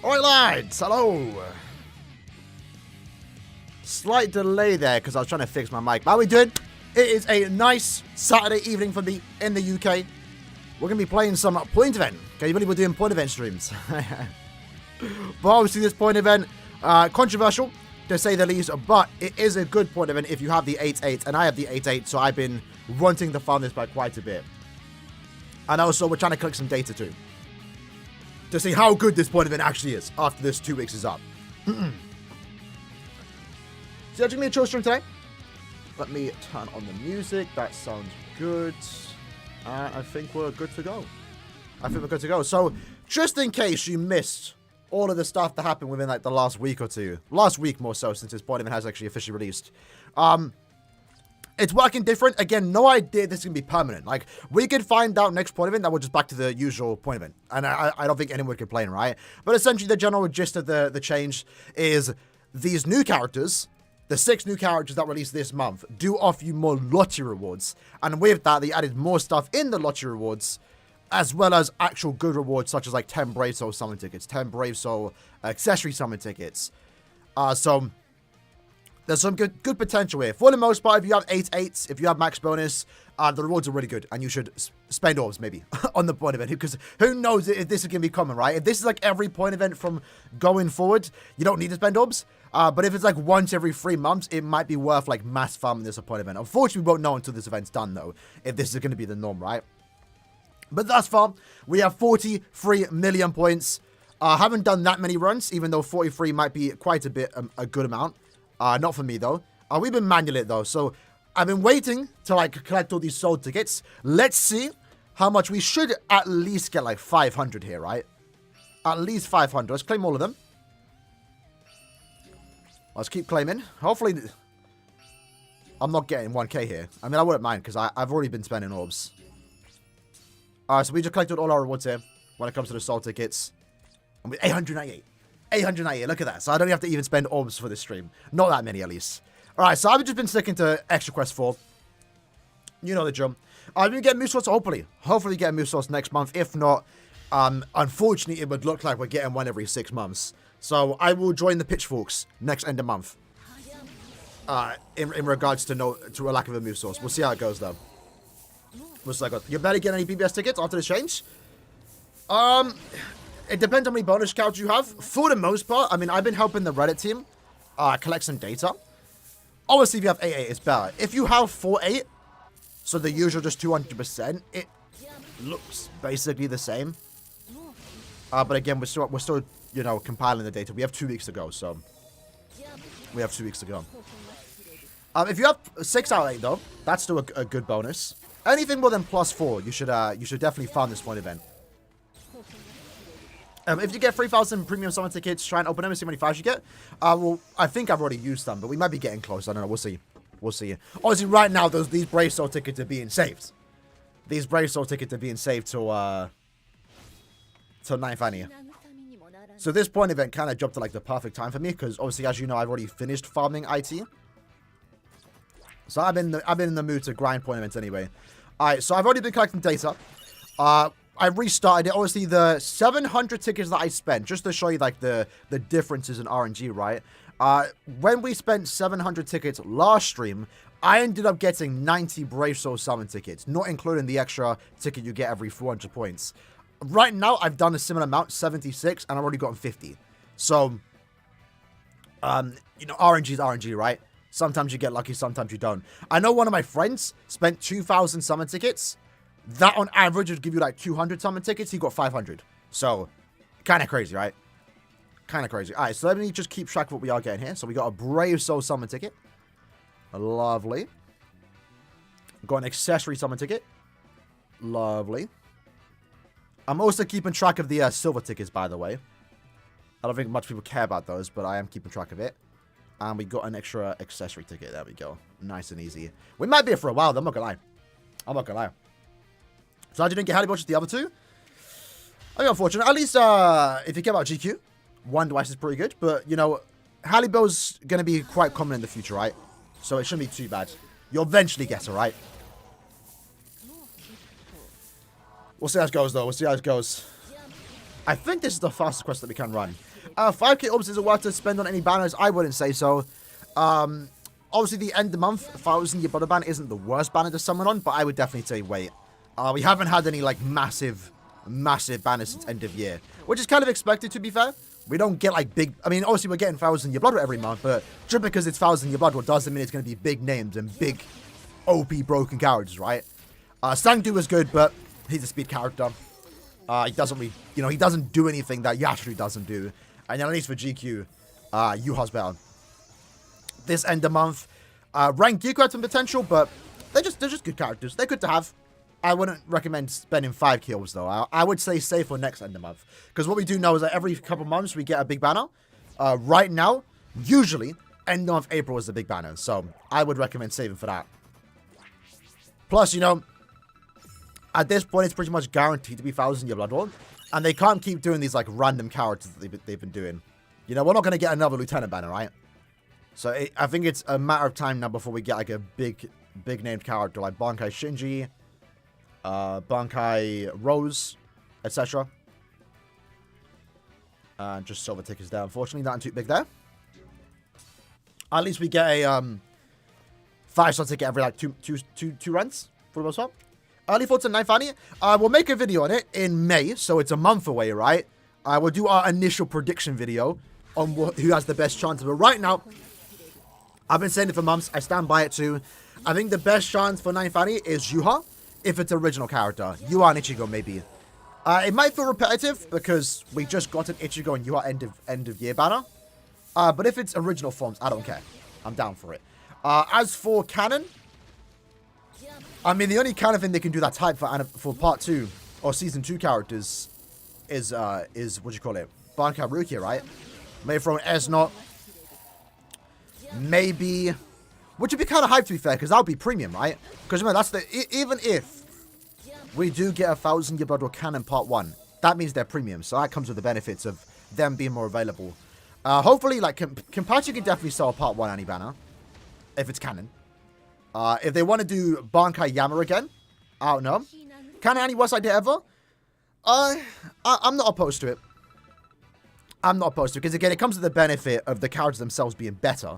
Alright lads, hello. Slight delay there because I was trying to fix my mic. How are we doing? It is a nice Saturday evening for me in the UK. We're going to be playing some point event. Can you believe we're doing point event streams? But obviously this point event, controversial to say the least, but it is a good point event if you have the 8-8, and I have the 8-8, so I've been wanting to farm this by quite a bit. And also we're trying to collect some data too, to see how good this point event actually is after this 2 weeks is up. So that's going to be a chill stream today. Let me turn on the music. That sounds good. I think we're good to go. So, just in case you missed all of the stuff that happened within like the last week or two. Last week more so, since this point event has actually officially released. It's working different. Again, no idea this is going to be permanent. Like, we could find out next point event that we're just back to the usual point event. And I don't think anyone would complain, right? But essentially, the general gist of the change is these new characters, the 6 new characters that released this month, do offer you more lottery rewards. And with that, they added more stuff in the lottery rewards, as well as actual good rewards, such as like 10 Brave Soul summon tickets, 10 Brave Soul accessory summon tickets. So there's some good potential here. For the most part, if you have 8-8s, if you have max bonus, the rewards are really good, and you should spend orbs maybe on the point event, because who knows if this is going to be common, right? If this is like every point event from going forward, you don't need to spend orbs. But if it's like once every 3 months, it might be worth like mass farming this point event. Unfortunately, we won't know until this event's done though, if this is going to be the norm, right? But thus far, we have 43 million points. Haven't done that many runs, even though 43 might be quite a bit, a good amount. Not for me though. We've been manually though, so I've been waiting to like collect all these sold tickets. Let's see how much we should at least get, like 500 here, right? At least 500. Let's claim all of them. Let's keep claiming. Hopefully, I'm not getting 1k here. I mean, I wouldn't mind because I've already been spending orbs. Alright, so we just collected all our rewards here when it comes to the soul tickets. And with 898. 898, look at that. So I don't have to even spend orbs for this stream. Not that many, at least. Alright, so I've just been sticking to Extra Quest 4. You know the drill. I'm going to get move source, hopefully get a move source next month. If not, unfortunately, it would look like we're getting one every 6 months. So I will join the pitchforks next end of month. In regards to a lack of a move source. We'll see how it goes, though. You better get any BBS tickets after this change? It depends on how many bonus characters you have. For the most part, I mean, I've been helping the Reddit team collect some data. Obviously, if you have 8-8, it's better. If you have 4-8, so the usual just 200%, it looks basically the same. But again, we're still, you know, compiling the data. We have 2 weeks to go, so we have 2 weeks to go. If you have 6 out of 8, though, that's still a good bonus. Anything more than +4, you should definitely farm this point event. If you get 3,000 premium summon tickets, try and open them and see how many files you get. Well, I think I've already used them, but we might be getting close. I don't know. We'll see. We'll see. Obviously, right now, these Brave Soul tickets are being saved. These Brave Soul tickets are being saved till 9th anniversary. So this point event kind of dropped to like the perfect time for me, because obviously, as you know, I've already finished farming IT. So I've been in the mood to grind point events anyway. Alright, so I've already been collecting data. I restarted it. Obviously, the 700 tickets that I spent, just to show you like the differences in RNG, right? When we spent 700 tickets last stream, I ended up getting 90 Brave Soul summon tickets, not including the extra ticket you get every 400 points. Right now, I've done a similar amount, 76, and I've already gotten 50. So, you know, RNG is RNG, right? Sometimes you get lucky, sometimes you don't. I know one of my friends spent 2,000 summon tickets. That on average would give you like 200 summon tickets. He got 500. So, kind of crazy, right? Kind of crazy. Alright, so let me just keep track of what we are getting here. So, we got a Brave Soul summon ticket. Lovely. Got an accessory summon ticket. Lovely. I'm also keeping track of the silver tickets, by the way. I don't think much people care about those, but I am keeping track of it. And we got an extra accessory ticket. There we go. Nice and easy. We might be here for a while, though. I'm not going to lie. So I didn't get Halliburton, just the other 2. I mean, unfortunate. At least, if you care about GQ, 1 device is pretty good. But, you know, Halliburton's going to be quite common in the future, right? So it shouldn't be too bad. You'll eventually get it, right? We'll see how it goes, though. We'll see how it goes. I think this is the fastest quest that we can run. 5k orbs isn't worth to spend on any banners. I wouldn't say so. Obviously, the end of the month, 1,000 year brother banner isn't the worst banner to summon on, but I would definitely say wait. We haven't had any, like, massive banners since end of year, which is kind of expected, to be fair. We don't get, like, big... I mean, obviously, we're getting 1,000 year blood every month, but just because it's 1,000 year blood doesn't mean it's going to be big names and big OP broken characters, right? Sangdu is good, but he's a speed character. He doesn't really... You know, he doesn't do anything that Yashru doesn't do. And at least for GQ, Yuha's better. This end of month, Rank Geeko had some potential, but they're just good characters. They're good to have. I wouldn't recommend spending 5 kills, though. I would say save for next end of month. Because what we do know is that every couple months we get a big banner. Right now, usually, end of April is the big banner. So, I would recommend saving for that. Plus, you know, at this point, it's pretty much guaranteed to be 1,000 year blood one. And they can't keep doing these, like, random characters that they've been doing. You know, we're not going to get another Lieutenant banner, right? So, I think it's a matter of time now before we get, like, a big named character like Bankai Shinji, Bankai Rose, etc. Just silver tickets there. Unfortunately, nothing too big there. At least we get a 5-star ticket every like two runs for the most part. Early thoughts on 9th Annie. We'll make a video on it in May, so it's a month away, right? We'll do our initial prediction video on who has the best chance. But right now, I've been saying it for months. I stand by it too. I think the best chance for 9th Annie is Yuha. If it's original character. Yuha and Ichigo, maybe. It might feel repetitive because we just got an Ichigo and Yuha end of year banner. But if it's original forms, I don't care. I'm down for it. As for canon, I mean, the only canon thing they can do that type for part 2 or season 2 characters is what do you call it? Bankai Rukia, right? Maybe from Esnot. Maybe... Which would be kind of hype, to be fair, because that would be premium, right? Because remember, that's the... Even if we do get 1,000 year blood or canon part 1, that means they're premium. So that comes with the benefits of them being more available. Hopefully, like, Kenpachi can definitely sell a part 1 Annie banner. If it's canon. If they want to do Bankai Yama again, I don't know. Canon Annie worst idea ever? I'm not opposed to it. I'm not opposed to it. Because, again, it comes with the benefit of the characters themselves being better.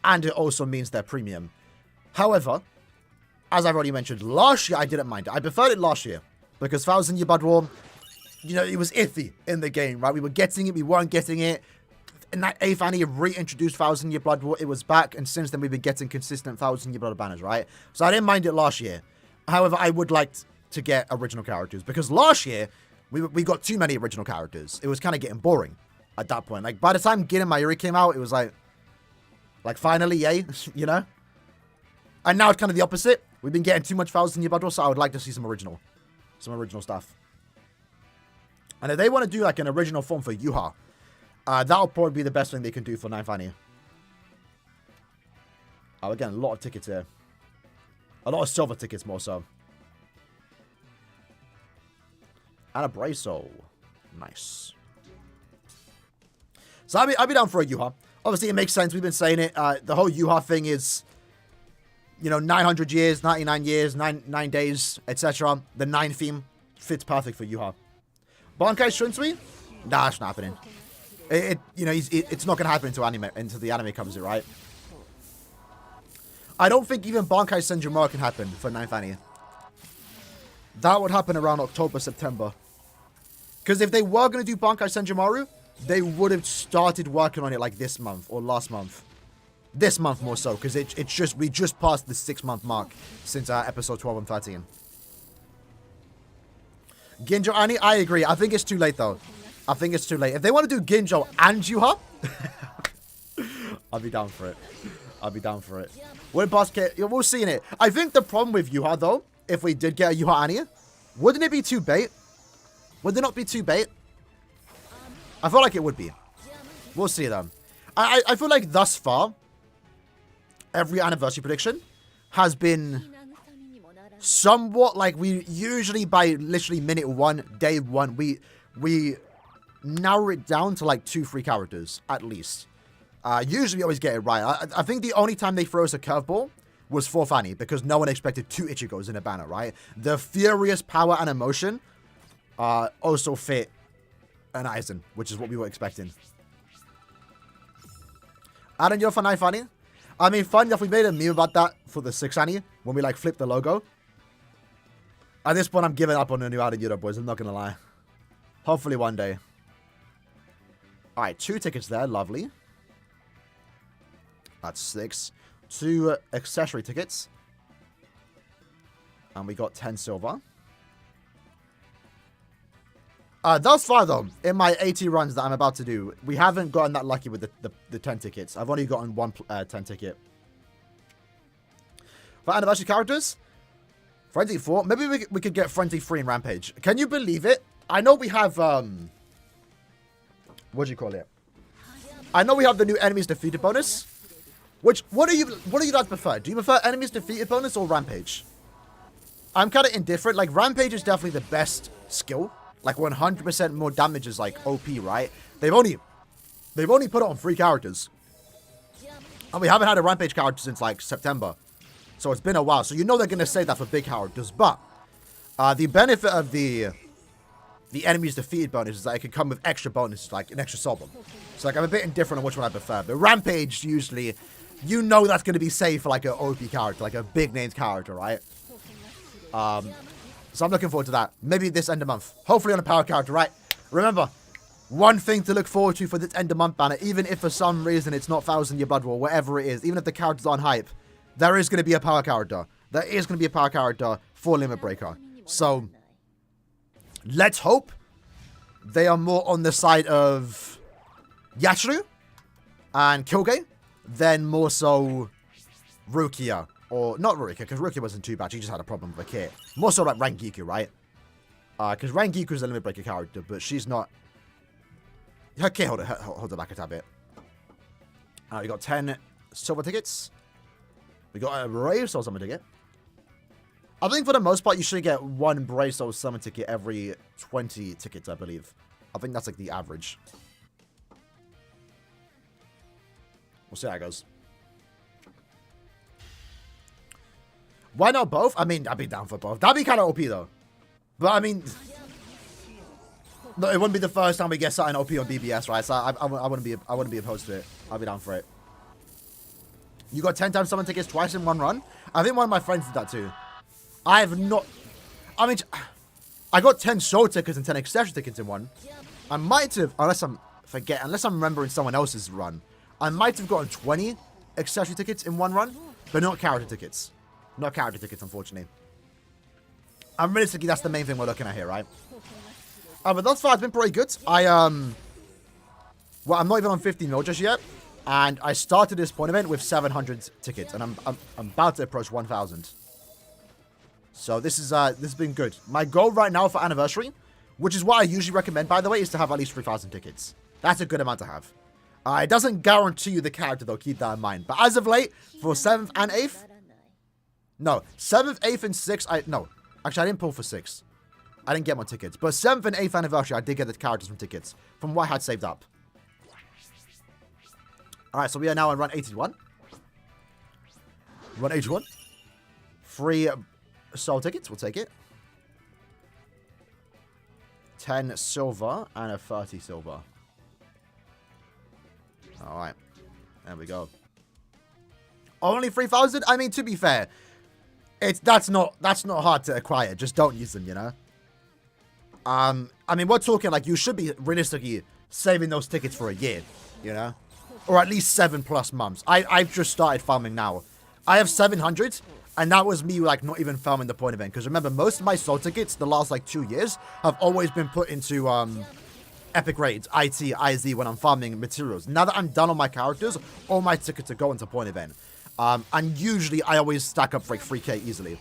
And it also means they're premium. However, as I've already mentioned, last year I didn't mind it. I preferred it last year. Because 1,000 Year Blood War, you know, it was iffy in the game, right? We were getting it, we weren't getting it. In that 8th Annie reintroduced 1,000 Year Blood War, it was back. And since then we've been getting consistent 1,000 Year Blood banners, right? So I didn't mind it last year. However, I would like to get original characters. Because last year, we got too many original characters. It was kind of getting boring at that point. Like, by the time Gin and Mayuri came out, it was like finally, yay, you know? And now it's kind of the opposite. We've been getting too much 1,000 Year Blood War, so I would like to see some original stuff. And if they want to do, like, an original form for Yuha, that'll probably be the best thing they can do for 9th Annie. Oh, again, a lot of tickets here. A lot of silver tickets, more so. And a Braso. Nice. So I'll be down for a Yuha. Obviously, it makes sense. We've been saying it. The whole Yuha thing is, you know, 900 years, 99 years, 9 days, etc. The 9 theme fits perfect for Yuha. Bankai Shunsui? Nah, it's not happening. You know, it's not going to happen until the anime comes in, right? I don't think even Bankai Senjumura can happen for 9th Annie. That would happen around October, September. Because if they were going to do Bankai Senjumaru, they would have started working on it like this month or last month. This month more so, because we just passed the 6-month mark since episode 12 and 13. Ginjo Annie, I agree. I think it's too late though. I think it's too late. If they want to do Ginjo and Yuha, I'll be down for it. I'll be down for it. We'll see in it. I think the problem with Yuha though, if we did get a Yuha Annie, wouldn't it be too bait? Would it not be too bait? I feel like it would be. We'll see though. I feel like thus far, every anniversary prediction has been somewhat like we usually by literally minute 1, day 1, we narrow it down to like 2-3 characters at least. Usually we always get it right. I think the only time they throw us a curveball was 4th Annie because no one expected 2 Ichigos in a banner, right? The furious power and emotion also fit an Aizen, which is what we were expecting. Aaroniero for 9 funny. I mean, funny if we made a meme about that for the 6 Annie when we like flipped the logo. At this point, I'm giving up on the new Aaroniero, boys. I'm not going to lie. Hopefully one day. Alright, 2 tickets there. Lovely. That's 6. 2 accessory tickets. And we got 10 silver. Thus far, though, in my 80 runs that I'm about to do, we haven't gotten that lucky with the 10 tickets. I've only gotten one 10 ticket. For anniversary characters, Frenzy 4. Maybe we could get Frenzy 3 in Rampage. Can you believe it? I know we have, what do you call it? I know we have the new enemies defeated bonus. Which, what do you guys prefer? Do you prefer enemies defeated bonus or Rampage? I'm kind of indifferent. Like, Rampage is definitely the best skill. Like 100% more damage is like OP, right? They've only put it on 3 characters. And we haven't had a Rampage character since like September. So it's been a while. So you know they're going to say that for big characters. But the benefit of the enemies defeated bonus is that it can come with extra bonuses, like an extra soul bomb. So like I'm a bit indifferent on which one I prefer. But Rampage usually, you know that's going to be safe for like an OP character, like a big named character, right? So I'm looking forward to that. Maybe this end of month. Hopefully on a power character, right? Remember, one thing to look forward to for this end of month banner, even if for some reason it's not 1,000 Year Blood War, whatever it is, even if the characters aren't hype, there is going to be a power character. There is going to be a power character for Limit Breaker. So, let's hope they are more on the side of Yachiru and Kyogre than more so Rukia. Or, not Rukia, because Rukia wasn't too bad. She just had a problem with a kit. More so like Rangiku, right? Because Rangiku is a Limit Breaker character, but she's not... Her kit holds her back a tad bit. We got 10 silver tickets. We got a Brave Soul Summon ticket. I think for the most part, you should get 1 Brave Soul Summon ticket every 20 tickets, I believe. I think that's like the average. We'll see how it goes. Why not both? I mean, I'd be down for both. That'd be kind of OP, though. But, I mean... No, it wouldn't be the first time we get something OP on BBS, right? So, I wouldn't be opposed to it. I'll be down for it. You got 10 times summon tickets twice in 1 run? I think one of my friends did that, too. I have not... I mean, I got 10 show tickets and 10 accessory tickets in 1. I might have... Unless I'm remembering someone else's run. I might have gotten 20 accessory tickets in 1 run, but not character tickets. Not character tickets, unfortunately. And realistically, that's the main thing we're looking at here, right? But thus far, it's been pretty good. Well, I'm not even on 15 mil just yet. And I started this point event with 700 tickets. And I'm about to approach 1,000. So this has been good. My goal right now for Anniversary, which is what I usually recommend, by the way, is to have at least 3,000 tickets. That's a good amount to have. It doesn't guarantee you the character, though. Keep that in mind. But as of late, for 7th and 8th... No, 7th, 8th, and 6th... No, actually, I didn't pull for 6th. I didn't get my tickets. But 7th and 8th Anniversary, I did get the characters from tickets. From what I had saved up. Alright, so we are now on run 81. Run 81. 3 soul tickets, we'll take it. 10 silver and a 30 silver. Alright. There we go. Only 3,000? I mean, to be fair, that's not hard to acquire. Just don't use them, you know? I mean, we're talking like you should be realistically saving those tickets for a year, you know? Or at least 7+ months. I've just started farming now. I have 700, and that was me, like, not even farming the point event. Because remember, most of my soul tickets, the last, like, 2 years, have always been put into, Epic Raids, IT, IZ, when I'm farming materials. Now that I'm done on my characters, all my tickets are going to point event. And usually, I always stack up for, like, 3k easily.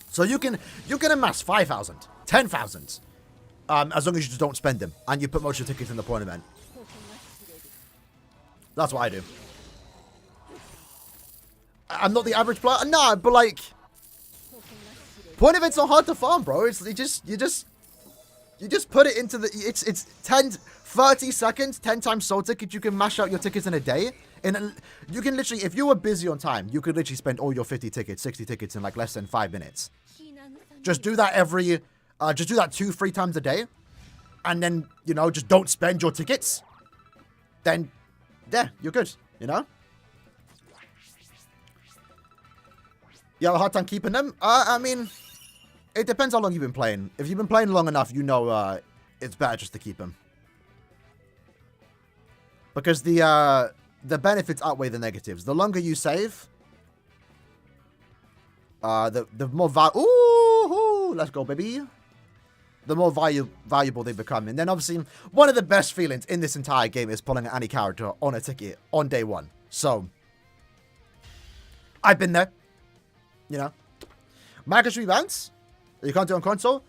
So you can amass 5,000, 10,000, as long as you just don't spend them. And you put most of your tickets in the point event. That's what I do. I'm not the average player. Nah, but like... Point events are hard to farm, bro. It's you just put it into the... It's 10, 30 seconds, 10 times soul ticket. You can mash out your tickets in a day. You can literally... If you were busy on time, you could literally spend all your 50 tickets, 60 tickets in like less than 5 minutes. Just do that just do that 2-3 times a day. and then, you know, just don't spend your tickets, then, yeah, you're good, you know? You have a hard time keeping them? I mean, it depends how long you've been playing. If you've been playing long enough, you know it's better just to keep them. Because the benefits outweigh the negatives. The longer you save, the more ooh, let's go, baby. The more valuable they become. And then, obviously, one of the best feelings in this entire game is pulling any character on a ticket on day one. So, I've been there. You know. Macro rebounds that you can't do on console,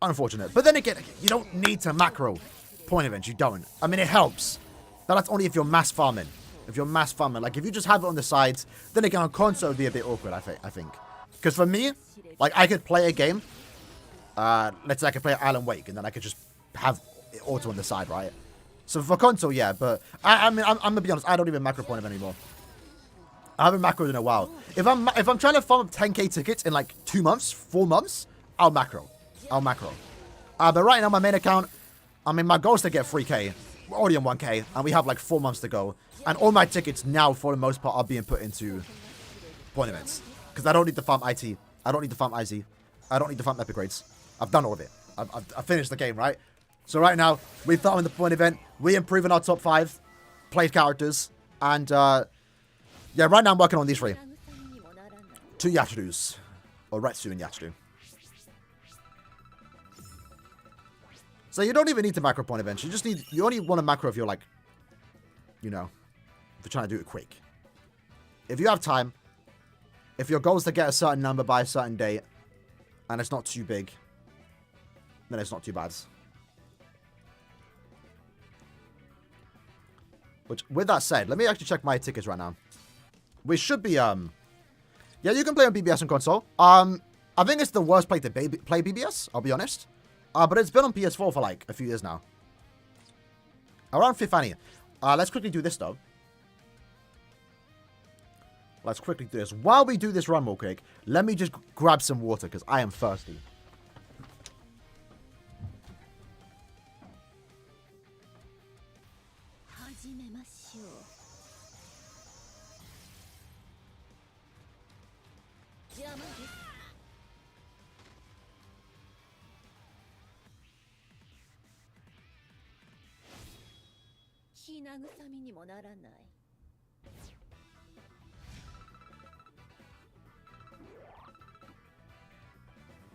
unfortunate. But then again, you don't need to macro point events. You don't. I mean, it helps. But that's only if you're mass farming. If you're mass farming. Like, if you just have it on the sides, then again, on console, it would be a bit awkward, I think. Because for me, like, I could play a game. Let's say I could play Alan Wake, and then I could just have it auto on the side, right? So for console, yeah, but I mean, I'm gonna be honest, I don't even macro point them anymore. I haven't macroed in a while. If I'm trying to farm up 10k tickets in like 2 months, 4 months, I'll macro. But right now, my main account, I mean, my goal is to get 3k. We're already on 1k, and we have like 4 months to go. And all my tickets now, for the most part, are being put into point events. Because I don't need to farm IT. I don't need to farm IZ. I don't need to farm epic grades. I've done all of it. I've finished the game, right? So right now, we're farming the point event. We're improving our top 5 play characters. And, yeah, right now I'm working on these 3. 2 Yachidus. Or Retsu and Yachidu. So you don't even need to macro point events. You only want to macro if you're like, you know, if you're trying to do it quick. If you have time, if your goal is to get a certain number by a certain date, and it's not too big, then it's not too bad. Which, with that said, let me actually check my tickets right now. We should be, yeah, you can play on BBS and console. I think it's the worst play to play BBS, I'll be honest. But it's been on PS4 for like a few years now. Around 5th Annie. Let's quickly do this though. Let's quickly do this. While we do this run real quick, let me just grab some water because I am thirsty.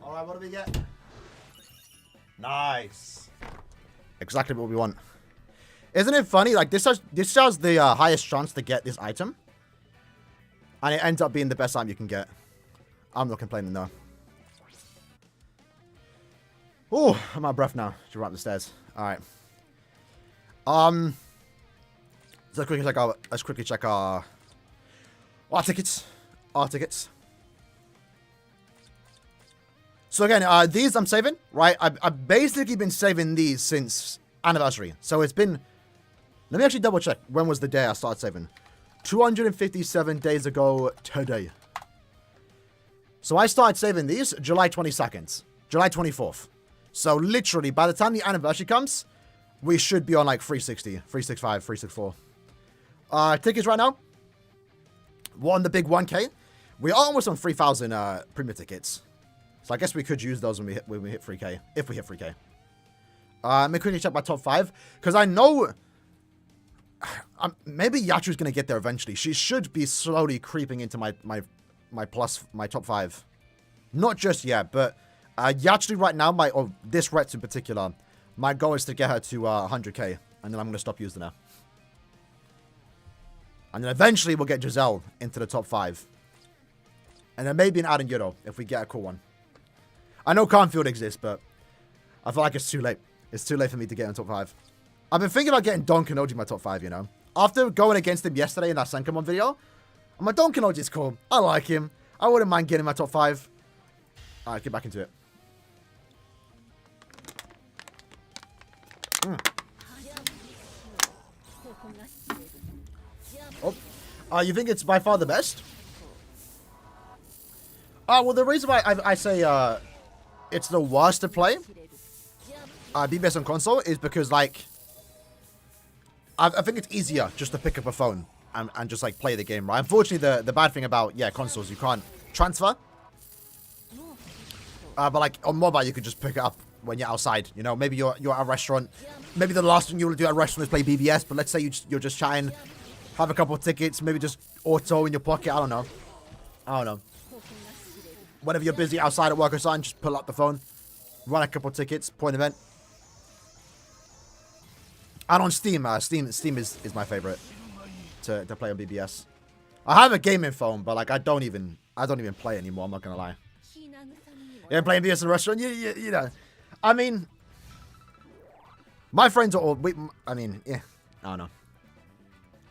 Alright, what do we get? Nice. Exactly what we want. Isn't it funny? Like, this has the highest chance to get this item. And it ends up being the best item you can get. I'm not complaining, though. Oh, I'm out of breath now. Should run up the stairs. Alright. Let's quickly check our tickets. Our tickets. So again, these I'm saving, right? I've basically been saving these since anniversary. So it's been... Let me actually double check. When was the day I started saving? 257 days ago today. So I started saving these July 22nd. July 24th. So literally, by the time the anniversary comes, we should be on like 360, 365, 364. Tickets right now. We're on the big 1K. We are almost on 3,000 premium tickets. So I guess we could use those when we hit 3K. If we hit 3K. Let me quickly check my top 5. Because I know... maybe Yachu's going to get there eventually. She should be slowly creeping into my top 5. Not just yet, but... Yachu right now, this Retsu in particular, my goal is to get her to 100k. And then I'm going to stop using her. And then eventually we'll get Giselle into the top 5. And then maybe an Aaroniero if we get a cool one. I know Canfield exists, but I feel like it's too late. It's too late for me to get in top 5. I've been thinking about getting Don Kanoji in my top 5, you know. After going against him yesterday in that Senkamon video, I'm like, Don Kanoji's cool. I like him. I wouldn't mind getting my top 5. Alright, get back into it. Oh, you think it's by far the best? Well, the reason why I say it's the worst to play BBS on console is because, like, I think it's easier just to pick up a phone and just, like, play the game, right? Unfortunately, the bad thing about, consoles, you can't transfer. But, like, on mobile, you can just pick it up when you're outside. You know, maybe you're at a restaurant. Maybe the last thing you want to do at a restaurant is play BBS, but let's say you're just chatting, have a couple of tickets, maybe just auto in your pocket. I don't know. Whenever you're busy outside at work or something, just pull up the phone, run a couple of tickets, point event. And on Steam, Steam is my favorite to play on BBS. I have a gaming phone, but, like, I don't even play anymore. I'm not gonna lie. Yeah, playing BBS in a restaurant. You know, I mean, my friends are all. I don't know.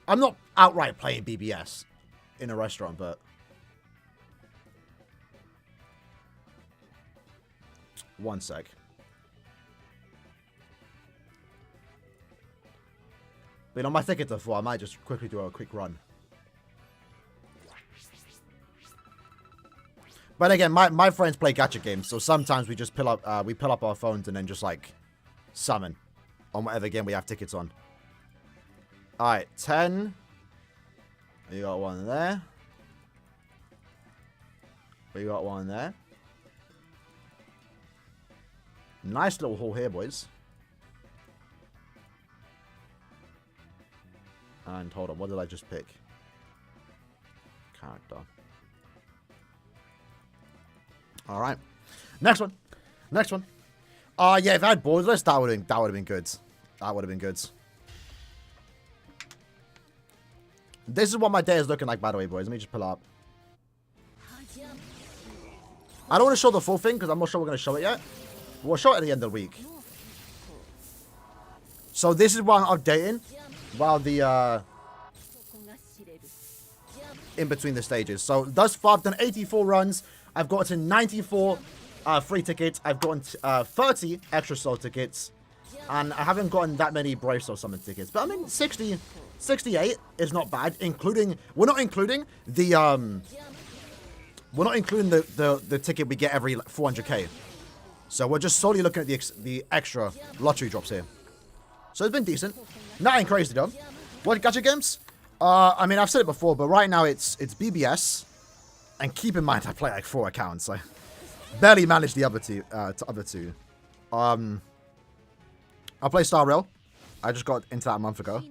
I'm not outright playing BBS in a restaurant, but one sec. But on my ticket before, I might just quickly do a quick run. But again, my friends play gacha games, so sometimes we just pull up our phones and then just, like, summon on whatever game we have tickets on. Alright, 10. We got one there. We got one there. Nice little haul here, boys. And hold on, what did I just pick? Character. Alright. Next one. Yeah, if I had borderless, that would have been good. That would have been good. This is what my day is looking like, by the way, boys. Let me just pull up. I don't want to show the full thing because I'm not sure we're going to show it yet. We'll show it at the end of the week. So this is what I'm updating while the in between the stages. So thus far I've done 84 runs. I've gotten 94 free tickets. I've gotten 30 extra soul tickets. And I haven't gotten that many Brave Soul Summon tickets. But I mean 68 is not bad, including we're not including the ticket we get every 400k. So we're just solely looking at the extra lottery drops here. So it's been decent. Nothing crazy though. What gacha games? I mean, I've said it before, but right now it's BBS. And keep in mind, I play like 4 accounts. I barely manage the other two. I play Star Rail. I just got into that a month ago.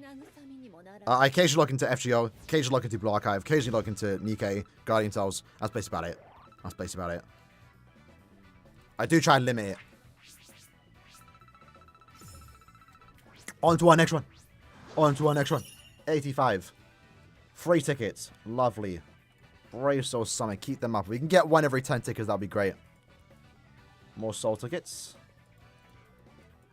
I occasionally log into FGO, occasionally log into Blue Archive, occasionally log into Nikkei, Guardian Tales. That's basically about it. I do try and limit it. On to our next one. 85. Free tickets. Lovely. Brave Soul Summon. Keep them up. We can get one every 10 tickets. That'll be great. More soul tickets.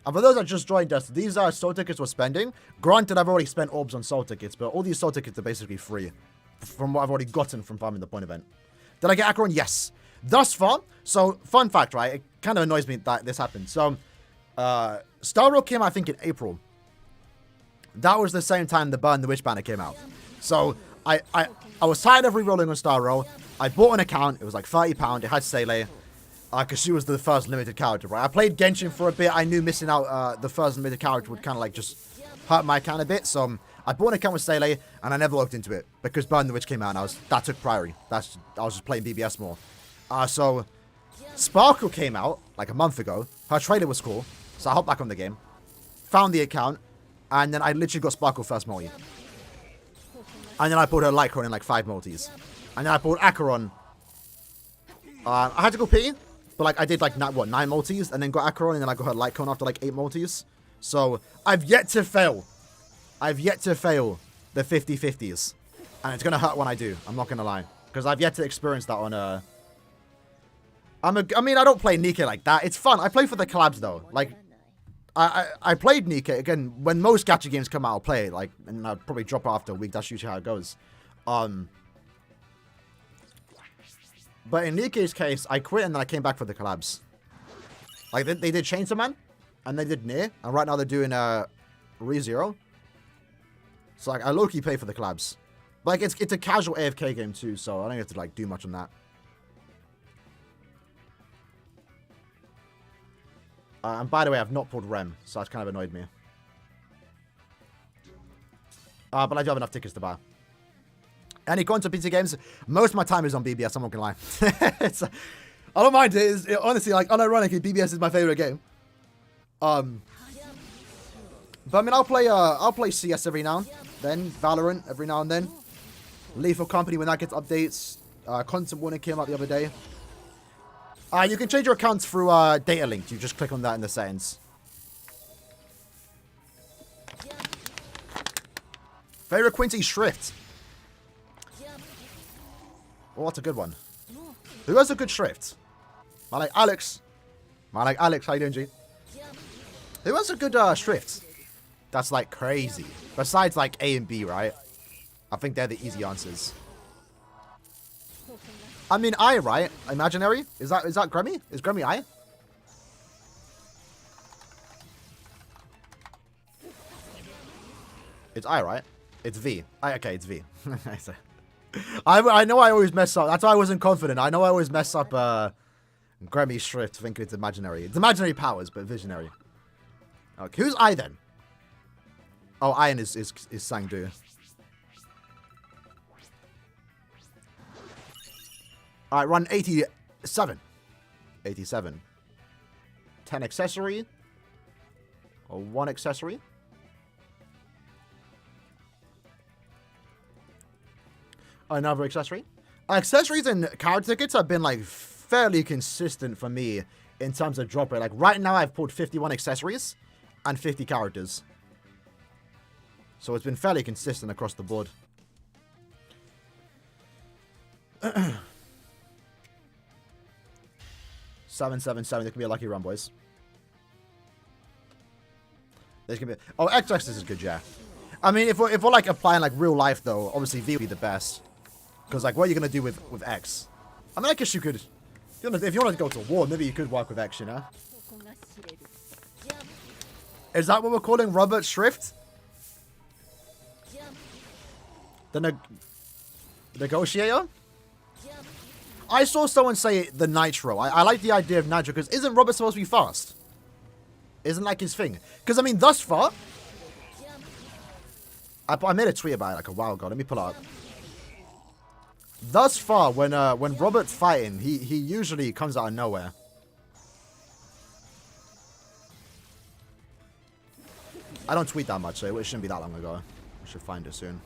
And for those that just joined us, these are soul tickets we're spending. Granted, I've already spent orbs on soul tickets, but all these soul tickets are basically free from what I've already gotten from farming the point event. Did I get Acheron? Yes. Thus far, so fun fact, right? It kind of annoys me that this happened. So, Star Rail came out, I think, in April. That was the same time the Burn the Witch banner came out. So, I was tired of re-rolling on Star Rail. I bought an account. It was like £30. It had Seele. Because she was the first limited character, right? I played Genshin for a bit. I knew missing out the first limited character would kind of like just hurt my account a bit. So I bought an account with Seele, and I never looked into it because Burn the Witch came out, and that took priority. I was just playing BBS more. So Sparkle came out like a month ago. Her trailer was cool, so I hopped back on the game, found the account, and then I literally got Sparkle first multi. And then I bought her Lightcron in like 5 multis. And then I bought Acheron. I had to go pee. But, like, I did, like, 9 multis, and then got Acheron, and then I got her Lightcon after, like, 8 multis. So, I've yet to fail. The 50-50s. And it's going to hurt when I do. I'm not going to lie. Because I've yet to experience that on, I mean, I don't play Nikkei like that. It's fun. I play for the collabs, though. Like, I played Nikkei. Again, when most gacha games come out, I'll play it. Like, and I'll probably drop it after a week. That's usually how it goes. But in Nikkei's case, I quit and then I came back for the collabs. Like, they did Chainsaw Man, and they did Nier, and right now they're doing ReZero. So, like, I low-key pay for the collabs. But, like, it's a casual AFK game, too, so I don't have to, like, do much on that. And by the way, I've not pulled Rem, so that's kind of annoyed me. But I do have enough tickets to buy. Any console PC games? Most of my time is on BBS, I'm not gonna lie. I don't mind it. Honestly, like, unironically, BBS is my favorite game. But I mean, I'll play CS every now and then. Valorant every now and then. Lethal Company when that gets updates. Constant Warning came out the other day. You can change your accounts through data link. You just click on that in the settings. Favorite Quincy Shrift? Oh, that's a good one. Who has a good Shrift? I like Alex. I like Alex. How you doing, G? Who has a good Shrift? That's like crazy. Besides like A and B, right? I think they're the easy answers. I mean, I, right? Imaginary? Is that Grammy? Is Grammy I? It's I, right? It's V. Okay, it's V. I know I always mess up. That's why I wasn't confident. I know I always mess up Grammy Shrift thinking it's imaginary. It's imaginary powers, but visionary. Okay, who's I then? Oh, Iron is Sangdu. Alright, run 87. 87. 10 accessory. Or 1 accessory. Another accessory. Accessories and card tickets have been like fairly consistent for me in terms of drop rate. Like right now I've pulled 51 accessories and 50 characters. So it's been fairly consistent across the board. 777. This could be a lucky run, boys. This could be. Oh, X is good, yeah. I mean, if we're like applying like real life though, obviously V would be the best. Because like, what are you gonna do with X? I mean, I guess you could. If you want to go to war, maybe you could work with X, you know. Is that what we're calling Robert Shrift? The negotiator? I saw someone say the Nitro. I like the idea of Nitro because isn't Robert supposed to be fast? Isn't like his thing? Because I mean, thus far, I made a tweet about it like a while ago. Let me pull it up. Thus far, when Robert's fighting, he usually comes out of nowhere. I don't tweet that much, so it shouldn't be that long ago. I should find it soon.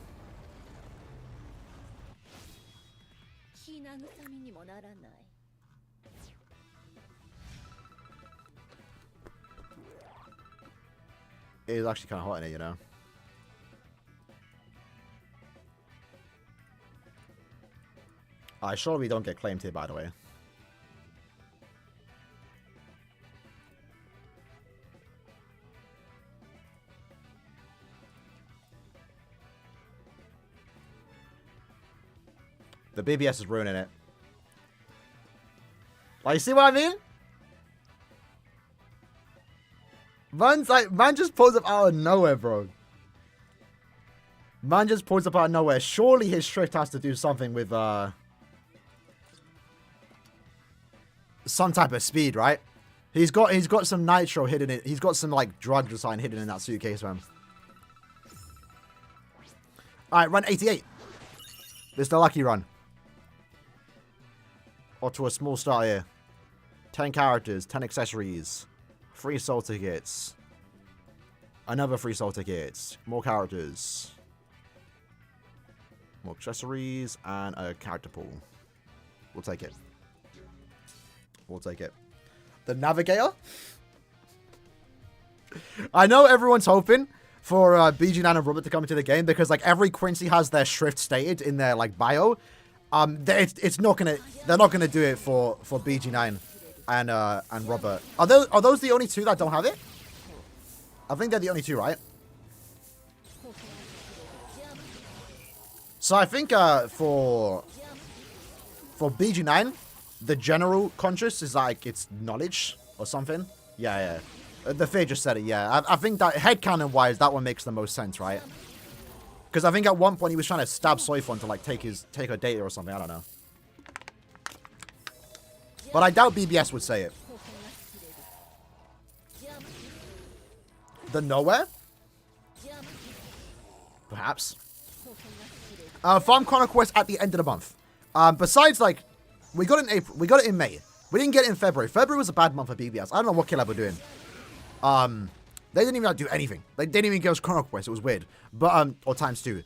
It is actually kind of hot in here, you know. I sure we don't get claimed here, by the way. The BBS is ruining it. Like, you see what I mean? Man just pulls up out of nowhere, bro. Man just pulls up out of nowhere. Surely his Shrift has to do something with, some type of speed, right? He's got some nitro hidden in it. He's got some, like, drug design hidden in that suitcase, man. Alright, run 88. This is the lucky run. Or to a small start here. 10 characters, 10 accessories. 3 soul tickets. Another 3 soul tickets. More characters. More accessories. And a character pool. We'll take it. We'll take it. The Navigator? I know everyone's hoping for BG9 and Robert to come into the game because like every Quincy has their Shrift stated in their like bio. It's not gonna. They're not gonna do it for BG9 and Robert. Are those the only 2 that don't have it? I think they're the only 2, right? So I think for BG9, the general conscious is like it's knowledge or something. Yeah. The Fear just said it. Yeah, I think that headcanon wise, that one makes the most sense, right? Because I think at one point he was trying to stab Soifon to like take her data or something. I don't know. But I doubt BBS would say it. The nowhere? Perhaps. Farm Chronicle Quest at the end of the month. Besides, like, we got it in April. We got it in May. We didn't get it in February. February was a bad month for BBS. I don't know what Killab were doing. They didn't even like, do anything. They didn't even give us Chronicle Quest. It was weird. But, or times 2.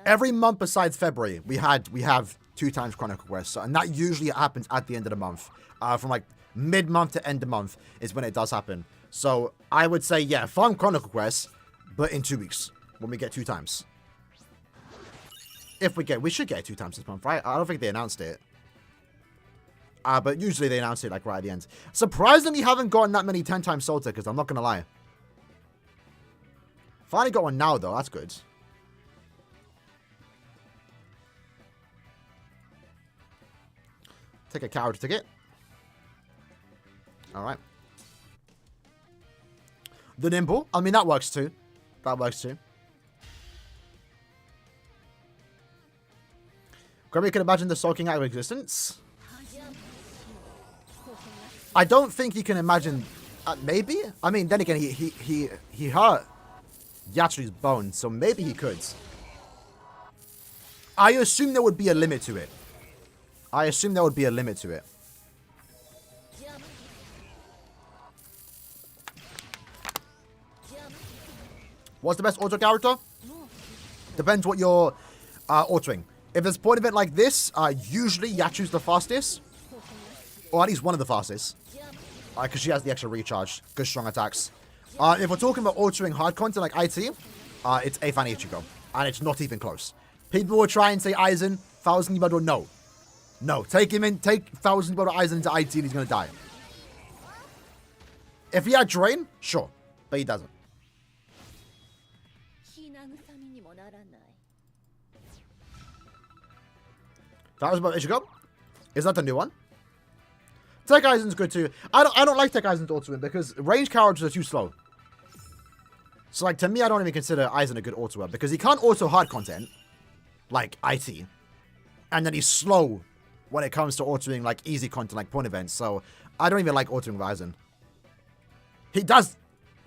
Every month besides February, we have 2 times Chronicle Quest. So, and that usually happens at the end of the month. From like mid-month to end of month is when it does happen. So I would say, yeah, farm Chronicle Quest, but in 2 weeks when we get 2 times. If we should get it 2 times this month, right? I don't think they announced it. But usually they announce it like right at the end. Surprisingly, haven't gotten that many 10 times soul tickets, I'm not gonna lie. Finally got one now though, that's good. Take a character ticket. Alright. The Nimble. I mean, that works too. That works too. Grammy can imagine the sulking out of existence. I don't think he can imagine... maybe? I mean, then again, he hurt Yachiru's bone, so maybe he could. I assume there would be a limit to it. What's the best auto character? Depends what you're autoing. If there's a point event like this, usually Yachiru's the fastest. Or at least one of the fastest. Because she has the extra recharge. Good strong attacks. If we're talking about altering hard content like IT, it's Afan Ichigo. And it's not even close. People will try and say Aizen, 1000 Ibado, no. No, take 1000 Ibado Aizen into IT and he's going to die. If he had Drain, sure. But he doesn't. That was about Ichigo. Is that the new one? Tech Aizen's good too. I don't like Tech Aizen's auto win because range characters are too slow. So like to me, I don't even consider Aizen a good auto win because he can't auto hard content like IT, and then he's slow when it comes to autoing like easy content like point events. So I don't even like autoing Aizen. He does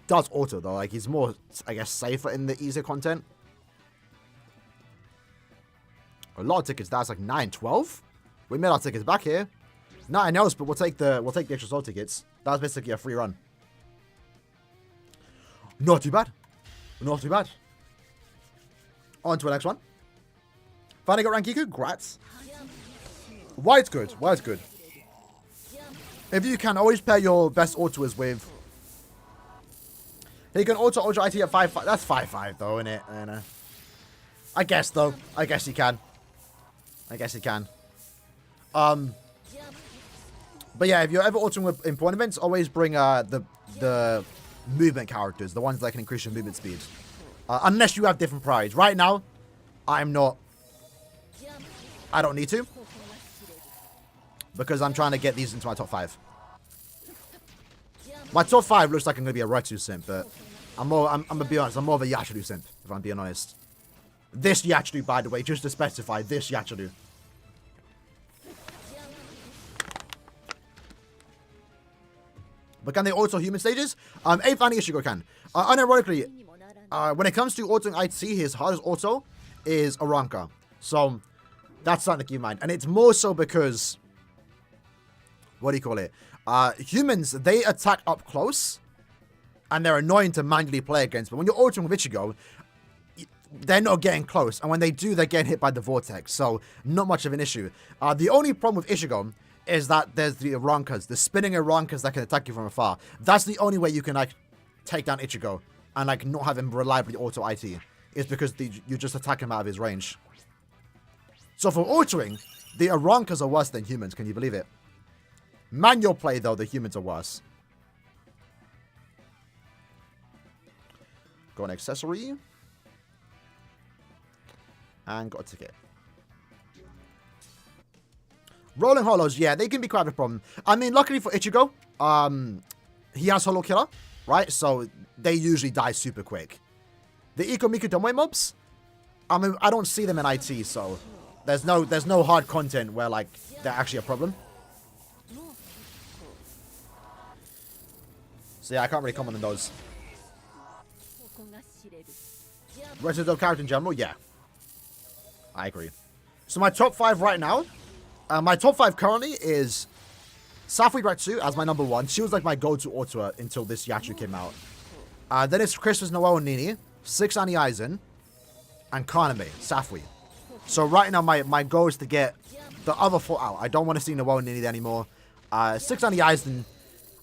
auto though. Like he's more, I guess, safer in the easier content. A lot of tickets. That's like 9, 12. We made our tickets back here. Nothing else, but we'll take the extra soul tickets. That was basically a free run. Not too bad. Not too bad. On to the next one. Finally got Rankiku. Grats. White's good. White's good. If you can, always pair your best autoers with... He can auto Ultra IT at 5-5. That's 5-5 though, isn't it? I guess though. I guess he can. But yeah, if you're ever altering with in point events, always bring the movement characters, the ones that can increase your movement speed. Unless you have different priorities. Right now, I don't need to. Because I'm trying to get these into my top 5. My top 5 looks like I'm going to be a Retsu simp, but I'm going to be honest, I'm more of a Yachiru simp, if I'm being honest. This Yachiru, by the way, just to specify, this Yachiru. But can they auto human stages? 8th Annie Ishigo can. Unironically, when it comes to autoing IT, his hardest auto is Aranka. So, that's something to keep in mind. And it's more so because... What do you call it? Humans, they attack up close. And they're annoying to manually play against. But when you're autoing with Ichigo, they're not getting close. And when they do, they're getting hit by the vortex. So, not much of an issue. The only problem with Ichigo is that there's the Arankas, the spinning Arankas that can attack you from afar. That's the only way you can, like, take down Ichigo and, like, not have him reliably auto IT. Is because you just attack him out of his range. So for autoing, the Arankas are worse than humans. Can you believe it? Manual play, though, the humans are worse. Got an accessory. And got a ticket. Rolling Hollows, yeah, they can be quite a problem. I mean, luckily for Ichigo, he has Hollow Killer, right? So they usually die super quick. The Ikomiku Tomoe mobs, I mean, I don't see them in IT, so there's no hard content where, like, they're actually a problem. So yeah, I can't really comment on those. Resident Evil character in general, yeah. I agree. So my top 5 right now, my top 5 currently is Safui Retsu as my number 1. She was like my go-to auto until this Yachu came out. Then it's Christmas Noel and Nini, 6 Annie Aizen, and Kaname, Safui. So right now my goal is to get the other 4 out. I don't want to see Noel and Nini anymore. 6 Annie Aizen,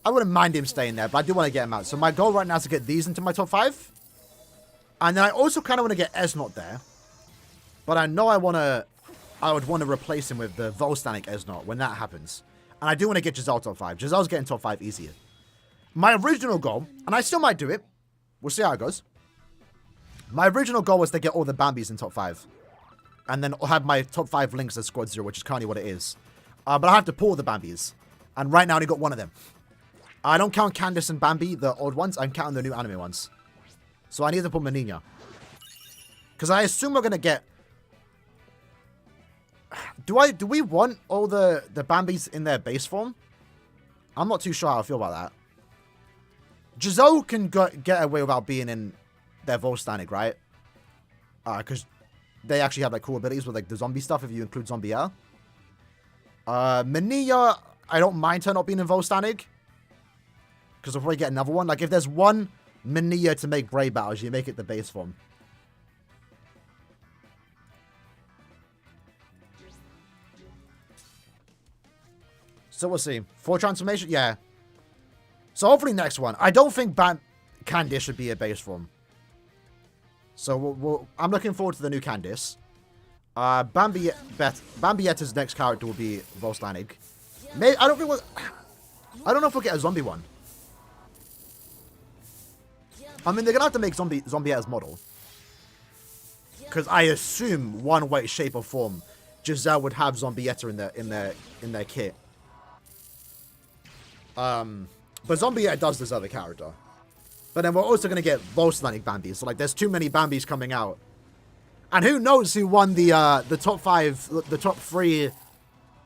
I wouldn't mind him staying there, but I do want to get him out. So my goal right now is to get these into my top 5. And then I also kind of want to get Esnot there. But I know I would want to replace him with the Volstanic Esnot when that happens. And I do want to get Giselle top 5. Giselle's getting top 5 easier. My original goal, and I still might do it. We'll see how it goes. My original goal was to get all the Bambis in top 5. And then have my top 5 links as Squad 0, which is currently what it is. But I have to pull the Bambis. And right now I only got one of them. I don't count Candice and Bambi, the old ones. I'm counting the new anime ones. So I need to pull Menina. Because I assume we're going to get... Do we want all the Bambis in their base form? I'm not too sure how I feel about that. Giselle can get away without being in their Volstanic, right? Because they actually have like cool abilities with like the zombie stuff if you include Zombie Air. Mania, I don't mind her not being in Volstanic. Because we'll probably get another one. Like if there's one Mania to make Brave battles, you make it the base form. So we'll see. 4 transformation? Yeah. So hopefully next one. I don't think Candice should be a base form. So I'm looking forward to the new Candice. Bambietta's next character will be Volstanic. Maybe, I don't know if we'll get a zombie one. I mean, they're going to have to make Zombietta's model. Because I assume one way, shape, or form, Giselle would have Zombietta in their kit. But Zombietta does deserve a character. But then we're also going to get Volstanic Bambi. So, like, there's too many Bambis coming out. And who knows who won the top 5, the top 3,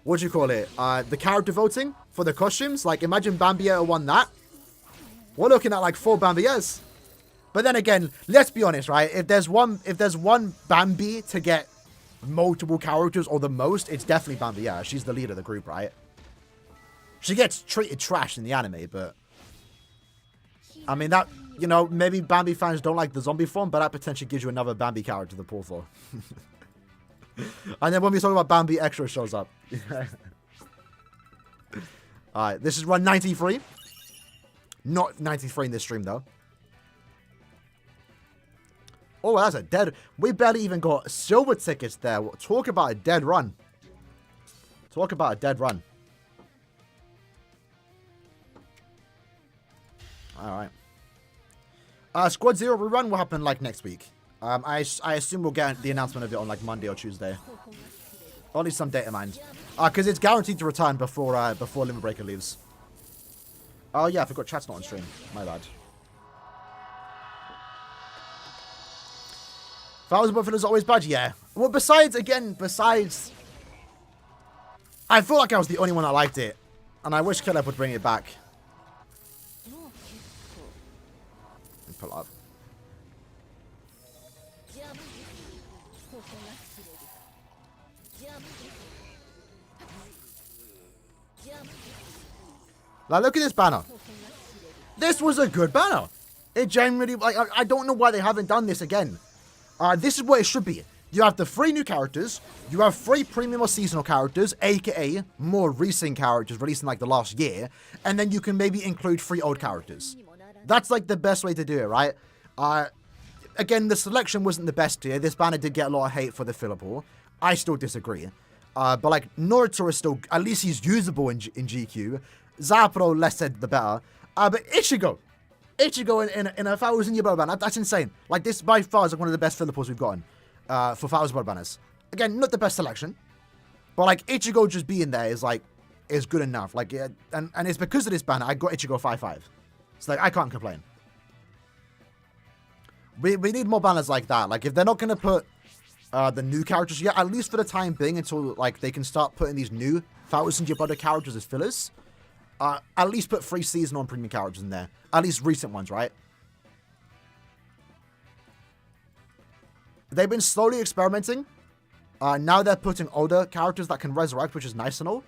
what do you call it? The character voting for the costumes. Like, imagine Bambietta won that. We're looking at, like, 4 Bambiettas. But then again, let's be honest, right? If there's one Bambi to get multiple characters or the most, it's definitely Bambietta. She's the leader of the group, right? She gets treated trash in the anime, but... I mean, that... You know, maybe Bambi fans don't like the zombie form, but that potentially gives you another Bambi character to pull for. And then when we talk about Bambi, Extra shows up. Alright, this is run 93. Not 93 in this stream, though. Oh, that's a dead... We barely even got silver tickets there. Talk about a dead run. Talk about a dead run. Alright. Squad 0 rerun will happen, like, next week. I assume we'll get the announcement of it on, like, Monday or Tuesday. Or at least some date in mind. Because it's guaranteed to return before Limit Breaker leaves. Oh, yeah, I forgot chat's not on stream. My bad. Thousand Buffalo is always bad, yeah. Well, besides... I feel like I was the only one that liked it. And I wish Caleb would bring it back. Pull up. Like, look at this banner. This was a good banner. It genuinely, like, I don't know why they haven't done this again. This is what it should be. You have the 3 new characters. You have 3 premium or seasonal characters, aka more recent characters released in like the last year. And then you can maybe include 3 old characters. That's like the best way to do it, right? Again, the selection wasn't the best here. This banner did get a lot of hate for the filler pool. I still disagree. But like, Naruto is still, at least he's usable in GQ. Zapro, less said the better. But Ichigo in a 1,000-year battle banner, that's insane. Like, this by far is like one of the best filler pools we've gotten for 1,000 battle banners. Again, not the best selection. But like, Ichigo just being there is like, is good enough. Like, and it's because of this banner, I got Ichigo 5-5. It's like, I can't complain. We need more banners like that. Like, if they're not going to put the new characters yet, at least for the time being, until, like, they can start putting these new 1,000-year battle characters as fillers, At least put 3 seasonal and premium characters in there. At least recent ones, right? They've been slowly experimenting. Now they're putting older characters that can resurrect, which is nice and all.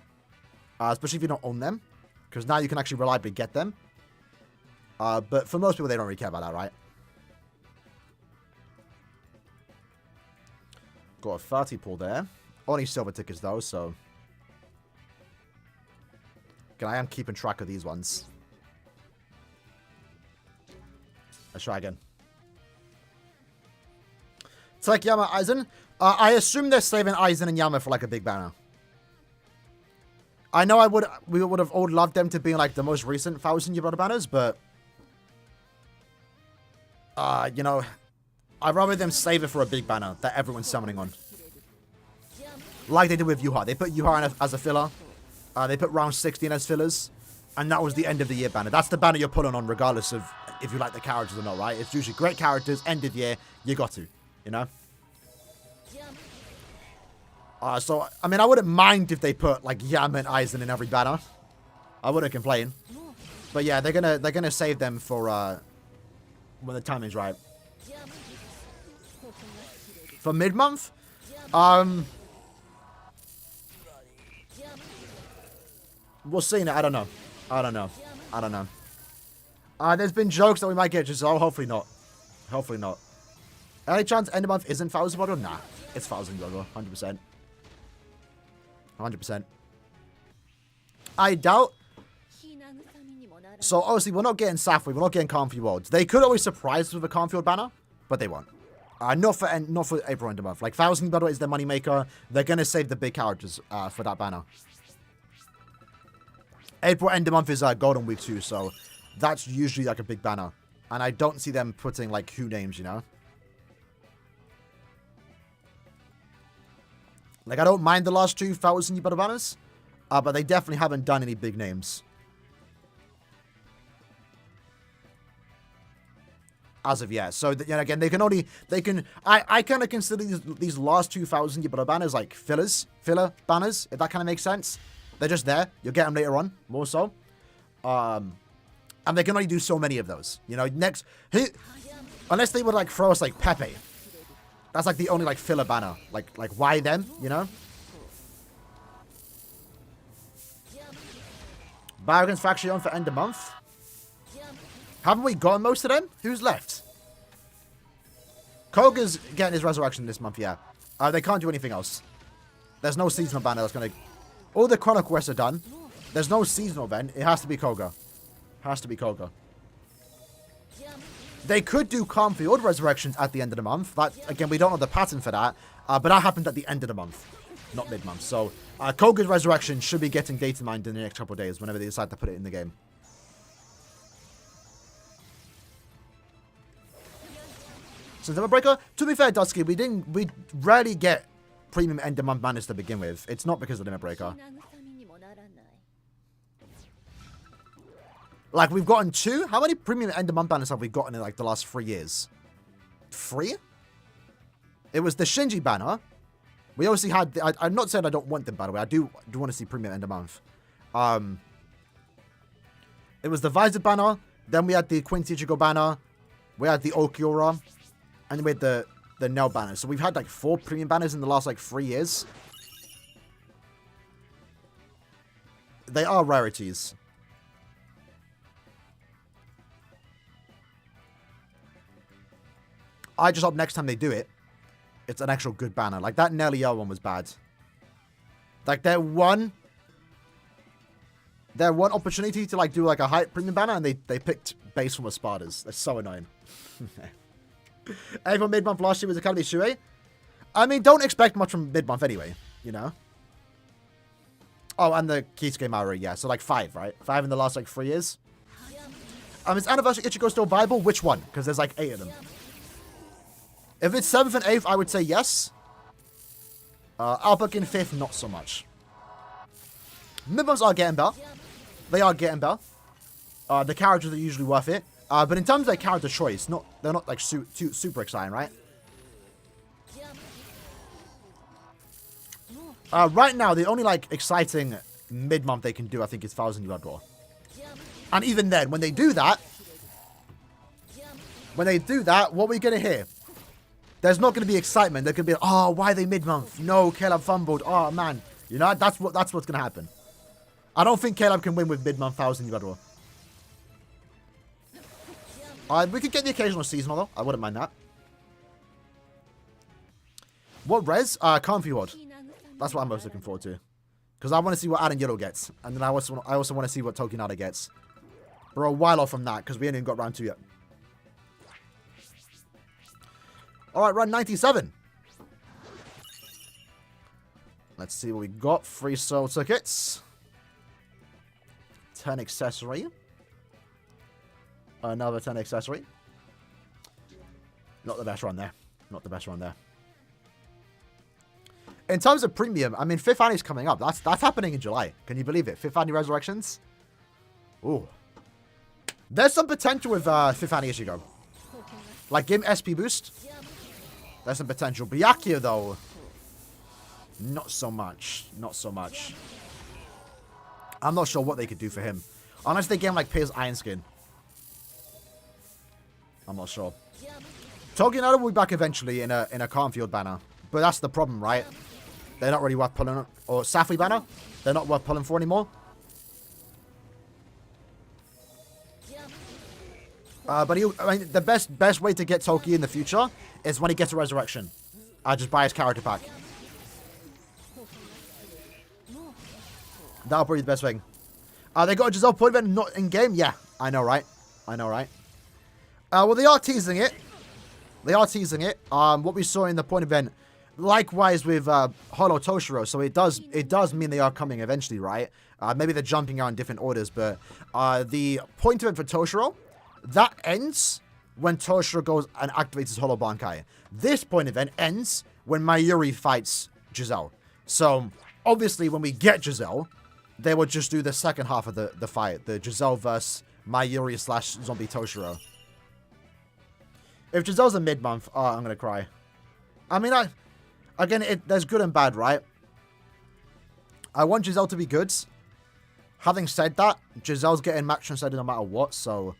Especially if you don't own them. Because now you can actually reliably get them. But for most people, they don't really care about that, right? Got a 30 pull there. Only silver tickets, though, so... Okay, I am keeping track of these ones. Let's try again. Take Yama Aizen. I assume they're saving Aizen and Yama for like a big banner. I know we would have all loved them to be like the most recent 1,000 year banners, but you know, I'd rather them save it for a big banner that everyone's summoning on. Like they did with Yuha. They put Yuha in as a filler. They put round 16 as fillers. And that was the end of the year banner. That's the banner you're pulling on regardless of if you like the characters or not, right? It's usually great characters, end of year, you got to, you know? So, I mean, I wouldn't mind if they put, like, Yama and Aizen in every banner. I wouldn't complain. But yeah, they're gonna save them for, when the timing's right. For mid-month? We'll see. I don't know. There's been jokes that we might get just, hopefully not. Hopefully not. Any chance end of month isn't 1,000 model? Nah, it's 1,000 model, 100%. 100%. I doubt. So obviously we're not getting Safway, we're not getting Calmfield Worlds. They could always surprise us with a Calmfield banner, but they won't. Not for April end of month. Like 1,000 battle is their moneymaker. They're gonna save the big characters for that banner. April end of month is Golden Week 2, so that's usually like a big banner. And I don't see them putting like who names, you know? Like I don't mind the last 2,000 battle banners, but they definitely haven't done any big names. As of yet. So, you know, again, I kind of consider these last 2,000 battle banners like filler banners, if that kind of makes sense. They're just there. You'll get them later on, more so. And they can only do so many of those. You know, unless they would, like, throw us, like, Pepe. That's, like, the only, like, filler banner. Like, why them, you know? Bargains Factory on for end of month. Haven't we gotten most of them? Who's left? Koga's getting his resurrection this month, yeah. They can't do anything else. There's no seasonal banner that's going to... All the Chronicle quests are done. There's no seasonal event. It has to be Koga. Has to be Koga. They could do Calmfield resurrections at the end of the month. That, again, we don't know the pattern for that. But that happened at the end of the month. Not mid-month. So, Koga's resurrection should be getting data mined in the next couple of days whenever they decide to put it in the game. September Breaker, to be fair, Dusky, we rarely get premium end of month banners to begin with. It's not because of Limit Breaker. Like, we've gotten 2. How many premium end of month banners have we gotten in, like, the last 3 years? 3? It was the Shinji banner. We obviously had... I'm not saying I don't want them, by the way. I do want to see premium end of month. It was the Visor banner. Then we had the Quincy Ichigo banner. We had the Okiura. And we had the Nell banner. So we've had, like, 4 premium banners in the last, like, 3 years. They are rarities. I just hope next time they do it, it's an actual good banner. Like, that Nelly one was bad. Like, their one opportunity to, like, do, like, a hype premium banner, and they picked base from Espadas. That's so annoying. Everyone mid-month last year was Academy Shuei. I mean, don't expect much from mid-month anyway, you know? Oh, and the Kisuke Maori, yeah. So, like, 5, right? 5 in the last, like, 3 years. Is Anniversary Ichigo still viable? Which one? Because there's, like, 8 of them. If it's 7th and 8th, I would say yes. Albuck in 5th, not so much. Mid-months are getting better. They are getting better. The characters are usually worth it. But in terms of, like, character choice, they're not, like, super exciting, right? Right now, the only, like, exciting mid-month they can do, I think, is 1,000 Blood War. And even then, when they do that, what are we going to hear? There's not going to be excitement. There could be, oh, why are they mid-month? No, Caleb fumbled. Oh, man. You know, that's what's going to happen. I don't think Caleb can win with mid-month 1,000 Yudor. We could get the occasional seasonal, though. I wouldn't mind that. What res? Comfy Horde. That's what I'm most looking forward to. Because I want to see what Aaroniero gets. And then I also want to see what Tokinada gets. We're a while off from that, because we ain't even got round 2 yet. Alright, run 97. Let's see what we got. 3 soul tickets. 10 accessory. Another 10 accessory. Not the best run there. Not the best run there. In terms of premium, I mean, 5th Annie's coming up. That's happening in July. Can you believe it? 5th Annie Resurrections? Ooh. There's some potential with 5th Annie Ishigo. Like, give him SP boost. There's some potential. Byakuya, though, not so much. Not so much. I'm not sure what they could do for him. Unless they gave him, like, Pierce Iron Skin. I'm not sure. Tokinada will be back eventually in a Cornfield banner. But that's the problem, right? They're not really worth pulling. Or Safri banner. They're not worth pulling for anymore. But I mean, the best way to get Toki in the future is when he gets a resurrection. Just buy his character pack. That'll be the best thing. They got a Giselle point event not in game? Yeah, I know, right? I know, right? Well, they are teasing it. They are teasing it. What we saw in the point event, likewise with Holo Toshiro. So it does mean they are coming eventually, right? Maybe they're jumping out in different orders, but the point event for Toshiro, that ends when Toshiro goes and activates his Holo Bankai. This point event ends when Mayuri fights Giselle. So, obviously, when we get Giselle, they will just do the second half of the fight. The Giselle versus Mayuri / Zombie Toshiro. If Giselle's a mid-month, I'm going to cry. I mean, there's good and bad, right? I want Giselle to be good. Having said that, Giselle's getting match translated no matter what, so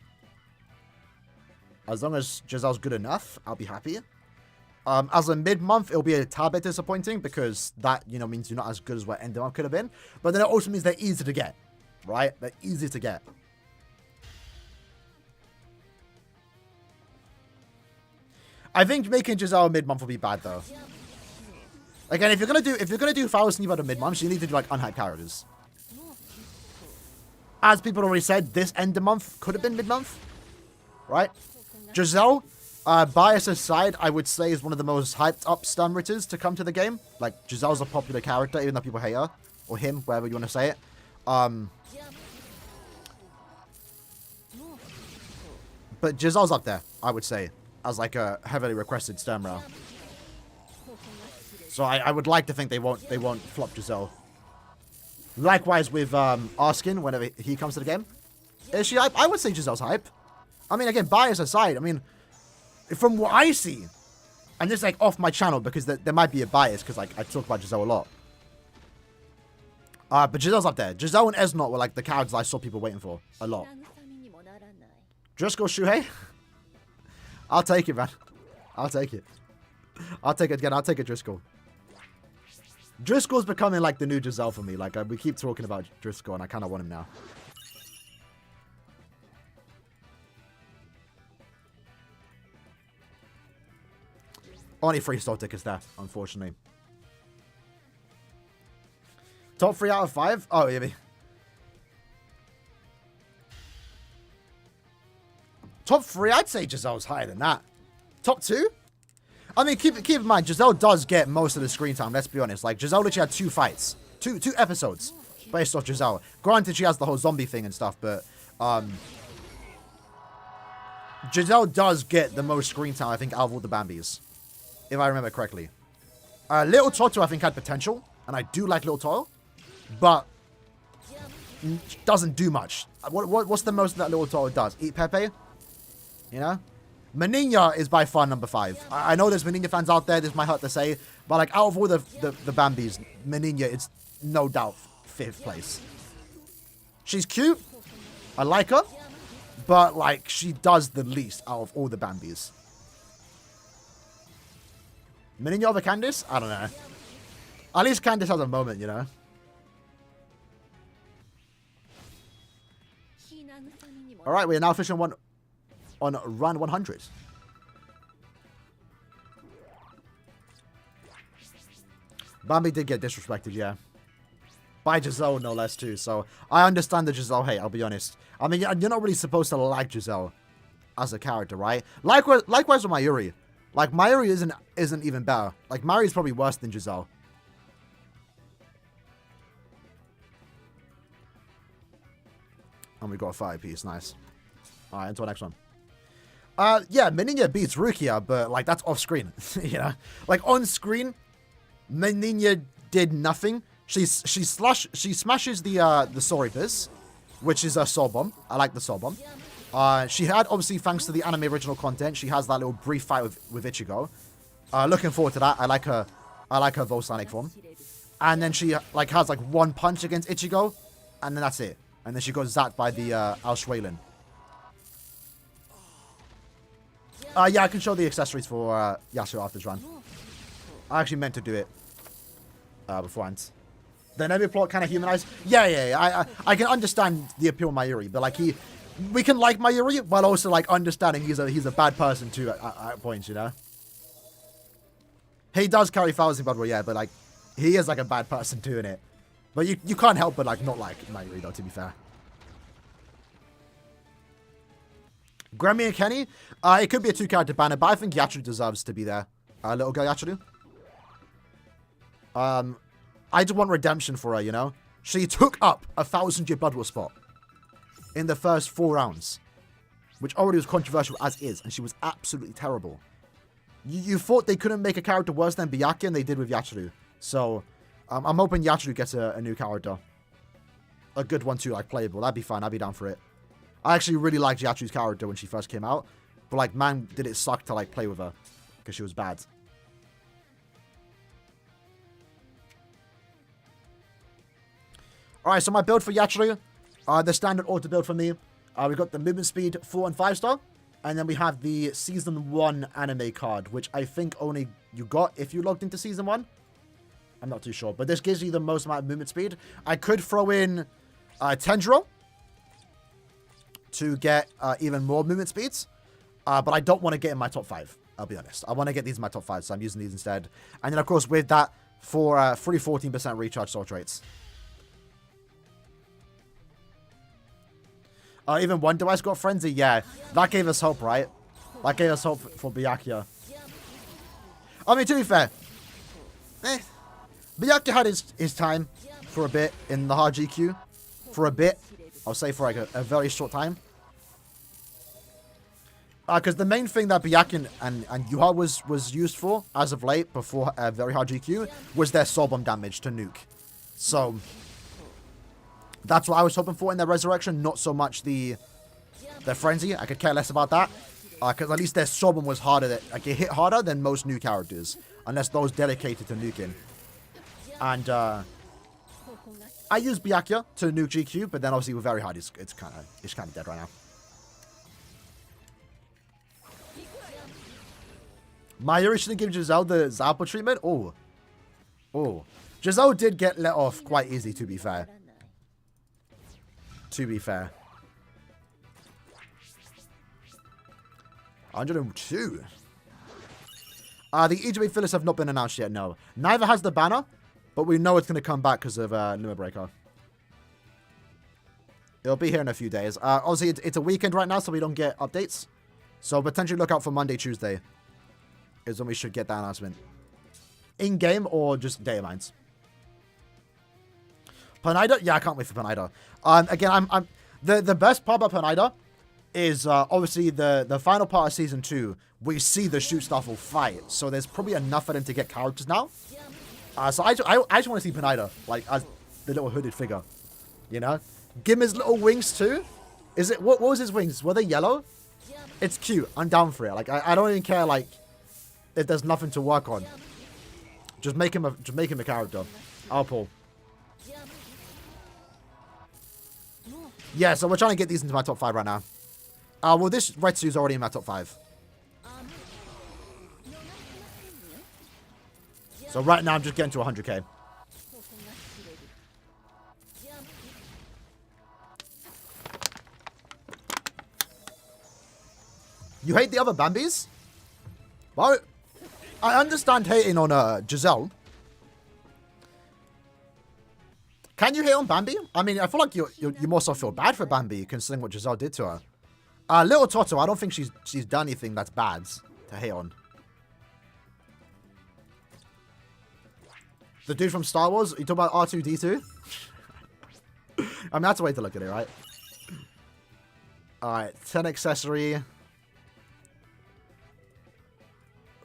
as long as Giselle's good enough, I'll be happy. As a mid-month, it'll be a tad bit disappointing because that, means you're not as good as what end of month could have been. But then it also means they're easy to get, right? They're easy to get. I think making Giselle mid-month will be bad though. Again, if you're gonna do 1,000 Yudor mid-months, you need to do like unhyped characters. As people already said, this end of month could have been mid-month, right? Giselle, bias aside, I would say is one of the most hyped up Stamriters to come to the game. Like, Giselle's a popular character, even though people hate her. Or him, whatever you want to say it. But Giselle's up there, I would say, as like a heavily requested Stamra. So I would like to think they won't flop Giselle. Likewise with Arskin, whenever he comes to the game. Is she hype? I would say Giselle's hype. I mean, again, bias aside, I mean, from what I see, and this is like off my channel because there might be a bias because like I talk about Giselle a lot. But Giselle's up there. Giselle and Esnot were like the characters I saw people waiting for a lot. Driscoll Shuhei? I'll take it, man. I'll take it. I'll take it again. I'll take it, Driscoll. Driscoll's becoming like the new Giselle for me. Like we keep talking about Driscoll and I kind of want him now. Only 3 star tickets there, unfortunately. Top 3 out of 5? Oh, yeah. Top 3? I'd say Giselle's higher than that. Top 2? I mean, keep in mind, Giselle does get most of the screen time, let's be honest. Like, Giselle literally had 2 fights. Two episodes based off Giselle. Granted, she has the whole zombie thing and stuff, but Giselle does get the most screen time, I think, out of all the Bambis. If I remember correctly. Little Toto, I think, had potential. And I do like Little Toto. But doesn't do much. What's the most that Little Toto does? Eat Pepe? You know? Menina is by far number 5. I know there's Menina fans out there. This might hurt to say. But like out of all the Bambis, Menina is no doubt 5th place. She's cute. I like her, but like she does the least out of all the Bambis. Minion over Candice? I don't know. At least Candice has a moment, you know. Alright, we are now fishing on run 100. Bambi did get disrespected, yeah. By Giselle, no less, too. So, I understand the Giselle hate, I'll be honest. I mean, you're not really supposed to like Giselle as a character, right? Likewise with Mayuri. Like, Mayuri isn't even better. Like, Mayuri is probably worse than Giselle. And we got a 5-piece, nice. Alright, into the next one. Yeah, Meninia beats Rukia, but, like, that's off-screen. You know? Like, on-screen, Meninia did nothing. She smashes the Soripus, which is a Soul Bomb. I like the Soul Bomb. She had, obviously, thanks to the anime original content, she has that little brief fight with Ichigo. Looking forward to that. I like her Volsanic form. And then she, like, has, like, one punch against Ichigo, and then that's it. And then she got zapped by the Alshwalen. Yeah, I can show the accessories for Yasuo after this run. I actually meant to do it beforehand. The enemy plot kind of humanized. Yeah. I can understand the appeal of Mayuri, but like we can like Mayuri, while also like understanding he's a bad person too at points, you know. He does carry fouls in Blood Bowl, yeah, but like he is like a bad person too in it. But you can't help but like not like Mayuri though, to be fair. Grammy and Kenny, it could be a 2-character banner, but I think Yachiru deserves to be there. Little girl Yachiru. I just want redemption for her, you know? She took up a 1000-year Blood War spot in the first 4 rounds, which already was controversial as is, and she was absolutely terrible. You thought they couldn't make a character worse than Byakuya, and they did with Yachiru. So, I'm hoping Yachiru gets a new character. A good one too, like playable. That'd be fine, I'd be down for it. I actually really liked Yachiru's character when she first came out, but like, man, did it suck to like play with her, because she was bad. Alright, so my build for Yachiru, the standard auto build for me, we got the movement speed 4 and 5-star, and then we have the Season 1 anime card, which I think only you got if you logged into Season 1. I'm not too sure, but this gives you the most amount of movement speed. I could throw in Tendro to get even more movement speeds, but I don't want to get in my top 5, I'll be honest. I want to get these in my top 5, so I'm using these instead. And then, of course, with that, for free 14% recharge soul traits. Even One Device got Frenzy? Yeah, that gave us hope, right? That gave us hope for Byakuya. I mean, to be fair, Byakuya had his time for a bit in the hard GQ. For a bit. I'll say for like a very short time. Because the main thing that Byakuya and Yuha was used for, as of late, before very hard GQ, was their Soul Bomb damage to nuke. So, that's what I was hoping for in their Resurrection, not so much the Frenzy. I could care less about that. Because at least their Soul Bomb was harder, like it hit harder than most new characters. Unless those dedicated to nuking. And, I use Byakuya to nuke GQ, but then obviously with very hard, it's kind of dead right now. Mayuri shouldn't give Giselle the Zappa treatment? Oh. Giselle did get let off quite easy, to be fair. 102. The EGB fillers have not been announced yet, no. Neither has the banner, but we know it's going to come back because of Limit Breaker. It'll be here in a few days. Obviously, it's a weekend right now, so we don't get updates. So potentially look out for Monday, Tuesday. Is when we should get that announcement. In-game or just data mines? Panida? Yeah, I can't wait for Panida. Again, the best part about Panida is obviously the final part of Season 2. We see the Shoot Staff will fight. So there's probably enough for them to get characters now. So I just want to see Panida, like, as the little hooded figure. You know? Give him his little wings too. What was his wings? Were they yellow? It's cute. I'm down for it. Like, I don't even care, like, if there's nothing to work on. Just make him a character. I'll pull. Yeah, so we're trying to get these into my top 5 right now. Well, this red suit's already in my top 5. So right now I'm just getting to 100k. You hate the other Bambis? Well, I understand hating on Giselle. Can you hate on Bambi? I mean, I feel like you more so feel bad for Bambi considering what Giselle did to her. Little Toto, I don't think she's done anything that's bad to hate on. The dude from Star Wars? You talking about R2-D2? I mean, that's a way to look at it, right? Alright, 10 accessory.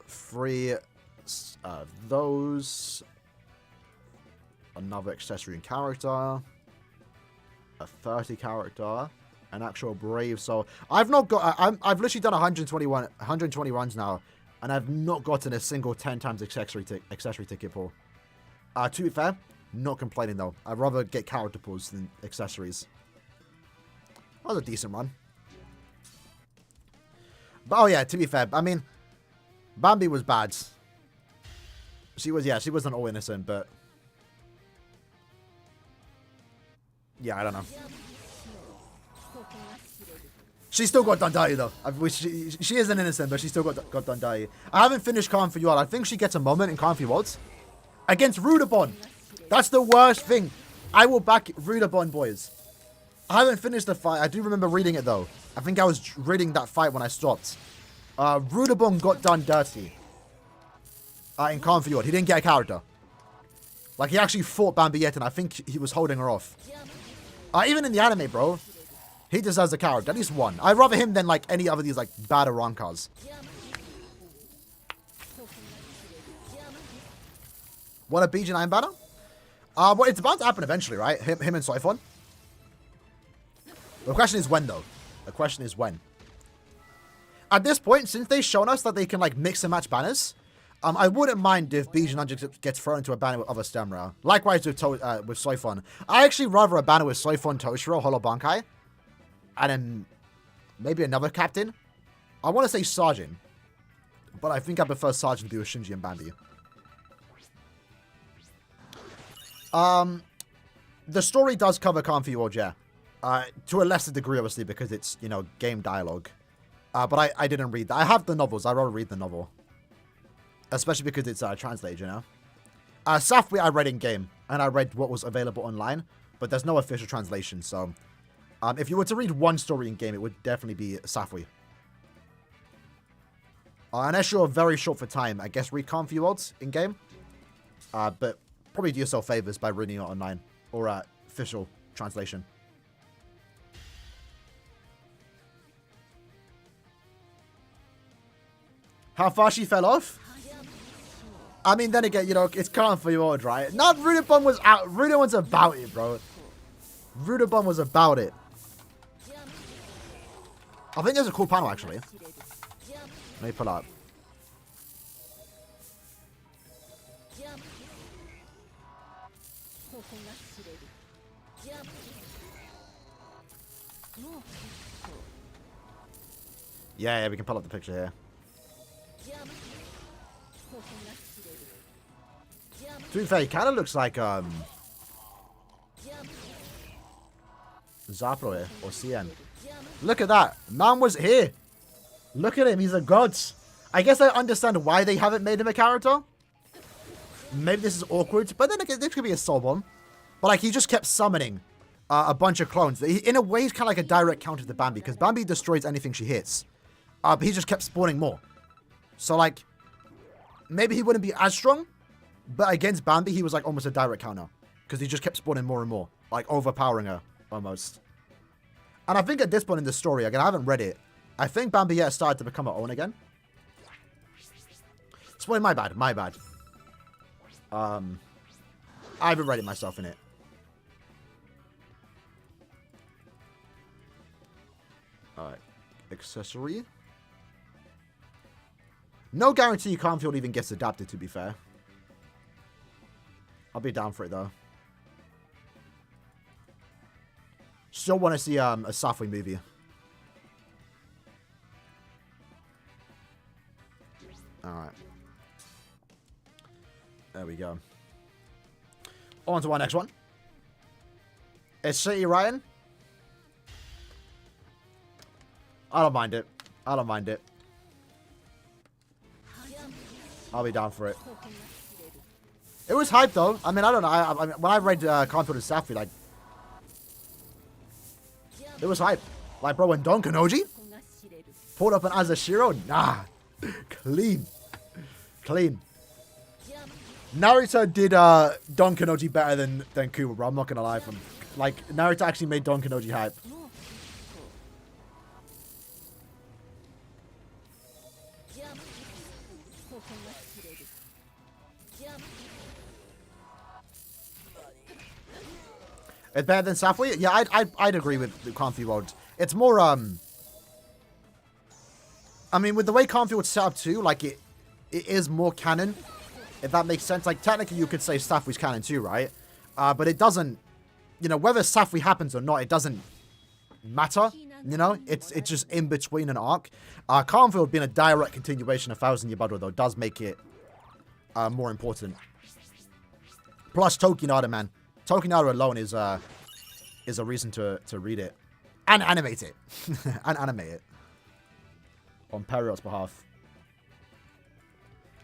3 those. Another accessory and character. A 30 character. An actual brave. So I've not got. I've literally done 120 runs now, and I've not gotten a single 10 times accessory ticket pull. To be fair, not complaining though. I'd rather get character pulls than accessories. That was a decent run. But oh yeah, to be fair, I mean, Bambi was bad. She wasn't all innocent, but yeah, I don't know. She still got Dandai though. She isn't innocent, but she still got Dandai. I haven't finished Calm for You All. I think she gets a moment in Calm for You All against Rudabon. That's the worst thing. I will back Rudabon, boys. I haven't finished the fight. I do remember reading it though. I think I was reading that fight when I stopped. Rudabon got done dirty. In Calm for You All. He didn't get a character. Like, he actually fought Bambi yet, and I think he was holding her off. Even in the anime, bro, he deserves a character. At least one. I'd rather him than, like, any other of these, like, bad Arankas. What a BG9 banner? Well, it's about to happen eventually, right? Him and Soifon. The question is when, though. The question is when. At this point, since they've shown us that they can, like, mix and match banners, I wouldn't mind if BG9 gets thrown into a banner with other Stemra. Likewise with Soifon. I actually rather a banner with Soifon, Toshiro, Holo Bankai, and then maybe another captain. I want to say Sergeant, but I think I prefer Sergeant to be with Shinji and Bambi. The story does cover Calm for You All, yeah. To a lesser degree, obviously, because it's, you know, game dialogue. But I didn't read that. I have the novels. I'd rather read the novel. Especially because it's translated, you know. Safwi I read in game, and I read what was available online, but there's no official translation, so if you were to read one story in game, it would definitely be Safwi. Unless you're very short for time, I guess read Calm for You All in game, but probably do yourself favors by reading it online or official translation. How far she fell off? I mean, then again, you know, it's Calm for You All, right? Not Rudabon was out. Rudabon's about it, bro. Rudabon was about it. I think there's a cool panel, actually. Let me pull up. Yeah, we can pull up the picture here. To be fair, he kind of looks like Zapro or CN. Look at that. Man was here. Look at him. He's a god. I guess I understand why they haven't made him a character. Maybe this is awkward, but then again, this could be a soul bomb. But like, he just kept summoning a bunch of clones. In a way, he's kind of like a direct counter to Bambi, because Bambi destroys anything she hits. But he just kept spawning more. So like, maybe he wouldn't be as strong. But against Bambi, he was like almost a direct counter. Because he just kept spawning more and more. Like overpowering her, almost. And I think at this point in the story, again, I haven't read it. I think Bambi yet started to become her own again. Spoiling, my bad, my bad. I haven't read it myself in it. Alright. Accessory. No guarantee Calm for You All even gets adapted, to be fair. I'll be down for it, though. still want to see a Safui movie. Alright. There we go. On to our next one. It's City Ryan. I don't mind it. I don't mind it. I'll be down for it. It was hype though. I mean, I don't know. I mean, when I read Contour to Safui, like, it was hype. Like, bro, when Don Kanoji pulled up an Azashiro, nah. Clean. Clean. Naruto did Don Kanoji better than Kuma, bro. I'm not gonna lie. Like, Naruto actually made Don Kanoji hype. It's better than Safui? Yeah, I'd agree with the Confi World. It's more, I mean, with the way Confi World's set up too, like, it is more canon, if that makes sense. Like, technically, you could say Safui's canon too, right? But it doesn't, you know, whether Safui happens or not, it doesn't matter, you know? It's just in between an arc. Confi World being a direct continuation of Thousand Year Battle, though, does make it more important. Plus, Tokinada, man. Tokinada alone is a reason to read it. And animate it. And animate it. On Period's behalf.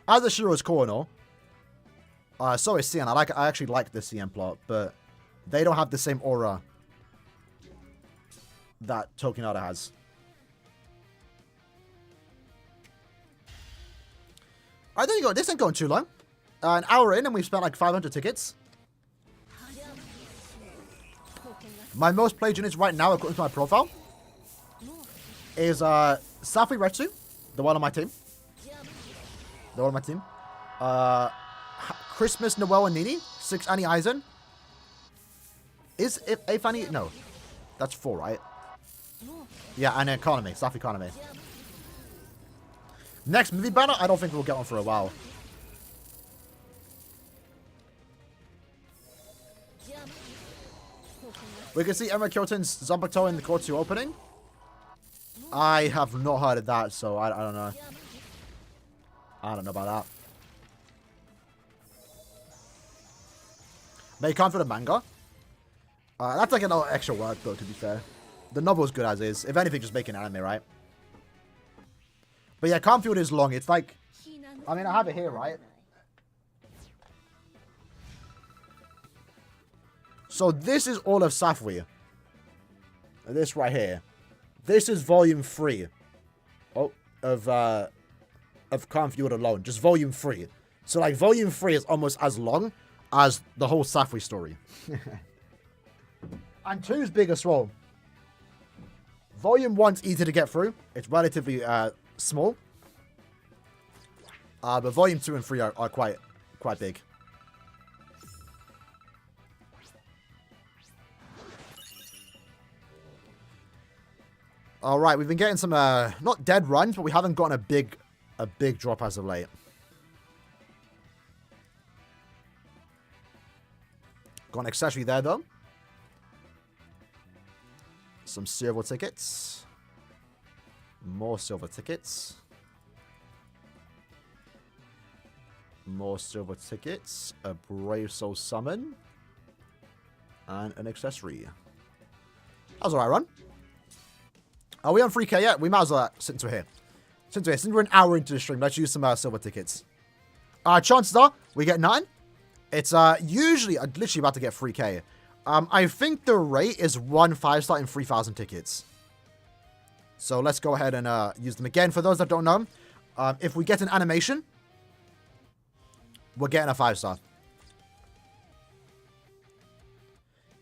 Azashiro is cool and all. So is CN. I actually like the CN plot, but they don't have the same aura that Tokinada has. Alright, there you go. This ain't going too long. An hour in and we've spent like 500 tickets. My most played units right now, according to my profile, is Safui Retsu, the one on my team. The one on my team. Christmas, Noel, and Nini. 6 Annie Aizen. Is it 8 Annie? No. That's 4, right? Yeah, and Economy. Safui Economy. Next movie banner, I don't think we'll get one for a while. We can see Emma Kyoten's Zanpakuto in the Court 2 opening. I have not heard of that, so I don't know. I don't know about that. Make time for the manga. That's like another extra work, though, to be fair. The novel's good as is. If anything, just make an anime, right? But yeah, Canfield is long. It's like... I mean, I have it here, right? So this is all of Safui. This right here. This is volume 3. Oh, of Canfield alone. Just volume 3. So like volume 3 is almost as long as the whole Safui story. And 2's big as well. Volume 1's easy to get through. It's relatively small. But volume 2 and 3 are quite big. Alright, we've been getting some, not dead runs, but we haven't gotten a big drop as of late. Got an accessory there, though. Some silver tickets. More silver tickets. More silver tickets. A Brave Soul Summon. And an accessory. That was alright run. Are we on 3k yet? We might as well since we're here. Since we're an hour into the stream, let's use some silver tickets. Chances are we get 9. It's usually literally about to get 3k. I think the rate is 1 5-star in 3,000 tickets. So let's go ahead and use them again. For those that don't know, if we get an animation, we're getting a 5-star.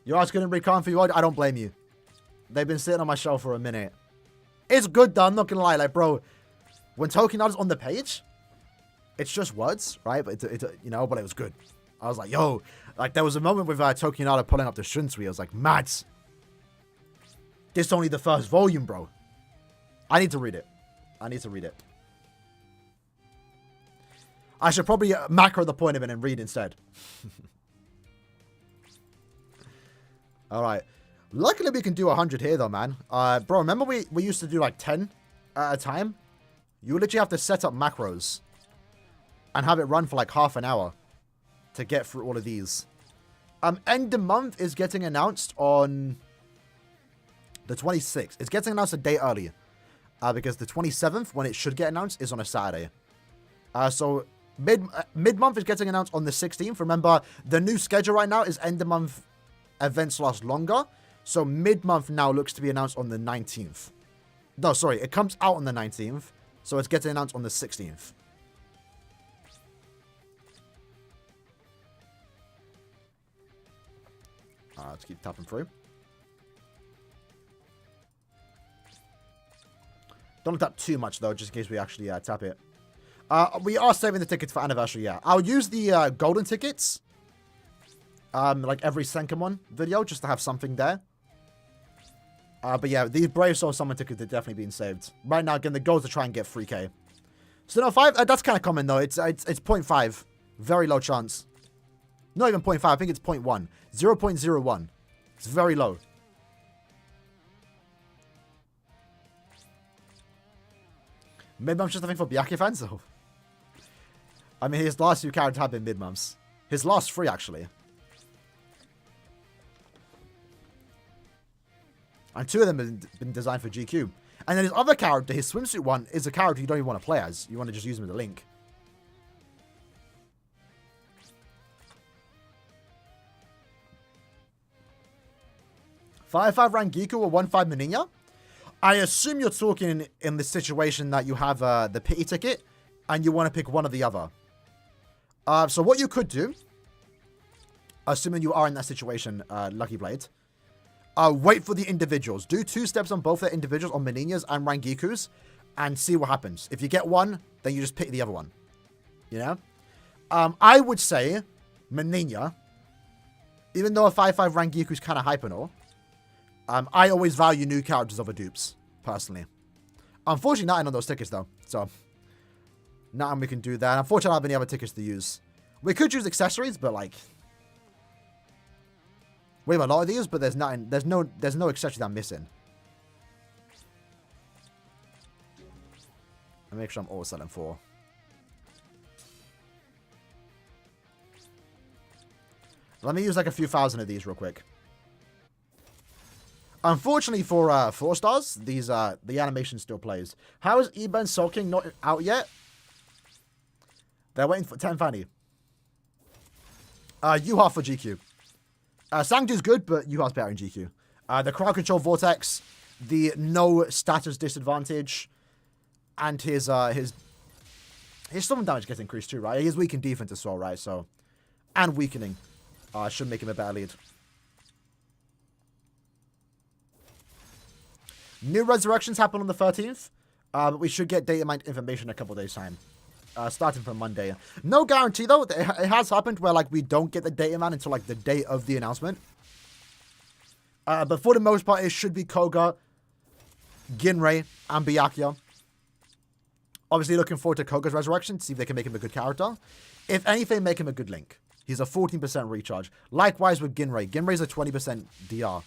You're asking to recon for you. I don't blame you. They've been sitting on my shelf for a minute. It's good though, I'm not gonna lie. Like, bro, when Tokinada's on the page, it's just words, right? But it you know, but it was good. I was like, yo, like there was a moment with Tokinada pulling up the Shunsui. I was like, Mads, this is only the first volume, bro. I need to read it. I need to read it. I should probably macro the point of it and read instead. All right. Luckily, we can do 100 here, though, man. Bro, remember we used to do, like, 10 at a time? You literally have to set up macros and have it run for, like, half an hour to get through all of these. End of month is getting announced on the 26th. It's getting announced a day early. Because the 27th, when it should get announced, is on a Saturday. So mid-month is getting announced on the 16th. Remember, the new schedule right now is end of month events last longer. So mid-month now looks to be announced on the 19th. No, sorry, it comes out on the 19th. So it's getting announced on the 16th. Let's keep tapping through. Don't tap too much, though, just in case we actually tap it. We are saving the tickets for anniversary, yeah. I'll use the golden tickets, like every Senkamon video, just to have something there. But yeah, these Brave Soul Summon tickets are definitely being saved. Right now, again, the goal is to try and get 3k. So, no, 5, that's kind of common, though. It's 0.5. Very low chance. Not even 0.5, I think it's 0.1. 0.01. It's very low. Mid-month's just a thing for Byakuya fans, though. I mean, his last 2 characters have been mid-months. His last 3, actually. And 2 of them have been designed for GQ. And then his other character, his swimsuit one, is a character you don't even want to play as. You want to just use him as a link. $5 Rangiku or 1-5 Meninya? I assume you're talking in the situation that you have the pity ticket and you want to pick one or the other. So what you could do, assuming you are in that situation, Lucky Blade, wait for the individuals. Do 2 steps on both the individuals, on Meninyas and Rangikus, and see what happens. If you get one, then you just pick the other one. You know? I would say Meninya, even though a 5-5 Rangiku is kind of hype and all, I always value new characters over dupes, personally. Unfortunately, not on those tickets, though. So, nothing we can do that. Unfortunately, I don't have any other tickets to use. We could use accessories, but, like, we have a lot of these, but there's nothing. There's no accessories I'm missing. Let me make sure I'm always selling 4. Let me use, like, a few thousand of these real quick. Unfortunately for 4 stars, these the animation still plays. How is Eben Soul King not out yet? They're waiting for 10 Fanny. Yuha for GQ. Sangdu's good, but Yuha's better in GQ. The crowd control vortex, the no status disadvantage, and his summon damage gets increased too, right? He's weak in defense as well, right? So, and weakening should make him a better lead. New resurrections happen on the 13th, but we should get data mined information in a couple days' time, starting from Monday. No guarantee, though. It has happened where, like, we don't get the data mine until, like, the day of the announcement. But for the most part, it should be Koga, Ginrei, and Byakuya. Obviously, looking forward to Koga's resurrection to see if they can make him a good character. If anything, make him a good link. He's a 14% recharge. Likewise with Ginrei. Ginrei's a 20% DR.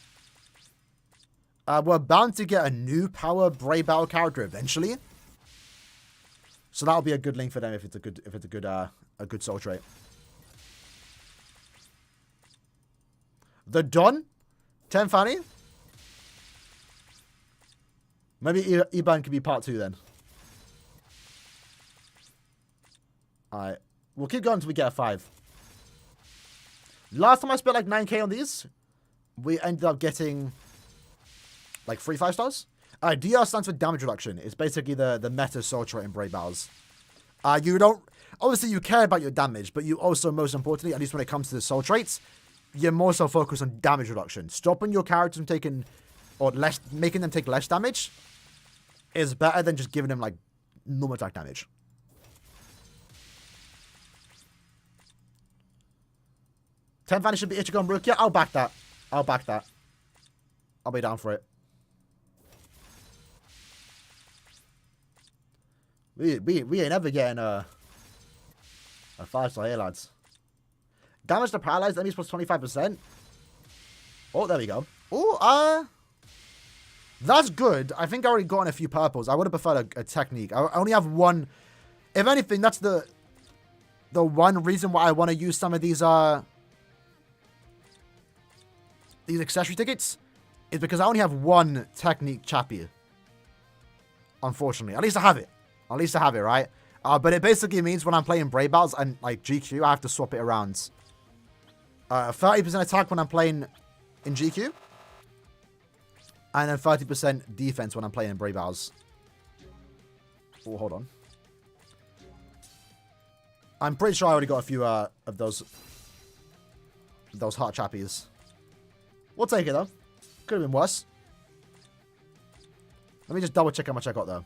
We're bound to get a new power Brave Battle character eventually, so that'll be a good link for them if it's a good soul trait. The Don, 10 Fanny. Maybe Iban could be part 2 then. Alright, we'll keep going until we get a 5. Last time I spent like 9k on these, we ended up getting like 3 5 stars. DR stands for damage reduction. It's basically the meta soul trait in Brave Battles. You don't... Obviously, you care about your damage, but you also, most importantly, at least when it comes to the soul traits, you're more so focused on damage reduction. Stopping your characters from taking... or less, making them take less damage is better than just giving them, like, normal attack damage. Ten Fanny should be Ichigo and Rukia. I'll back that. I'll back that. I'll be down for it. We ain't ever getting a 5-star here, lads. Damage to paralyzed enemies plus 25%. Oh, there we go. Oh, that's good. I think I already got in a few purples. I would have preferred a technique. I only have one. If anything, that's the one reason why I want to use some of these accessory tickets is because I only have one technique chappy. Unfortunately. At least I have it. At least I have it, right? But it basically means when I'm playing Brave Battles and like GQ, I have to swap it around. 30% attack when I'm playing in GQ. And then 30% defense when I'm playing in Brave Battles. Oh, hold on. I'm pretty sure I already got a few of those heart chappies. We'll take it though. Could have been worse. Let me just double check how much I got though.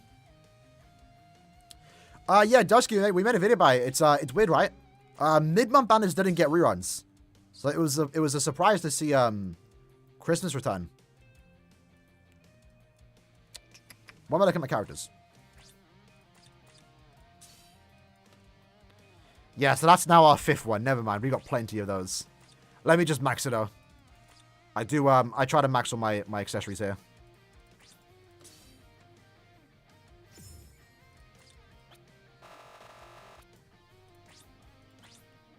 Yeah, Dusky, we made a video about it. It's weird, right? Mid-month banners didn't get reruns, so it was a surprise to see Christmas return. Why am I looking at my characters? Yeah, so that's now our 5th one. Never mind, we got plenty of those. Let me just max it though. I do. I try to max all my accessories here.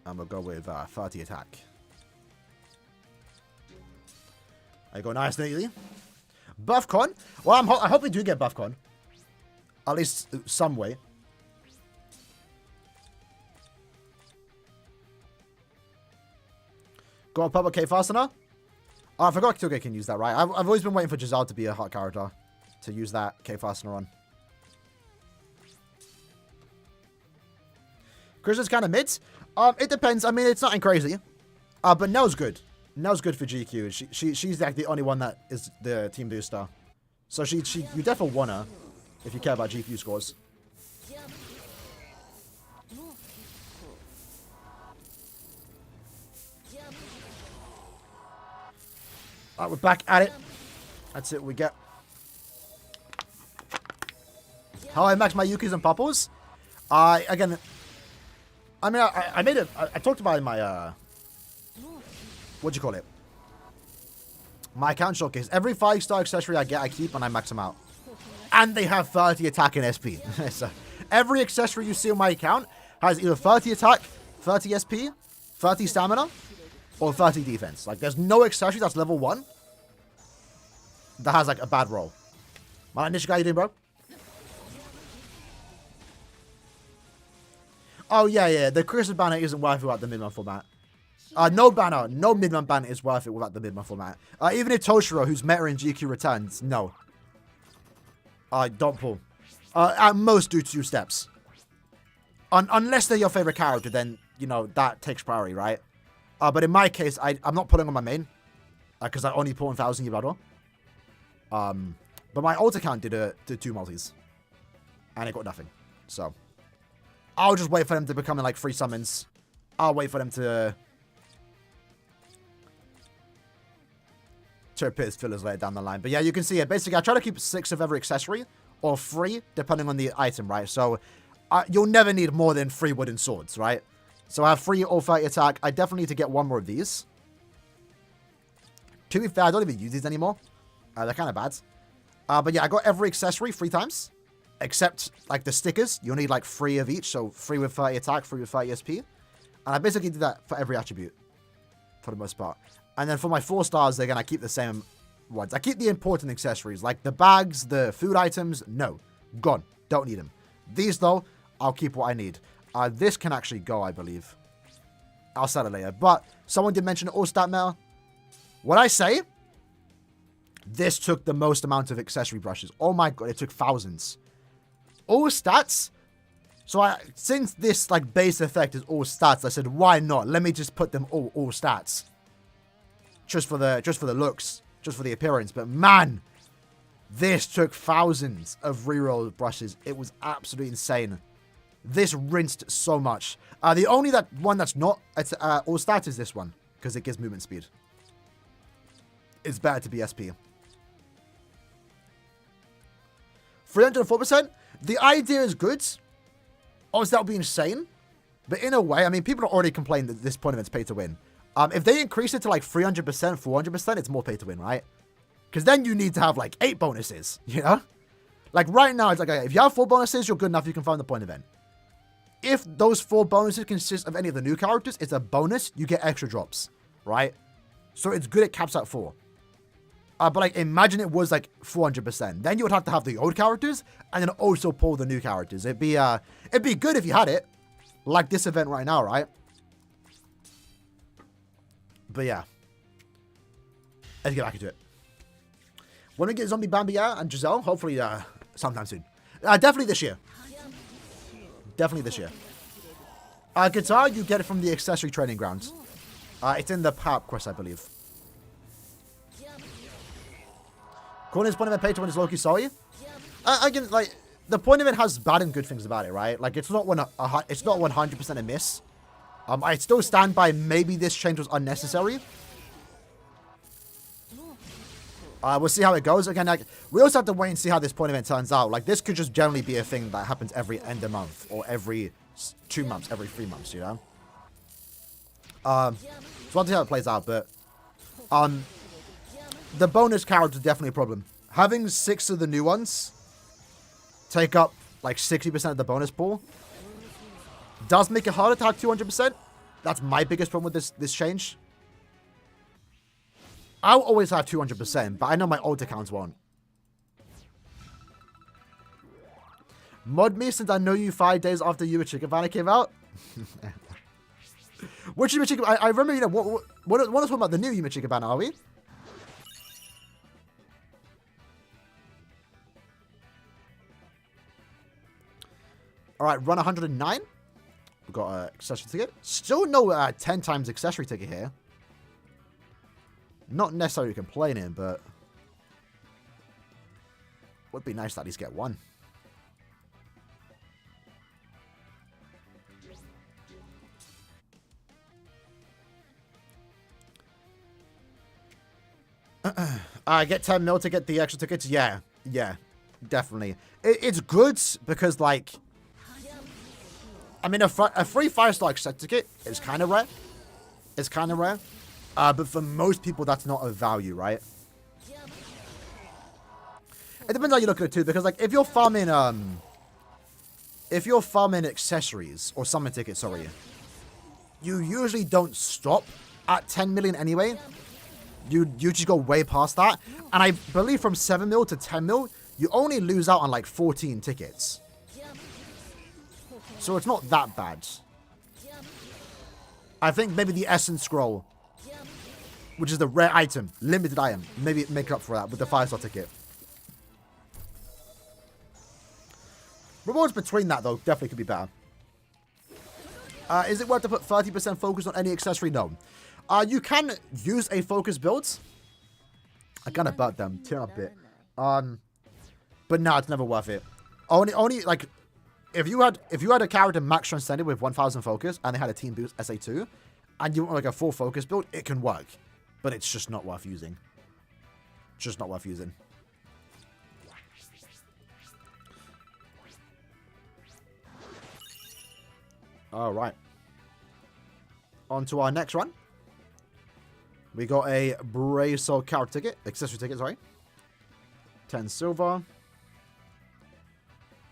I'm going to go with 30 attack. I go nice and easy. BuffCon? Well, I hope we do get BuffCon. At least some way. Go on public K fastener. Oh, I forgot Kyuge can use that, right? I've always been waiting for Giselle to be a hot character to use that K fastener on. Christian's kind of mid. It depends. I mean, it's nothing crazy. But Nell's good. Nell's good for GQ. She's like the only one that is the team booster. So you definitely want her if you care about GQ scores. Alright, we're back at it. That's it we get. How I max my Yukis and Popples? Again, I mean, I made it. I talked about it in my, what'd you call it? My account showcase. Every 5-star accessory I get, I keep and I max them out. And they have 30 attack and SP. So every accessory you see on my account has either 30 attack, 30 SP, 30 stamina, or 30 defense. Like, there's no accessory that's level 1 that has, like, a bad roll. My Nishiga, how you doing, bro? Oh, yeah. The Christmas banner isn't worth it without the mid-month format. No banner, no mid-month banner is worth it without the mid-month format. Even if Toshiro, who's meta in GQ, returns, no. Don't pull. At most, do 2 steps. Unless they're your favorite character, then, you know, that takes priority, right? But in my case, I'm not pulling on my main. Because I only pull in 1,000 year battle. But my ult account did 2 multis. And it got nothing. So I'll just wait for them to become like 3 summons. I'll wait for them to appear as fillers later down the line. But yeah, you can see it. Basically, I try to keep 6 of every accessory. Or 3, depending on the item, right? So you'll never need more than 3 wooden swords, right? So I have 3 or 30 attack. I definitely need to get 1 more of these. To be fair, I don't even use these anymore. They're kind of bad. But yeah, I got every accessory 3 times. Except, like, the stickers. You'll need, like, 3 of each. So 3 with 30 attack, 3 with 30 SP. And I basically did that for every attribute. For the most part. And then for my 4 stars, again, I keep the same ones. I keep the important accessories. Like the bags, the food items. No. Gone. Don't need them. These, though, I'll keep what I need. This can actually go, I believe. I'll sell it later. But someone did mention all stat meta. What I say, this took the most amount of accessory brushes. Oh my god, it took thousands. All stats. So since this like base effect is all stats, I said, why not? Let me just put them all stats. Just for the looks, just for the appearance. But man, this took thousands of reroll brushes. It was absolutely insane. This rinsed so much. The only one that's not all stats is this one, because it gives movement speed. It's better to be SP. 304%. The idea is good. Obviously, that would be insane. But in a way, I mean, people are already complaining that at this point of it's pay to win. If they increase it to like 300%, 400%, it's more pay to win, right? Because then you need to have like 8 bonuses, you know? Like right now, it's like, okay, if you have 4 bonuses, you're good enough, you can find the point event. If those 4 bonuses consist of any of the new characters, it's a bonus, you get extra drops, right? So it's good, it caps at 4. But like, imagine it was like 400%. Then you would have to have the old characters, and then also pull the new characters. It'd be good if you had it. Like this event right now, right? But yeah. Let's get back into it. When we get Zombie Bambi out and Giselle, hopefully sometime soon. Definitely this year. Definitely this year. Guitar, you get it from the Accessory training grounds. It's in the power-up quest, I believe. Corner's point event pay to win is Loki sorry. Again, like, the point event has bad and good things about it, right? Like, it's not 100% a miss. I still stand by maybe this change was unnecessary. We'll see how it goes. Again, like, we also have to wait and see how this point event turns out. Like, this could just generally be a thing that happens every end of month, or every 2 months, every 3 months, you know? So we'll see how it plays out, but the bonus character is definitely a problem. Having 6 of the new ones take up like 60% of the bonus pool does make it harder to have 200%. That's my biggest problem with this change. I'll always have 200%, but I know my old accounts won't. Mod me since I know you 5 days after Yuma Chicken Banner came out. Which Yuma Chicken? I remember, you know, what is talking about the new Yuma Chicken Banner, are we? Alright, run 109. We've got an accessory ticket. Still no 10 times accessory ticket here. Not necessarily complaining, but would be nice to at least get one. Get 10 mil to get the extra tickets? Yeah, definitely. It's good because, like, I mean, a free 5-star accessory ticket is kind of rare. It's kind of rare. But for most people, that's not of value, right? It depends how you look at it, too, because, like, if you're farming accessories, or summon tickets, sorry, you usually don't stop at 10 million anyway. You just go way past that. And I believe from 7 mil to 10 mil, you only lose out on, like, 14 tickets. So it's not that bad. I think maybe the Essence Scroll, which is the rare item, limited item, maybe make up for that with the 5-star ticket. Rewards between that, though, definitely could be better. Is it worth to put 30% focus on any accessory? No. You can use a focus build. I kind of burnt them. Tear up a bit. But no, it's never worth it. Only like, if you had a character max transcended with 1000 focus and they had a team boost SA2, and you want like a full focus build, it can work. But it's just not worth using. Just not worth using. Alright. On to our next run. We got a Bracer character ticket. Accessory ticket, sorry. 10 silver.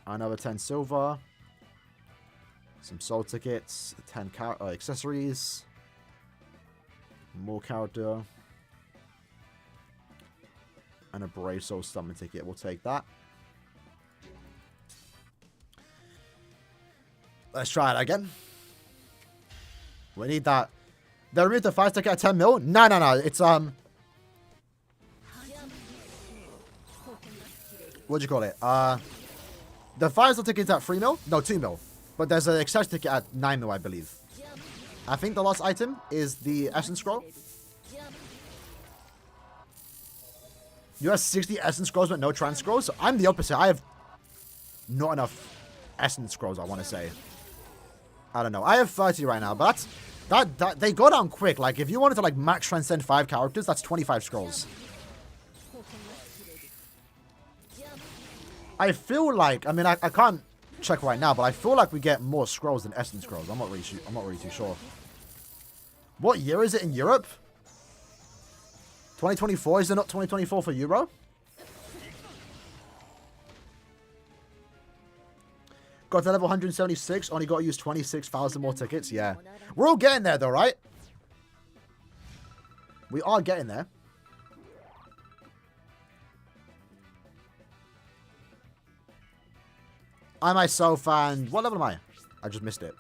Another 10 silver. Some soul tickets. 10 accessories. More character. And a Bracer summon ticket. We'll take that. Let's try it again. We need that. They removed the 5 ticket at 10 mil? No. It's, What'd you call it? The 5-star ticket's at 3 mil? No, 2 mil. But there's an accessory ticket at 9 mil, I believe. I think the last item is the Essence Scroll. You have 60 Essence Scrolls but no Trans Scrolls? So I'm the opposite. I have not enough Essence Scrolls, I want to say. I don't know. I have 30 right now, but that they go down quick. Like, if you wanted to, like, max transcend 5 characters, that's 25 scrolls. I feel like, I mean, I can't check right now, but I feel like we get more scrolls than Essence Scrolls. I'm not really too sure. What year is it in Europe? 2024? Is it not 2024 for Euro? Got to level 176. Only got to use 26,000 more tickets. Yeah. We're all getting there though, right? We are getting there. I myself and... What level am I? I just missed it.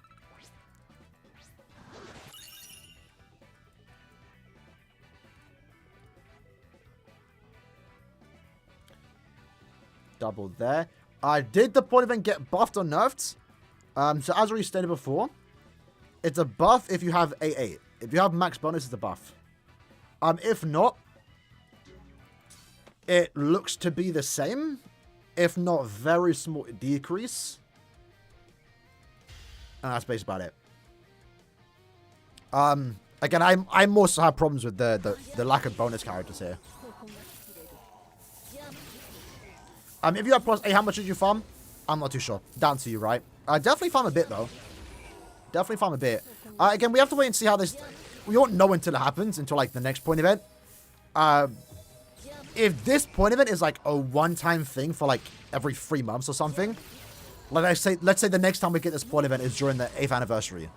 Double there. Did the point event get buffed or nerfed? So as already stated before, it's a buff if you have A8. If you have max bonus, it's a buff. If not, it looks to be the same. If not, very small decrease. And that's basically about it. Again, I also have problems with the lack of bonus characters here. If you have plus 8, how much did you farm? I'm not too sure. Down to you, right? Definitely farm a bit, though. Definitely farm a bit. Again, we have to wait and see how this... We won't know until it happens, until, like, the next point event. If this point event is, like, a one-time thing for, like, every 3 months or something... Like let's say the next time we get this point event is during the 8th anniversary.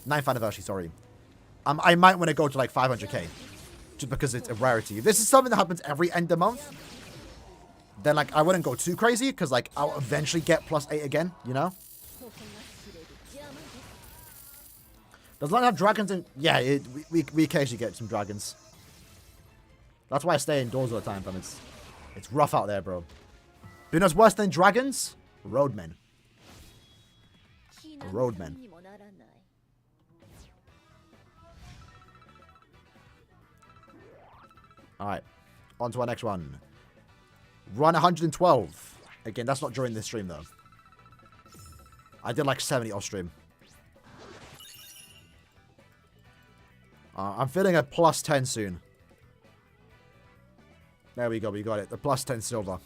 9th anniversary, sorry. I might want to go to, like, 500k. Just because it's a rarity. If this is something that happens every end of month... Then, like, I wouldn't go too crazy, because, like, I'll eventually get plus 8 again, you know? Does London have dragons in... Yeah, we occasionally get some dragons. That's why I stay indoors all the time, fam. It's rough out there, bro. But you know what's worse than dragons? Roadmen. Roadmen. Alright. On to our next one. Run 112. Again, that's not during this stream, though. I did like 70 off stream. I'm feeling a plus 10 soon. There we go. We got it. The plus 10 silver.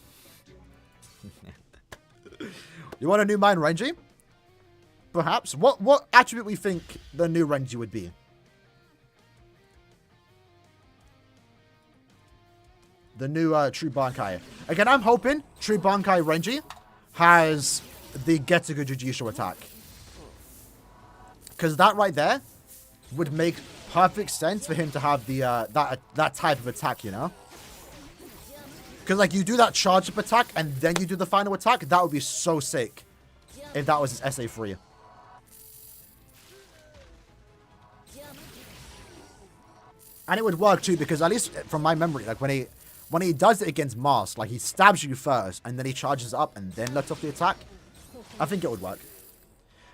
You want a new mine, Renji? Perhaps. What attribute we think the new Renji would be? The new True Bankai. Again, I'm hoping True Bankai Renji has the Getsugu Jujutsu attack. Because that right there would make perfect sense for him to have the that type of attack, you know? Because, like, you do that charge-up attack and then you do the final attack. That would be so sick if that was his SA3. And it would work, too, because at least from my memory, like, when he does it against Mars, like, he stabs you first, and then he charges up, and then lets off the attack. I think it would work.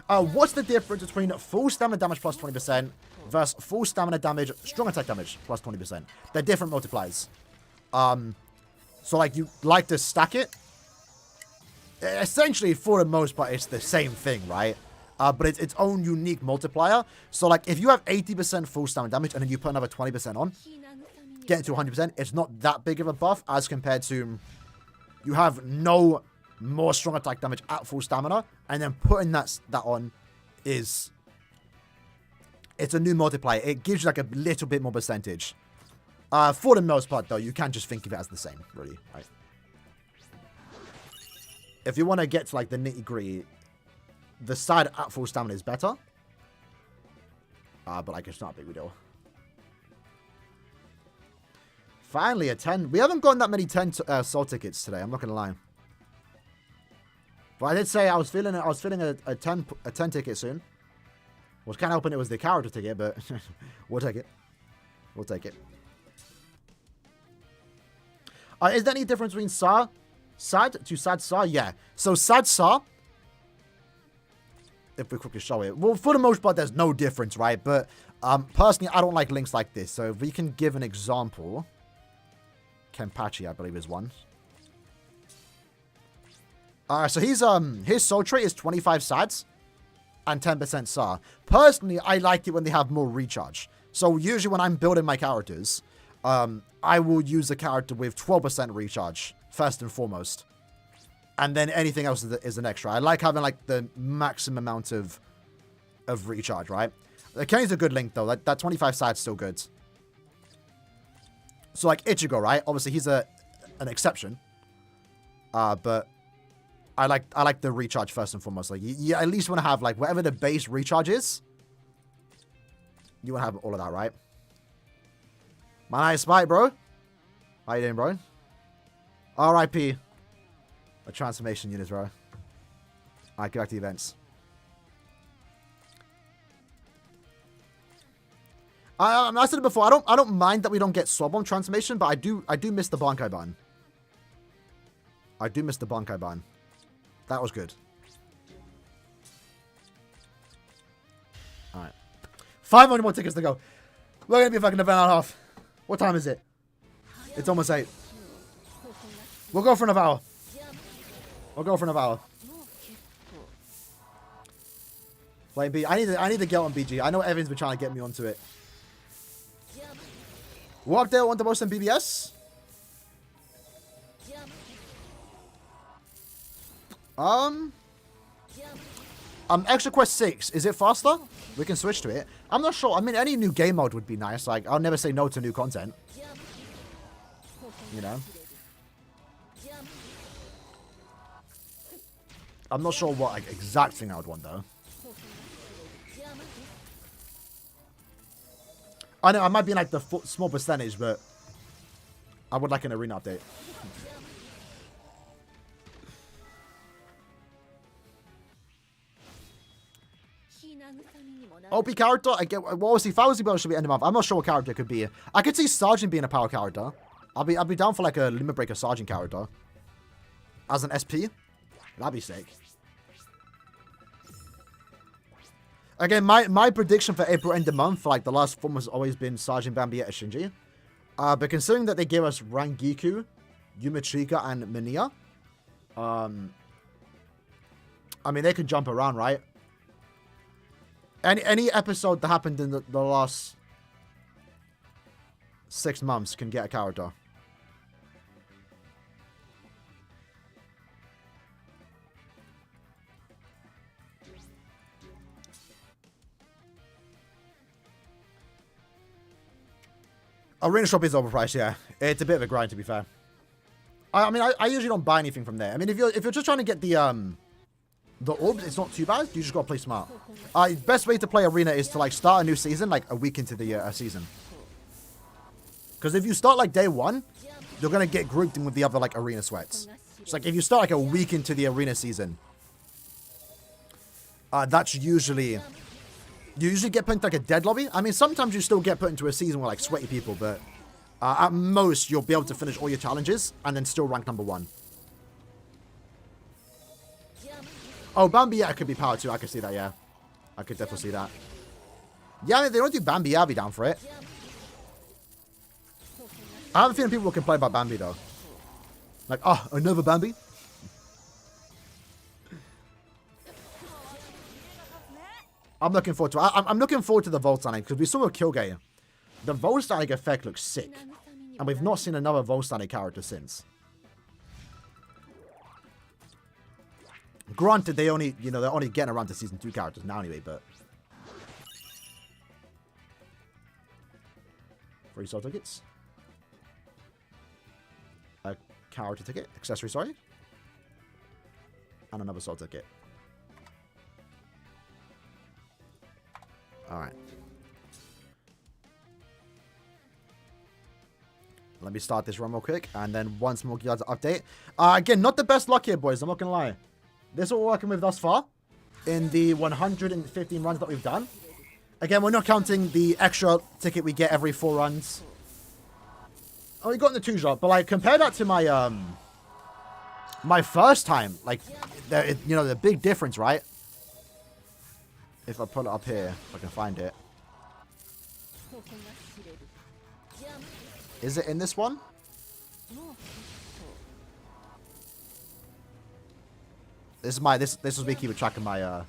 What's the difference between full stamina damage plus 20% versus full stamina damage, strong attack damage plus 20%? They're different multipliers. So, like, you like to stack it. Essentially, for the most part, it's the same thing, right? But it's its own unique multiplier. So, like, if you have 80% full stamina damage, and then you put another 20% on, get it to 100%, it's not that big of a buff as compared to you have no more strong attack damage at full stamina, and then putting that on it's a new multiplier. It gives you like a little bit more percentage. For the most part, though, you can just think of it as the same, really, right? If you want to get to like the nitty-gritty, the side at full stamina is better. But like it's not a big deal. Finally, a 10. We haven't gotten that many 10 soul tickets today. I'm not gonna lie. But I did say I was feeling a 10 ticket soon. Was kind of hoping it was the character ticket, but we'll take it. We'll take it. Is there any difference between Sad to Sad Sa? Yeah. So Sad Sa, if we quickly show it. Well, for the most part, there's no difference, right? But personally, I don't like links like this. So if we can give an example. Kenpachi, I believe, is one. So his soul trait is 25 Sads and 10% Sa. Personally, I like it when they have more recharge. So usually when I'm building my characters, I will use a character with 12% recharge, first and foremost. And then anything else is an extra. I like having like the maximum amount of recharge, right? Kenny's a good link, though. That 25 side's still good. So, like, Ichigo, right? Obviously, he's an exception. But I like the recharge first and foremost. Like, you at least want to have, like, whatever the base recharge is. You want to have all of that, right? My nice Spike, bro. How you doing, bro? R.I.P. A transformation unit, bro. Alright, get back to the events. I said it before. I don't mind that we don't get swap on transformation, but I do miss the Bankai button. I do miss the Bankai button. That was good. Alright. 500 more tickets to go. We're gonna be fucking event and a half. What time is it? It's almost 8. We'll go for another hour. We'll go for another hour. Playing B. I need to get on BG. I know Evan's been trying to get me onto it. What update want the most in BBS? Extra Quest 6. Is it faster? We can switch to it. I'm not sure. I mean, any new game mode would be nice. Like, I'll never say no to new content. You know? I'm not sure what like, exact thing I would want, though. I know, I might be in, like, the small percentage, but I would like an arena update. OP character? I get. Well, obviously, if I was to should be end of month. I'm not sure what character it could be. I could see Sergeant being a power character. I'll be down for, like, a Limit Breaker Sergeant character. As an SP. That'd be sick. Again, my prediction for April end of month for like the last form has always been Sergeant Bambi at Shinji. But considering that they gave us Rangiku, Yumachika, and Minia, I mean they can jump around, right? Any episode that happened in the last 6 months can get a character. Arena shop is overpriced, yeah. It's a bit of a grind, to be fair. I mean, I usually don't buy anything from there. I mean, if you're just trying to get the orbs, it's not too bad. You just gotta play smart. Best way to play Arena is to like start a new season like a week into the season. Because if you start like day 1, you're gonna get grouped in with the other like Arena sweats. It's like if you start like a week into the Arena season, that's usually. You usually get put into like a dead lobby. I mean, sometimes you still get put into a season with like sweaty people, but at most you'll be able to finish all your challenges and then still rank number 1. Oh, Bambi, yeah, it could be power too. I could see that, yeah. I could definitely see that. Yeah, I mean, if they don't do Bambi, yeah, I'll be down for it. I have a feeling people will complain about Bambi though. Like, oh, another Bambi? I'm looking forward to it. I'm looking forward to the Volstanic because we saw a Kyoge. The Volstanic effect looks sick. And we've not seen another Volstanic character since. Granted, they're only getting around to Season 2 characters now anyway, but... Free soul tickets. A character ticket. Accessory, sorry. And another soul ticket. Alright. Let me start this run real quick. And then once more guys update. Again, not the best luck here, boys. I'm not going to lie. This is what we're working with thus far. In the 115 runs that we've done. Again, we're not counting the extra ticket we get every 4 runs. Oh, we got in the 2 drop. But like, compare that to my my first time. Like, the big difference, right? If I pull it up here, if I can find it. Is it in this one? This is my this was me keeping track of my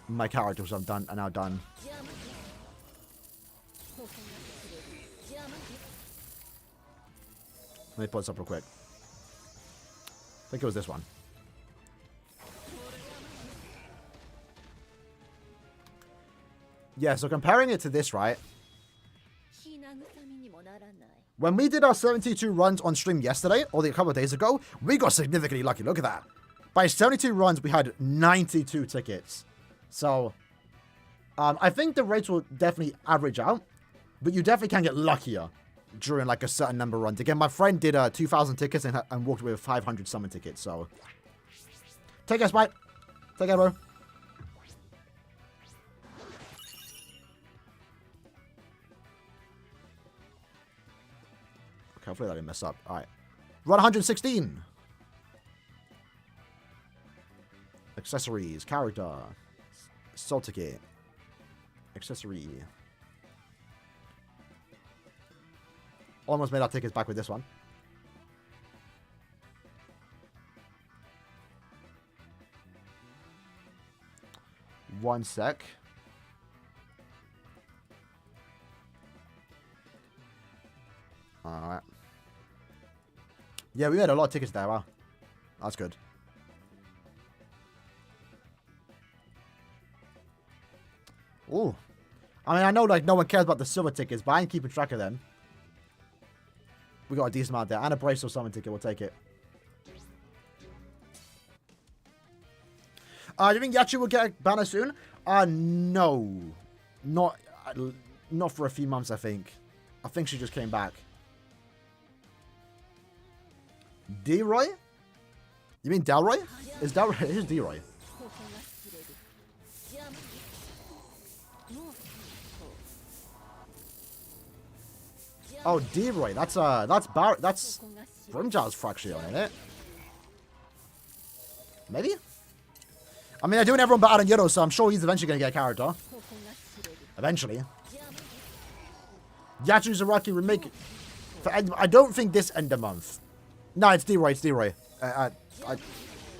my characters are now done. Let me pull this up real quick. I think it was this one. Yeah, so comparing it to this, right? When we did our 72 runs on stream yesterday, or a couple of days ago, we got significantly lucky. Look at that. By 72 runs, we had 92 tickets. So, I think the rates will definitely average out, but you definitely can get luckier during like a certain number of runs. Again, my friend did 2,000 tickets and walked away with 500 summon tickets. So, take care, Spite. Take care, bro. Okay, hopefully that didn't mess up. All right. Run 116. Accessories. Character. Soul ticket. Accessory. Almost made our tickets back with this one. One sec. Alright. Yeah, we had a lot of tickets there. Wow. That's good. Ooh. I mean, I know, like, no one cares about the silver tickets, but I ain't keeping track of them. We got a decent amount there. And a bracelet summon ticket. We'll take it. Do you think Yachi will get a banner soon? No. Not for a few months, I think. I think she just came back. D-Roy? You mean Delroy? Is Delroy? Who's D-Roy? Oh, D-Roy. That's Grimjow's Fraction, isn't it? Maybe? I mean, they're doing everyone but Aaroniero, so I'm sure he's eventually going to get a character. Eventually. Yachu Zaraki remake. I don't think this end of month. No, it's D-Roy. It's D-Roy. I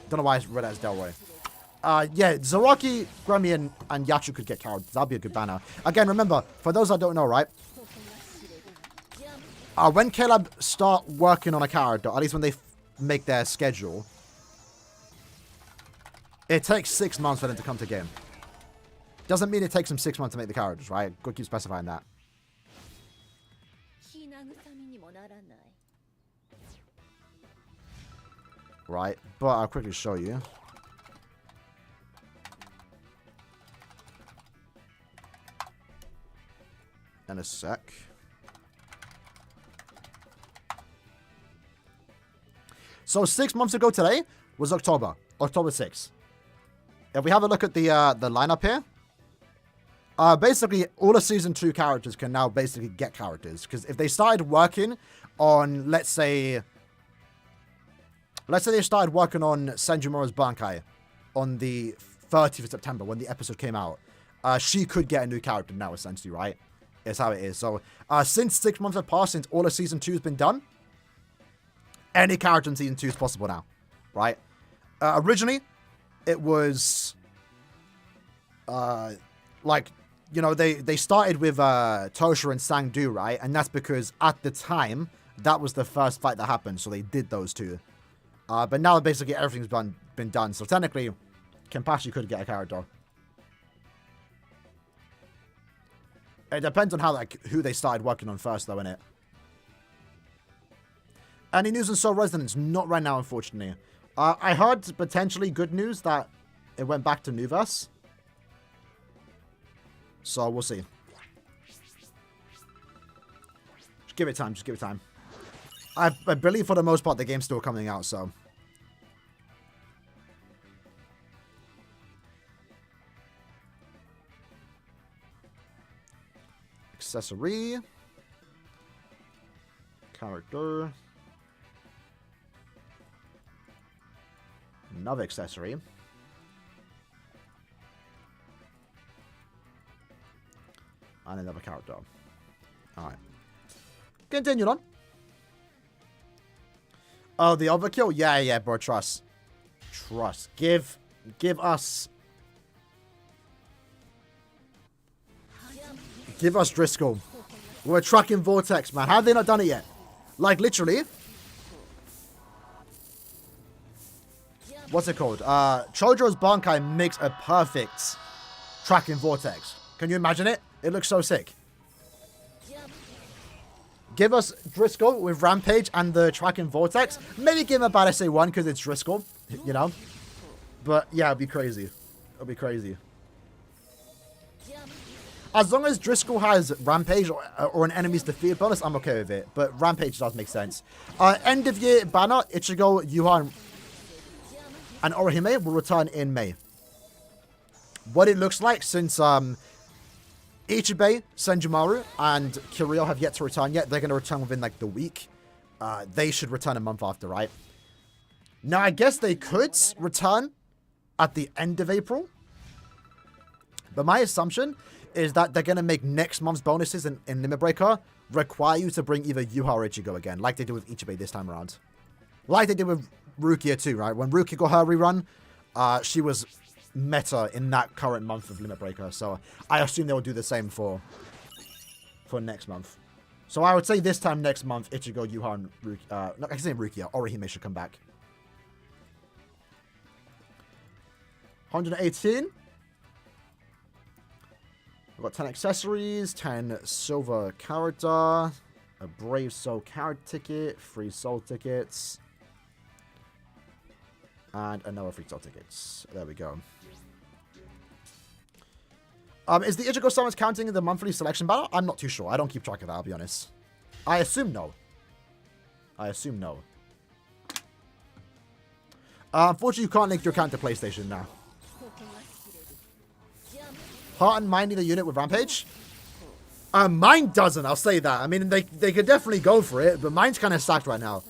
don't know why I read it as Delroy. Yeah, Zaraki, Grammy, and Yachu could get characters. That'd be a good banner. Again, remember, for those that don't know, right? When Caleb start working on a character, at least when they make their schedule, it takes 6 months for them to come to game. Doesn't mean it takes them 6 months to make the characters, right? Good, keep specifying that. Right, but I'll quickly show you. In a sec. So 6 months ago today was October 6th. If we have a look at the lineup here, basically all the season 2 characters can now basically get characters, because if they started working on, let's say they started working on Senjumora's Bankai on the 30th of September when the episode came out, she could get a new character now, essentially, right? It's how it is. So since 6 months have passed since all of season 2 has been done, any character in season 2 is possible now, right? Originally, it was like, you know, they started with Tosha and Sangdu, right? And that's because at the time that was the first fight that happened, so they did those two. But now basically everything's been done, so technically Kenpachi could get a character. It depends on how, like, who they started working on first, though, innit? Any news on Soul Resonance? Not right now, unfortunately. I heard potentially good news that it went back to Nuverse. So, we'll see. Just give it time. Just give it time. I believe for the most part the game's still coming out, so. Accessory. Character. Another accessory. And another character. Alright. Continued on. Oh, the overkill? Yeah, bro. Trust. Trust. Give us... Give us Driscoll. We're tracking Vortex, man. How have they not done it yet? Like, literally. What's it called? Chojo's Bankai makes a perfect tracking Vortex. Can you imagine it? It looks so sick. Give us Driscoll with Rampage and the Tracking Vortex. Maybe give him a bad SA1 because it's Driscoll, you know? But yeah, it'll be crazy. It'll be crazy. As long as Driscoll has Rampage or an enemy's defeated bonus, I'm okay with it. But Rampage does make sense. End of year banner, Ichigo, Yuha, and Orihime will return in May. What it looks like since Ichibei, Senjumaru, and Kiryu have yet to return yet. They're going to return within like the week. They should return a month after, right? Now, I guess they could return at the end of April. But my assumption is that they're going to make next month's bonuses in Limit Breaker require you to bring either Yuha or Ichigo again, like they did with Ichibei this time around. Like they did with Rukia too, right? When Rukia got her rerun, she was meta in that current month of Limit Breaker. So I assume they will do the same for next month. So I would say this time next month, Ichigo, Yuha, and Rukia, I can say Rukia, Orihime should come back. 118. We've got 10 accessories, 10 silver character, a Brave Soul character ticket, 3 soul tickets, and another 3 soul tickets. There we go. Is the Ichigo summons counting in the monthly selection battle? I'm not too sure. I don't keep track of that, I'll be honest. I assume no. Unfortunately, you can't link your account to PlayStation now. Heart and Mind need a unit with Rampage? Mind doesn't, I'll say that. I mean, they could definitely go for it, but Mind's kind of stacked right now.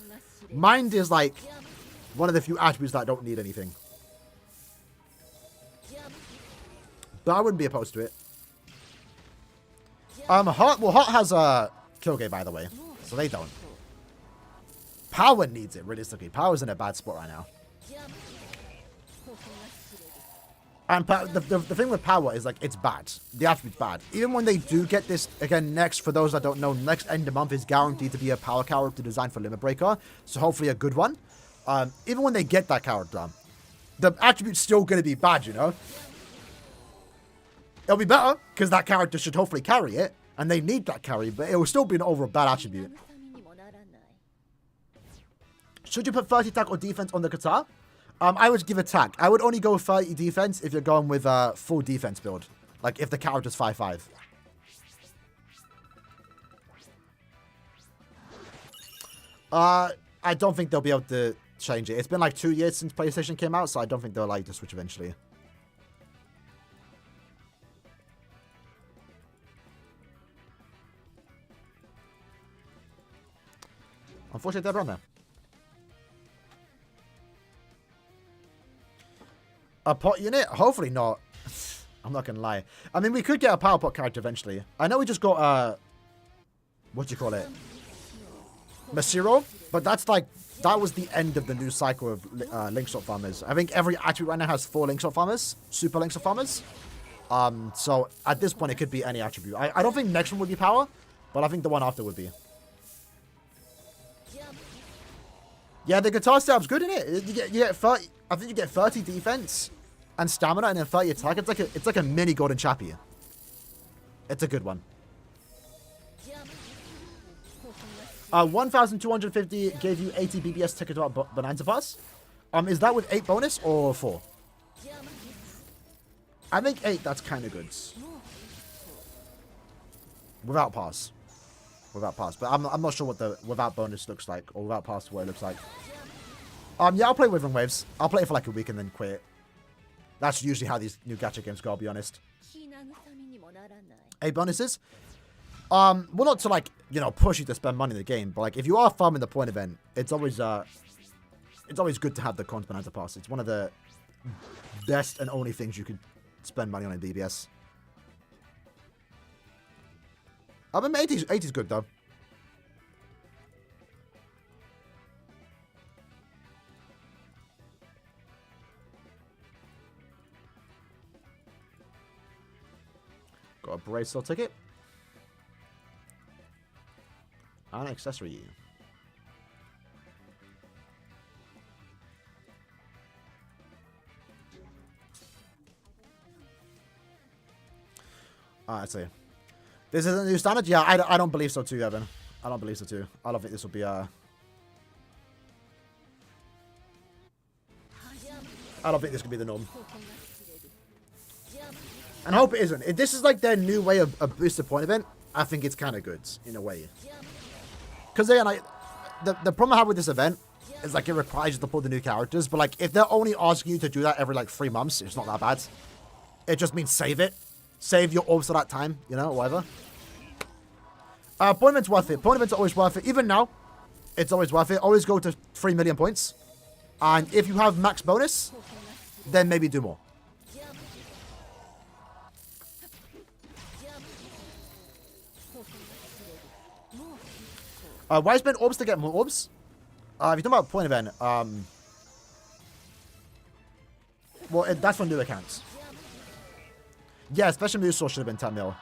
Mind is like one of the few attributes that don't need anything. But I wouldn't be opposed to it. Heart has a Killgate, by the way, so they don't. Power needs it, realistically. Power's in a bad spot right now. And the thing with Power is, like, it's bad. The attribute's bad. Even when they do get this, again, next, for those that don't know, next end of month is guaranteed to be a Power character designed for Limit Breaker. So hopefully a good one. Even when they get that character, the attribute's still going to be bad, you know? It'll be better, because that character should hopefully carry it. And they need that carry, but it will still be an overall bad attribute. Should you put 30 attack or defense on the Katana? I would give attack. I would only go 30 defense if you're going with a full defense build. Like, if the character's 5-5. I don't think they'll be able to change it. It's been like 2 years since PlayStation came out, so I don't think they'll allow you to switch eventually. Unfortunately, they're on there. A pot unit? Hopefully not. I'm not going to lie. I mean, we could get a power pot character eventually. I know we just got, what do you call it? Masiro? But that's like, that was the end of the new cycle of Linkshot farmers. I think every attribute right now has 4 Linkshot farmers. Super Linkshot farmers. So at this point, it could be any attribute. I don't think next one would be power, but I think the one after would be. Yeah, the guitar setup's good, isn't it? You get 30, I think you get 30 defense and stamina and then 30 attack. It's like a mini Golden Chappie. It's a good one. 1,250 gave you 80 BBS ticket to Bonanza Pass. Is that with 8 bonus or 4? I think 8, that's kind of good. Without pass. Without pass. But I'm not sure what the without bonus looks like. Or without pass what it looks like. Yeah, I'll play Withering Waves. I'll play it for like a week and then quit it. That's usually how these new gacha games go, I'll be honest. 8 bonuses? Well, not to like, you know, push you to spend money in the game, but like if you are farming the point event, it's always good to have the Cons Bonanza Pass. It's one of the best and only things you could spend money on in BBS. I mean, 80's good though. Got a bracelet ticket. And accessory. Alright, see. This is a new standard? Yeah, I don't believe so too, Evan. I don't believe so too. I don't think this will be I don't think this could be the norm. And I hope it isn't. If this is like their new way of a boosted point event, I think it's kind of good in a way. Because again, the problem I have with this event is like it requires you to pull the new characters, but like if they're only asking you to do that every like 3 months, it's not that bad. It just means save it. Save your orbs for that time, you know, whatever. Point event's worth it. Point events are always worth it. Even now, it's always worth it. Always go to 3 million points. And if you have max bonus, then maybe do more. Why spend orbs to get more orbs? If you're talking about point event, well, that's for new accounts. Yeah, special move source should have been 10 mil.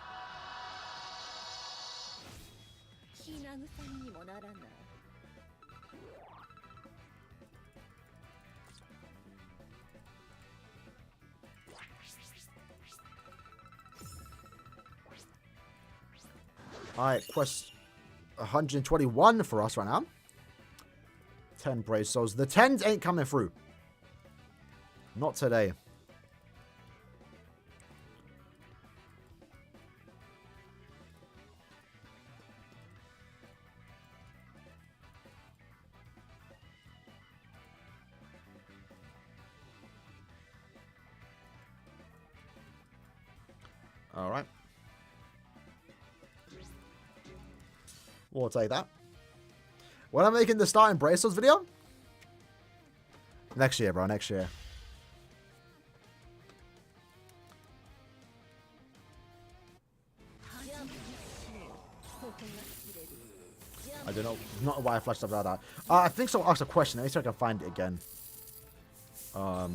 Alright, quest 121 for us right now. 10 brave souls. The 10s ain't coming through. Not today. Alright. We'll take that. When I'm making the starting bracelets video? Next year, bro. Next year. I don't know. Not why I flashed up like that. I think someone asked a question. Let me see if I can find it again. I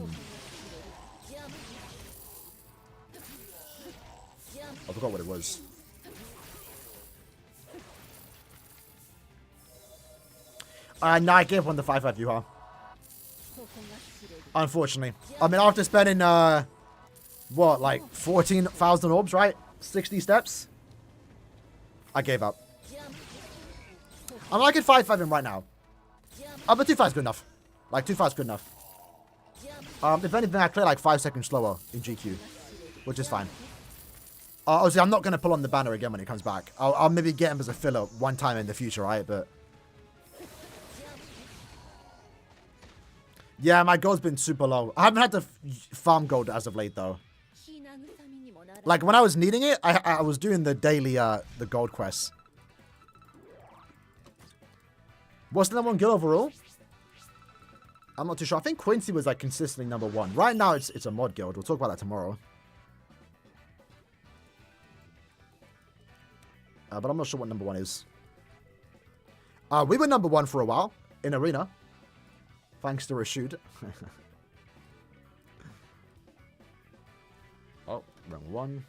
forgot what it was. No, I gave one the 5-5 Yuha. Unfortunately. I mean, after spending, what, like 14,000 orbs, right? 60 steps? I gave up. I'm like at 5-5 him right now. But 2-5 is good enough. Like, 2-5 is good enough. If anything, I play like 5 seconds slower in GQ. Which is fine. Obviously, I'm not going to pull on the banner again when it comes back. I'll maybe get him as a filler one time in the future, right? But... yeah, my gold's been super low. I haven't had to farm gold as of late, though. Like, when I was needing it, I was doing the daily, the gold quests. What's the number 1 guild overall? I'm not too sure. I think Quincy was, like, consistently number 1. Right now, it's a mod guild. We'll talk about that tomorrow. But I'm not sure what number 1 is. We were number 1 for a while in Arena. Thanks to Rashid. Oh, wrong one.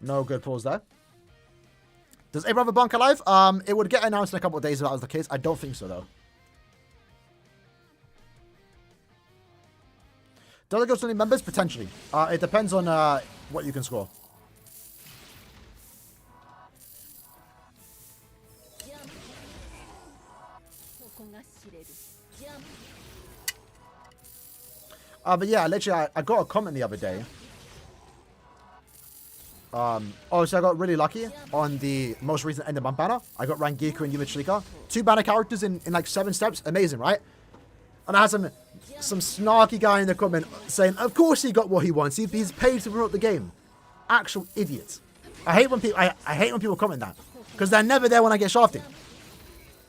No good pulls there. Does Abraham have a bunk alive? It would get announced in a couple of days if that was the case. I don't think so, though. Does it go to any members? Potentially. It depends on what you can score. But yeah, literally, I got a comment the other day. So I got really lucky on the most recent end of month banner. I got Rangiku and Yumichlika. 2 banner characters in like 7 steps. Amazing, right? And I had some snarky guy in the comment saying, of course he got what he wants. He's paid to promote the game. Actual idiot. I hate when people comment that. Because they're never there when I get shafted.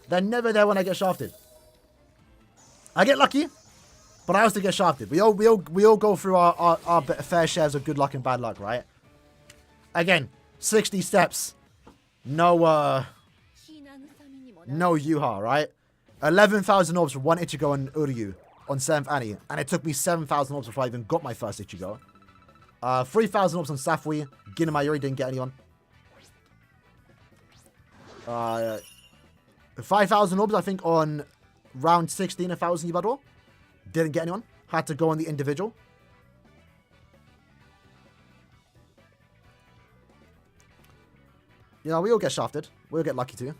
They're never there when I get shafted. I get lucky, but I also get shafted. We all go through our fair shares of good luck and bad luck, right? Again, 60 steps. No Yuha, right? 11,000 orbs for 1 Ichigo and Uryu on 7th Annie. And it took me 7,000 orbs before I even got my first Ichigo. 3,000 orbs on Safui. Gina Mayuri didn't get anyone. 5,000 orbs, I think, on round 16 of 1,000 Yubador. Didn't get anyone. had to go on the individual. You know, we all get shafted. We'll get lucky too.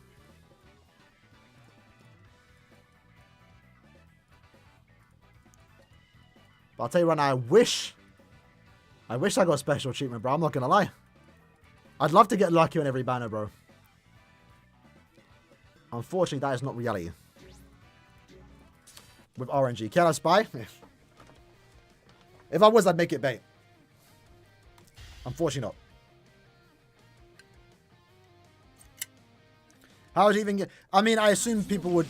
But I'll tell you right now, I wish I got special treatment, bro. I'm not gonna lie. I'd love to get lucky on every banner, bro. Unfortunately, that is not reality. With RNG. Can I spy? If I was, I'd make it bait. Unfortunately not. How would you even get... I mean, I assume people would...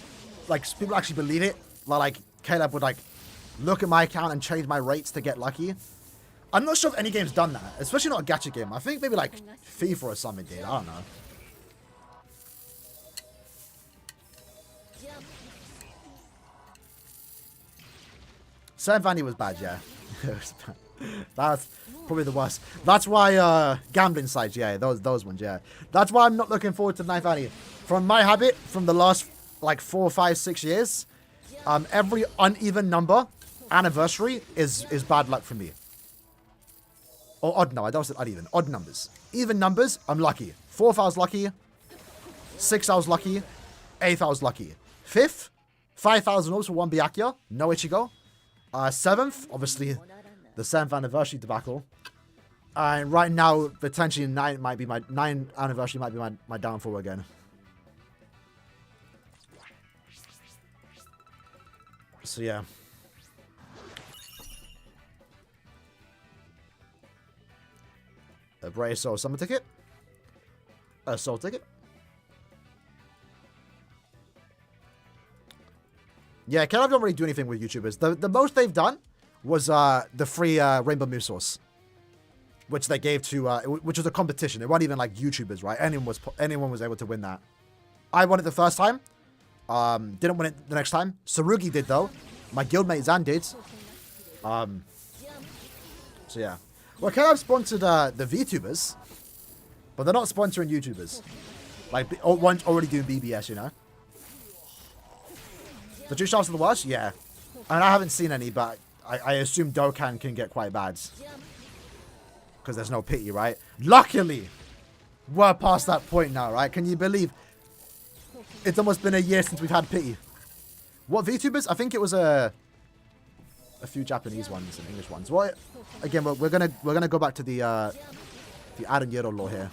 Like, people actually believe it. Like, Caleb would, like, look at my account and change my rates to get lucky. I'm not sure if any game's done that. Especially not a gacha game. I think maybe, like, FIFA or something did. I don't know. Sam Vanny was bad, yeah. That's probably the worst. That's why gambling sites, yeah, those ones, yeah. That's why I'm not looking forward to 9th Annie. From my habit, from the last like 4, 5, 6 years, every uneven number anniversary is bad luck for me. Or odd, no, I don't say uneven. Odd numbers. Even numbers, I'm lucky. 4th I was lucky. 6th I was lucky. 8th I was lucky. 5th, 5,000 orbs for 1 Byakuya. No Ichigo. 7th, obviously, the 7th anniversary debacle. And right now, potentially 9th might be my 9th anniversary might be my downfall again. So yeah. A Brave Soul Summer ticket. A Soul ticket. Yeah, Caleb don't really do anything with YouTubers. The most they've done was the free Rainbow Moose Sauce, which they gave to which was a competition. It wasn't even like YouTubers, right? Anyone was able to win that. I won it the first time. Didn't win it the next time. Sarugi did though. My guildmate Zan did. So yeah. Well, Caleb sponsored the VTubers, but they're not sponsoring YouTubers. Like one's already doing BBS, you know. The 2 shafts are the worst? Yeah. And I haven't seen any, but I assume Dokkan can get quite bad. Because there's no pity, right? Luckily, we're past that point now, right? Can you believe it's almost been a year since we've had pity? What VTubers? I think it was a few Japanese ones and English ones. Well, again, we're gonna go back to the Aaroniero law here.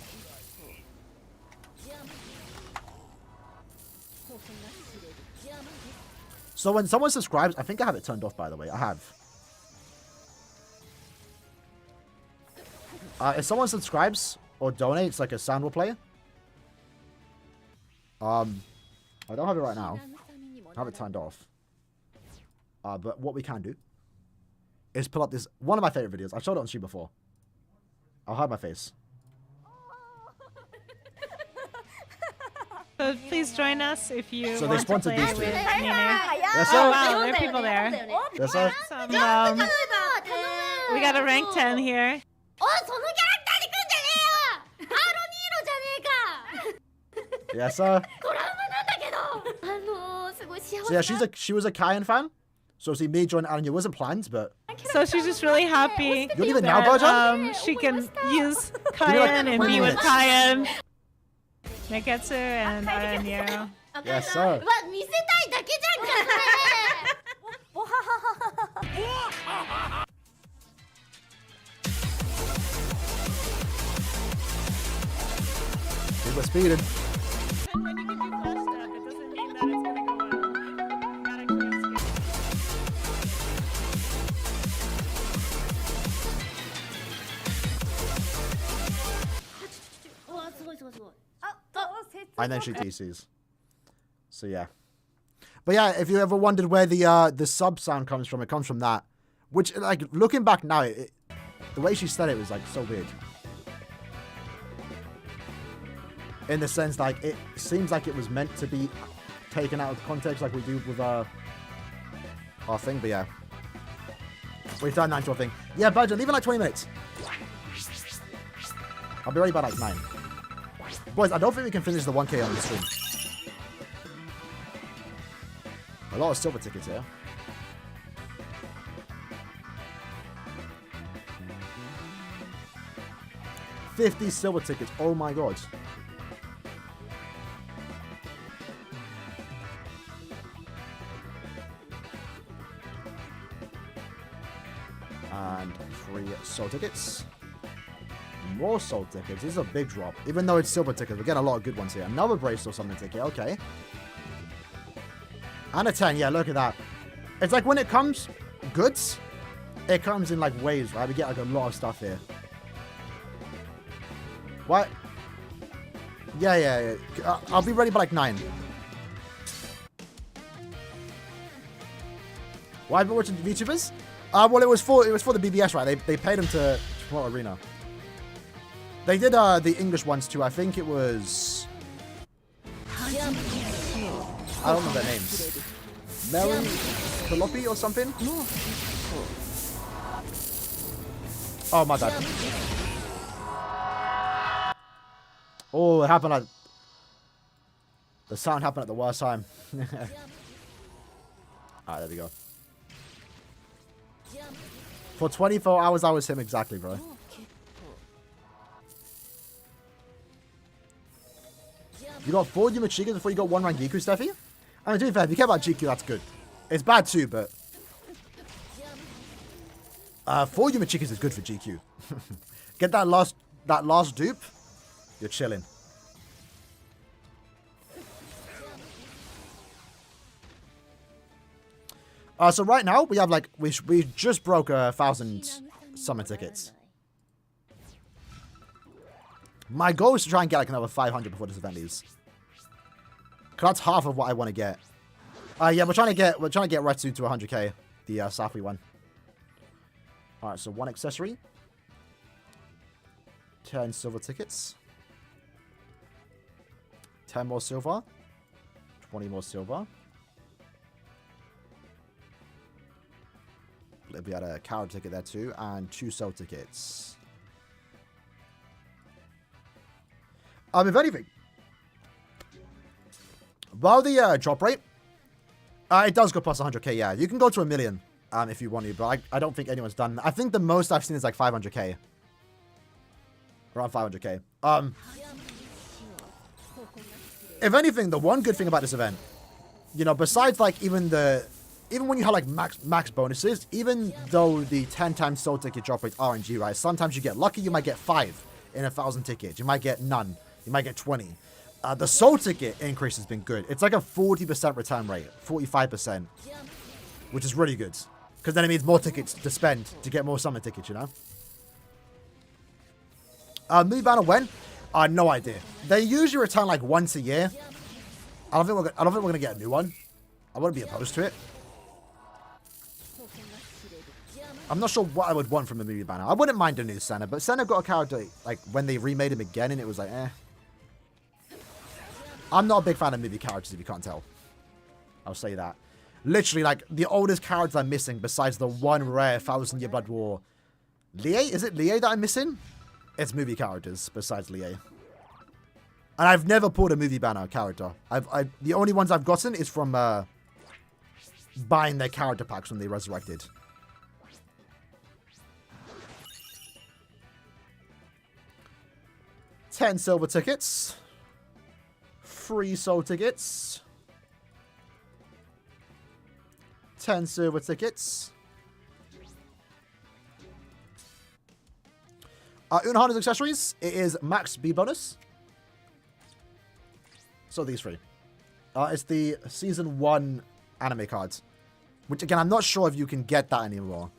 So when someone subscribes, I think I have it turned off, by the way. I have. If someone subscribes or donates, like a sound will play. I don't have it right now. I have it turned off. But what we can do is pull up this, one of my favorite videos. I've showed it on stream before. I'll hide my face. So please join us if you So want they sponsored to play these two. with Nene. Yes, Oh sir. wow, there are people there. Yes, sir. Some, we got a rank 10 here. Yes, sir. So yeah, she was a Kayan fan. So see, me joining Aaron, it wasn't planned, but So she's just really happy you don't even know that about she can use me, like, Kayan and 20 be with minutes. Kayan. Neketsu and Aaroniero. Yes, sir. People are speeding. When you can do flash stuff, it doesn't mean that it's gonna go well. Gotta actually And then she DCs. So yeah. But yeah, if you ever wondered where the sub sound comes from, it comes from that. Which, like, looking back now, the way she said it was, like, so weird. In the sense, like, it seems like it was meant to be taken out of context like we do with our thing, but yeah. We've done 9 to a thing. Yeah, Badger, leave in like 20 minutes. I'll be ready by like 9. Boys, I don't think we can finish the 1K on the stream. A lot of silver tickets here. 50 silver tickets. Oh my god. And 3 soul tickets. More soul tickets. This is a big drop. Even though it's silver tickets, we're getting a lot of good ones here. Another bracelet or something ticket. Okay. And a 10. Yeah, look at that. It's like when it comes goods, it comes in like waves, right? We get like a lot of stuff here. What? Yeah. I'll be ready by like 9. Why have you been watching VTubers? Well, it was for the BBS, right? They paid them to promote Arena. They did the English ones too. I think it was. I don't know their names. Mary Kalopi or something. Oh my bad. Oh, it happened at the sound happened at the worst time. Alright, there we go. For 24 hours, I was him exactly, bro. You got 4 Yumachikas before you got 1 Rangiku, Steffi? I mean, to be fair, if you care about GQ, that's good. It's bad too, but 4 Yumachikas is good for GQ. Get that last dupe, you're chilling. So right now we have like we just broke 1,000 summon tickets. My goal is to try and get like another 500 before this event leaves. Cause that's half of what I want to get. Yeah, we're trying to get Retsu to 100k, the Safri one. All right, so 1 accessory, 10 silver tickets, 10 more silver, 20 more silver. We had a coward ticket there too, and 2 soul tickets. If anything, while the drop rate, it does go past 100k. Yeah, you can go to 1 million if you want to, but I don't think anyone's done. I think the most I've seen is like 500k, around 500k. If anything, the one good thing about this event, you know, besides like even when you have like max bonuses, even though the 10 times soul ticket drop rate RNG, right? Sometimes you get lucky, you might get 5 in 1,000 tickets. You might get none. You might get 20. The soul ticket increase has been good. It's like a 40% return rate, 45%, which is really good. Because then it means more tickets to spend to get more summon tickets, you know? Movie banner when? No idea. They usually return like once a year. I don't think we're gonna get a new one. I wouldn't be opposed to it. I'm not sure what I would want from a movie banner. I wouldn't mind a new Senna, but Senna got a character like when they remade him again, and it was like, eh. I'm not a big fan of movie characters, if you can't tell. I'll say that. Literally, like, the oldest characters I'm missing, besides the one rare 1,000-Year Blood War. Lie? Is it Lie that I'm missing? It's movie characters, besides Lie. And I've never pulled a movie banner character. The only ones I've gotten is from buying their character packs when they resurrected. $10 silver tickets. 3 soul tickets. 10 silver tickets. Unohana's accessories. It is max B bonus. So these 3. It's the season 1 anime cards. Which again, I'm not sure if you can get that anymore.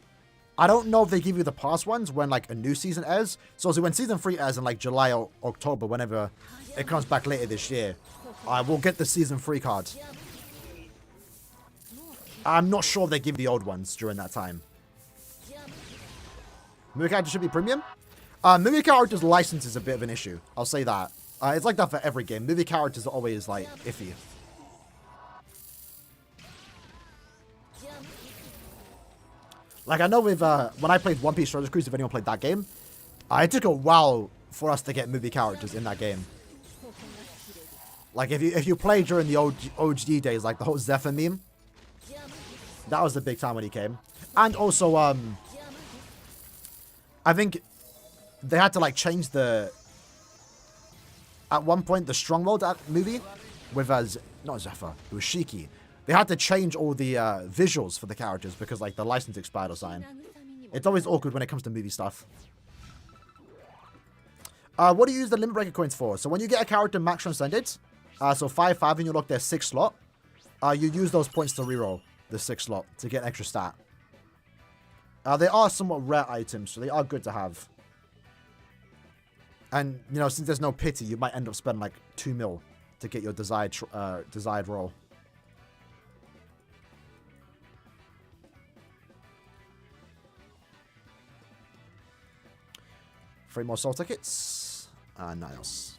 I don't know if they give you the past ones when like a new season airs. So when season 3 airs in like July or October, whenever it comes back later this year, we'll get the season 3 card. I'm not sure if they give the old ones during that time. Movie characters should be premium. Movie characters license is a bit of an issue. I'll say that. It's like that for every game. Movie characters are always like iffy. Like I know with when I played One Piece Treasure Cruise, if anyone played that game, it took a while for us to get movie characters in that game. Like if you play during the OG days, like the whole Zephyr meme, that was the big time when he came. And also I think they had to like change the. At one point, the Strong World movie with not Zephyr, it was Shiki. They had to change all the visuals for the characters because like the license expired or something. It's always awkward when it comes to movie stuff. What do you use the Limit Breaker coins for? So when you get a character max transcended, so 5/5 in your lock their 6th slot, you use those points to reroll the 6th slot to get an extra stat. They are somewhat rare items, so they are good to have. And, you know, since there's no pity, you might end up spending like 2 mil to get your desired roll. Three more soul tickets. And nothing else.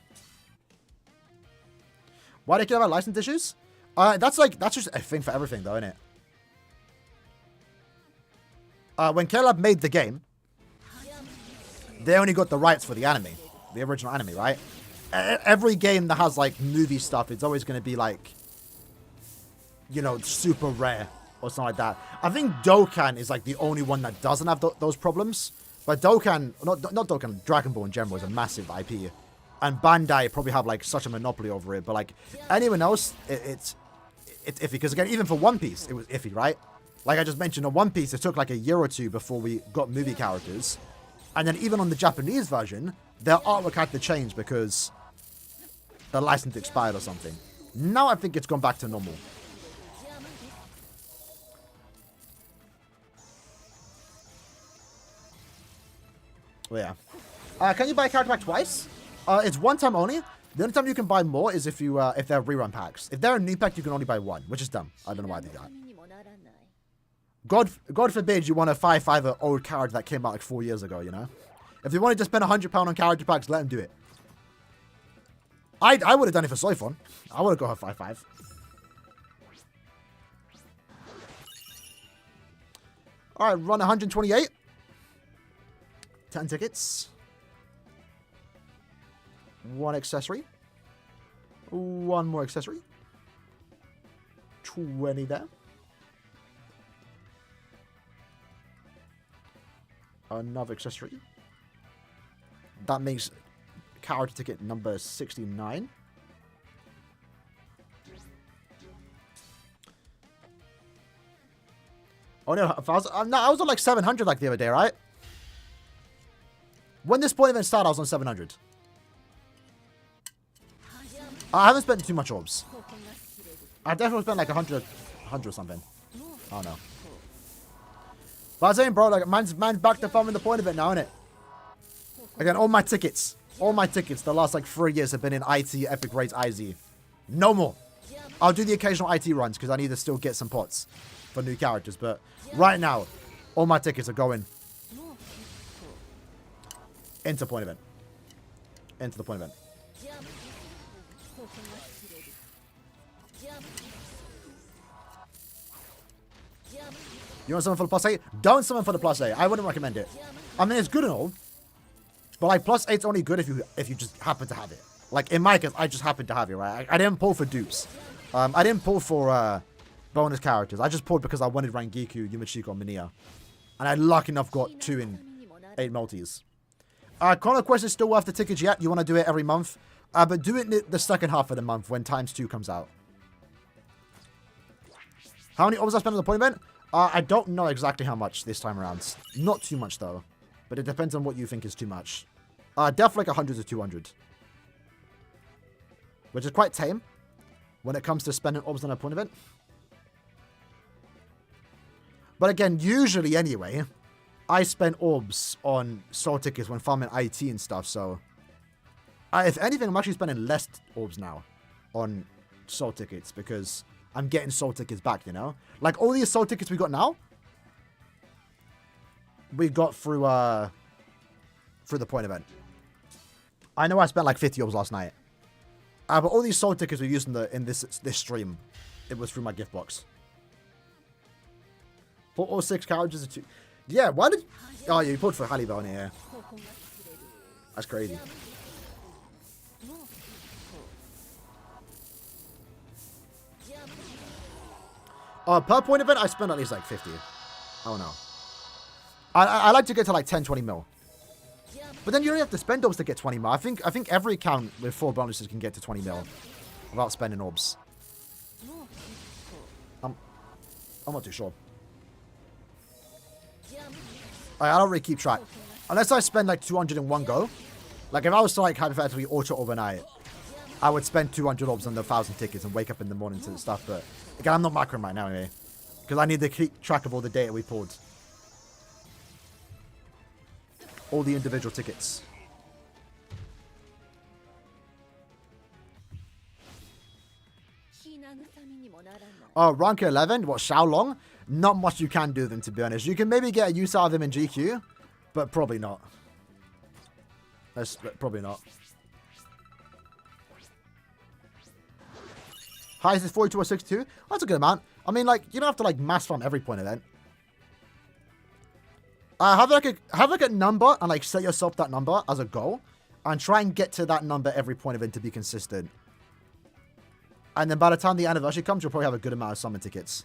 Why do they care about license issues? That's just a thing for everything though, isn't it? When Caleb made the game, they only got the rights for the anime. The original anime, right? Every game that has, like, movie stuff, it's always going to be, like, you know, super rare or something like that. I think Dokkan is, like, the only one that doesn't have those problems. But Dokkan, not Dokkan, Dragon Ball in general is a massive IP. And Bandai probably have, like, such a monopoly over it. But, like, anyone else, it's iffy. Because, again, even for One Piece, it was iffy, right? Like I just mentioned, on One Piece, it took, like, a year or two before we got movie characters. And then even on the Japanese version, their artwork had to change because the license expired or something. Now I think it's gone back to normal. Well, yeah. Can you buy a character pack twice? It's one time only. The only time you can buy more is if you if they're rerun packs. If they're a new pack, you can only buy one, which is dumb. I don't know why they do that. God forbid you want to 5/5 an old character that came out like 4 years ago, you know? If they wanted to spend £100 on character packs, let them do it. I would have done it for Soifon. I would have got her 5/5. Alright, run 128. 10 tickets. 1 accessory. 1 more accessory. 20 there. Another accessory. That makes character ticket number 69. Oh no, I was on like 700 like the other day, right? When this point event started, I was on 700. I haven't spent too much orbs. I definitely spent like 100 or something. Oh no. But I was saying, bro, like man's back to farming the point event now, innit? Again, all my tickets, the last like 3 years have been in IT, Epic Raids, IZ. No more. I'll do the occasional IT runs because I need to still get some pots for new characters. But right now, all my tickets are going into point event. Into the point event. You want something for the plus 8? Don't summon for the plus 8. I wouldn't recommend it. I mean, it's good and all. But like plus 8's only good if you just happen to have it. Like in my case, I just happened to have it, right? I didn't pull for dupes. I didn't pull for bonus characters. I just pulled because I wanted Rangiku, Yumachiko, and Minia. And I lucky enough got 2 in 8 multis. Chrono Quest is still worth the tickets yet. You want to do it every month. But do it the second half of the month when ×2 comes out. How many orbs I spent on the point event? I don't know exactly how much this time around. Not too much though. But it depends on what you think is too much. Definitely like 100 to 200. Which is quite tame when it comes to spending orbs on a point event. But again, usually anyway, I spend orbs on soul tickets when farming IT and stuff, so... if anything, I'm actually spending less orbs now on soul tickets because I'm getting soul tickets back, you know? Like, all these soul tickets we got now, we got through the point event. I know I spent like 50 orbs last night. But all these soul tickets we used in this stream, it was through my gift box. 4 or 6 characters or 2. Yeah, why did... Oh, yeah, you pulled for Halliburton here. That's crazy. Per point event, I spend at least like 50. Oh no. I like to get to like 10, 20 mil. But then you don't have to spend orbs to get 20 mil. I think every account with 4 bonuses can get to 20 mil without spending orbs. I'm not too sure. I don't really keep track. Unless I spend like 200 in one go. Like if I was to like hypothetically auto overnight, I would spend 200 orbs on the 1,000 tickets and wake up in the morning to the stuff. But again, I'm not macroing right now anyway. Because I need to keep track of all the data we pulled. All the individual tickets. Oh, rank 11? What, Xiaolong? Not much you can do them, to be honest. You can maybe get a use out of them in GQ, but probably not. Probably not. Highest is 42 or 62? That's a good amount. I mean, like, you don't have to, like, mass farm every point event. Have like a number and, like, set yourself that number as a goal. And try and get to that number every point event to be consistent. And then by the time the anniversary comes, you'll probably have a good amount of summon tickets.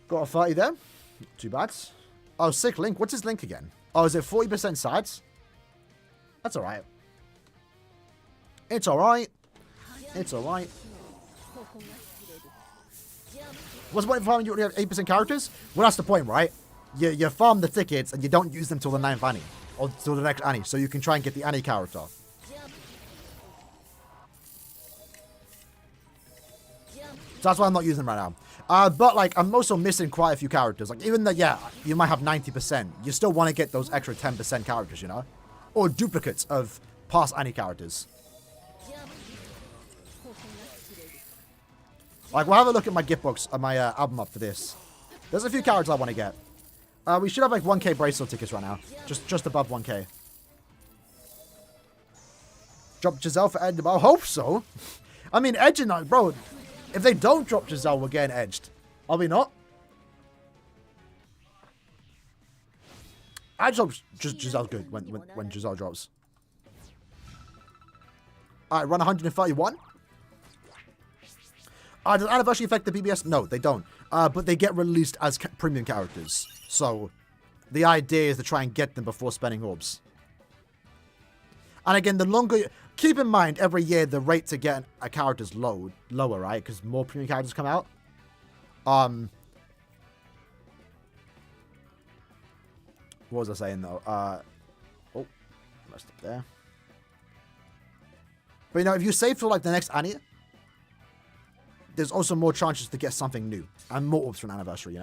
Got a 30 there. Too bad. Oh, sick Link. What's his Link again? Oh, is it 40% sides? That's alright. It's alright. It's alright. What's the point of farming? You only have 8% characters? Well, that's the point, right? You farm the tickets and you don't use them till the 9th Annie. Or till the next Annie. So you can try and get the Annie character. So that's why I'm not using them right now. But, like, I'm also missing quite a few characters. Like, even though, yeah, you might have 90%, you still want to get those extra 10% characters, you know? Or duplicates of past Annie characters. Like, we'll have a look at my gift box and my album up for this. There's a few characters I want to get. We should have, like, 1k bracelet tickets right now. Just above 1k. Drop Giselle for Ed. I hope so. I mean, edging, bro. If they don't drop Giselle, we're getting edged. Are we not? I just hope Giselle's good when Giselle drops. Alright, run 131. Does Anniversary affect the BBS? No, they don't. But they get released as premium characters. So, the idea is to try and get them before spending orbs. And again, the longer... Keep in mind, every year, the rate to get a character is lower, right? Because more premium characters come out. What was I saying, though? Oh, messed up there. But, you know, if you save for, like, the next Annie, there's also more chances to get something new. And more orbs for an anniversary, you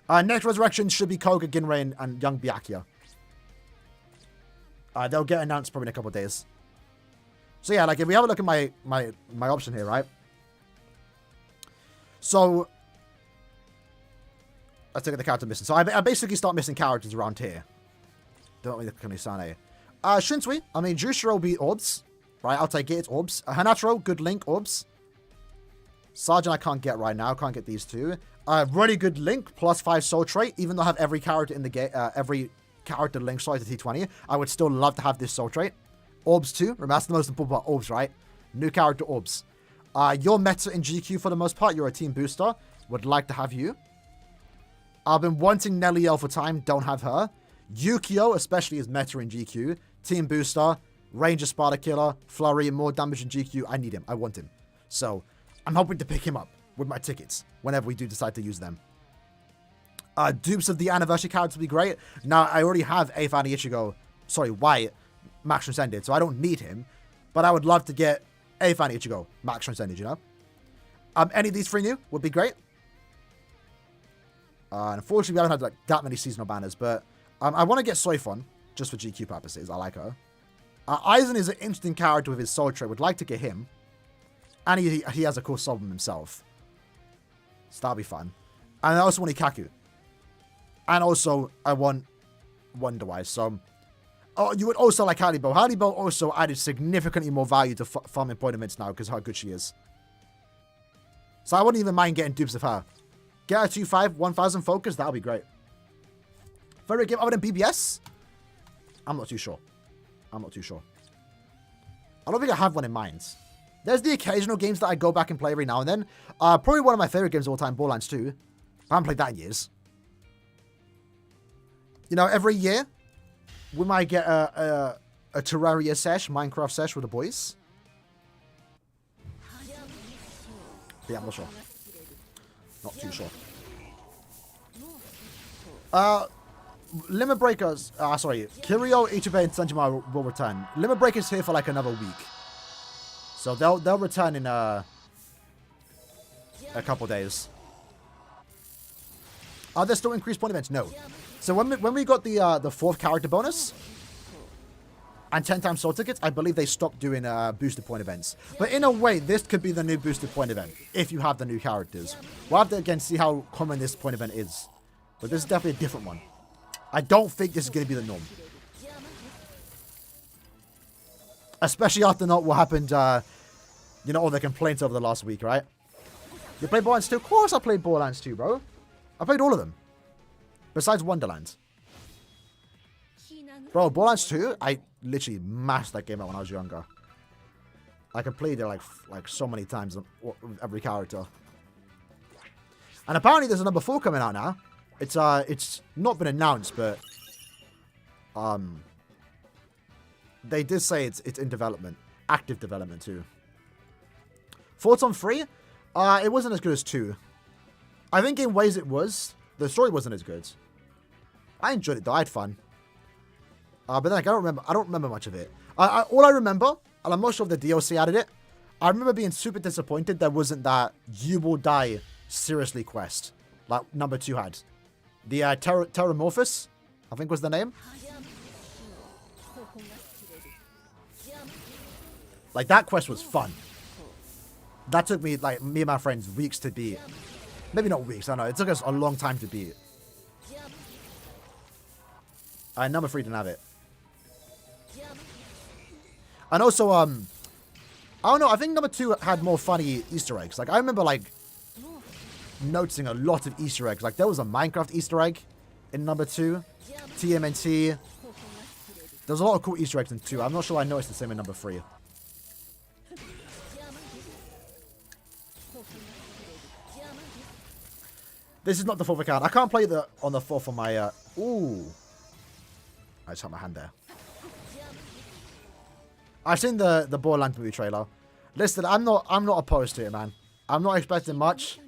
know? Next Resurrection should be Koga, Ginrain, and Young Byakuya. They'll get announced probably in a couple of days. So yeah, like if we have a look at my option here, right? So let's look at the character missing. So I basically start missing characters around here. Don't really look at Sane. Shinsui, I mean Jushiro will be orbs. Right, I'll take it, it's orbs. Hanataro, good Link, orbs. Sergeant I can't get right now, can't get these two. Really good Link, plus 5 soul trait, even though I have every character in the game, every character link sorry to T20, I would still love to have this soul trait. Orbs too. Remember, that's the most important part. Orbs, right? New character orbs. You're meta in GQ for the most part. You're a team booster. Would like to have you. I've been wanting Nelliel for time. Don't have her. Yukio, especially, is meta in GQ. Team booster. Ranger Sparta Killer. Flurry, more damage in GQ. I need him. I want him. So, I'm hoping to pick him up with my tickets whenever we do decide to use them. Dupes of the anniversary characters will be great. Now, I already have 8th Annie Ichigo, sorry, Wyatt, max transcended, so I don't need him. But I would love to get 8th Annie Ichigo, max transcended, you know? Any of these 3 new would be great. Unfortunately, we haven't had like that many seasonal banners, but I want to get Soifon, just for GQ purposes. I like her. Aizen is an interesting character with his soul trait. Would like to get him. And he has a cool soul himself. So that'll be fun. And I also want Ikaku. And also, I want Wonderwise. So, oh, you would also like Haribo. Haribo also added significantly more value to farming point events now because how good she is. So I wouldn't even mind getting dupes of her. Get her 2-5, 1000 focus. That'll be great. Favorite game other than BBS? I'm not too sure. I'm not too sure. I don't think I have one in mind. There's the occasional games that I go back and play every now and then. Probably one of my favorite games of all time, Borderlands 2. I haven't played that in years. You know, every year, we might get a Terraria sesh, Minecraft sesh with the boys. But yeah, I'm not sure. Not too sure. Limit Breakers, sorry, Kiryu, Ichibe, and Sanjima will return. Limit Breakers here for like another week. So they'll return in a couple days. Are there still increased point events? No. So when we got the fourth character bonus and 10 times soul tickets, I believe they stopped doing boosted point events. But in a way, this could be the new boosted point event if you have the new characters. We'll have to again see how common this point event is. But this is definitely a different one. I don't think this is going to be the norm. Especially after not what happened, you know, all the complaints over the last week, right? You played Borderlands 2? Of course I played Borderlands 2, bro. I played all of them. Besides Wonderland. Bro, Borderlands 2, I literally mashed that game out when I was younger. I completed it like so many times with every character. And apparently there's a number 4 coming out now. It's not been announced, but they did say it's in development. Active development too. Thoughts on 3? It wasn't as good as 2. I think in ways it was. The story wasn't as good. I enjoyed it though. I had fun. But then like, I don't remember much of it. All I remember, and I'm not sure if the DLC added it, I remember being super disappointed there wasn't that you will die seriously quest like number 2 had. The Terramorphous, I think was the name. Like that quest was fun. That took me, like, me and my friends weeks to beat. Maybe not weeks, I don't know. It took us a long time to beat. Number 3 didn't have it. And also, I don't know, I think number 2 had more funny Easter eggs. Like, I remember, like, noticing a lot of Easter eggs. Like, there was a Minecraft Easter egg in number 2. TMNT. There's a lot of cool Easter eggs in 2. I'm not sure I noticed the same in number 3. This is not the 4th account. I can't play on the 4th on my... Ooh. I just had my hand there. I've seen the Borderlands movie trailer. Listen, I'm not opposed to it, man. I'm not expecting much.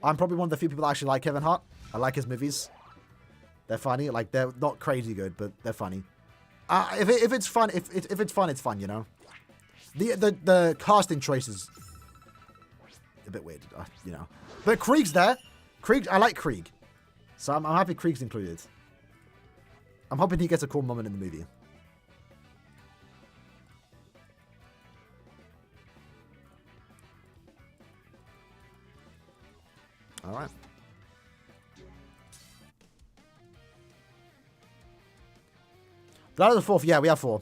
I'm probably one of the few people that actually like Kevin Hart. I like his movies. They're funny. Like, they're not crazy good, but they're funny. If it's fun, if it's fun, it's fun, you know? The casting choice is a bit weird, you know. But Krieg's there. Krieg, I like Krieg. So I'm happy Krieg's included. I'm hoping he gets a cool moment in the movie. Alright. That is the 4th. Yeah, we have 4.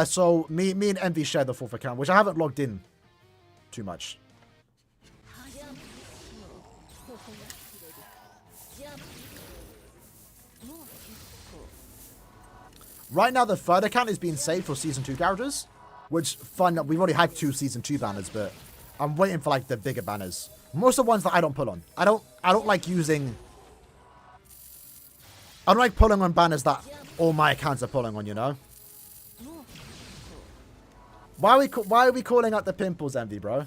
So me and Envy share the 4th account, which I haven't logged in too much. Right now, the 3rd account is being saved for Season 2 characters, which, fun, we've already had 2 Season 2 banners, but I'm waiting for, like, the bigger banners. Most of the ones that I don't pull on. I don't like using... I don't like pulling on banners that all my accounts are pulling on, you know? Why are we calling out the pimples, Envy, bro?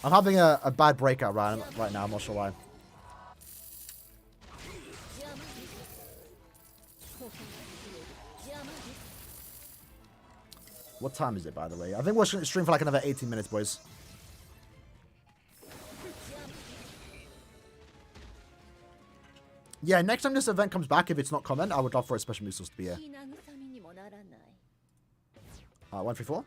I'm having a bad breakout right now, I'm not sure why. What time is it, by the way? I think we're going to stream for like another 18 minutes, boys. Yeah, next time this event comes back, if it's not common, I would love for a special resource to be here. 134.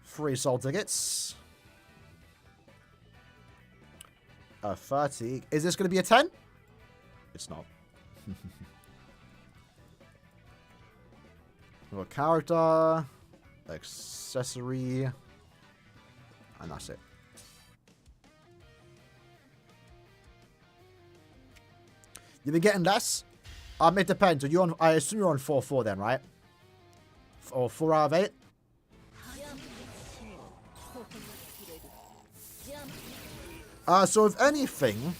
Free soul tickets. 30. Is this going to be a 10? It's not. A character. Accessory. And that's it. You've been getting less? It depends. Are you on, I assume you're on 4-4 then, right? Or 4 out of 8? So if anything...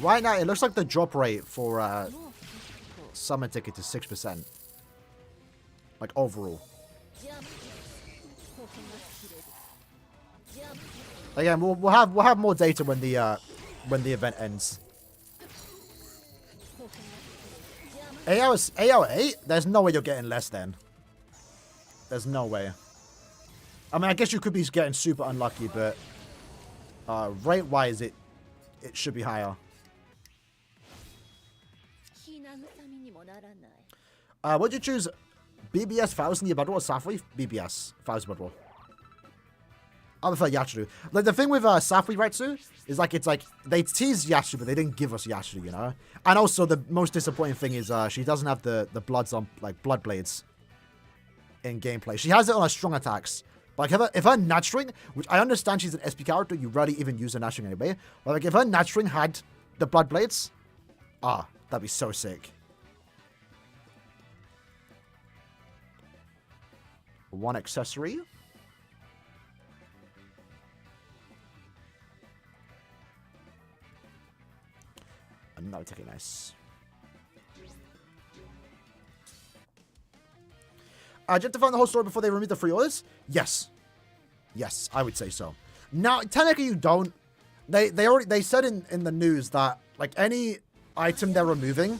Right now, it looks like the drop rate for summon ticket is 6%. Like, overall. Again, we'll have more data when the event ends. 8 hours, 8 out of 8? There's no way you're getting less then. There's no way. I mean, I guess you could be getting super unlucky, but rate-wise, it should be higher. Would you choose BBS 1000 year battle or Safri BBS 1000 battle? I prefer Yatsu. Like, the thing with Safri Retsu is like, it's like they tease Yatsu, but they didn't give us Yatsu, you know. And also the most disappointing thing is she doesn't have the bloods on, like, blood blades in gameplay. She has it on her strong attacks. But like, if her Natstring, which I understand she's an SP character, you rarely even use her Natstring anyway. But like, if her Natstring had the blood blades, that'd be so sick. One accessory. Another ticket, nice. Do you have to find the whole story before they remove the free orders? Yes. Yes, I would say so. Now, technically you don't. They said in the news that like any item they're removing,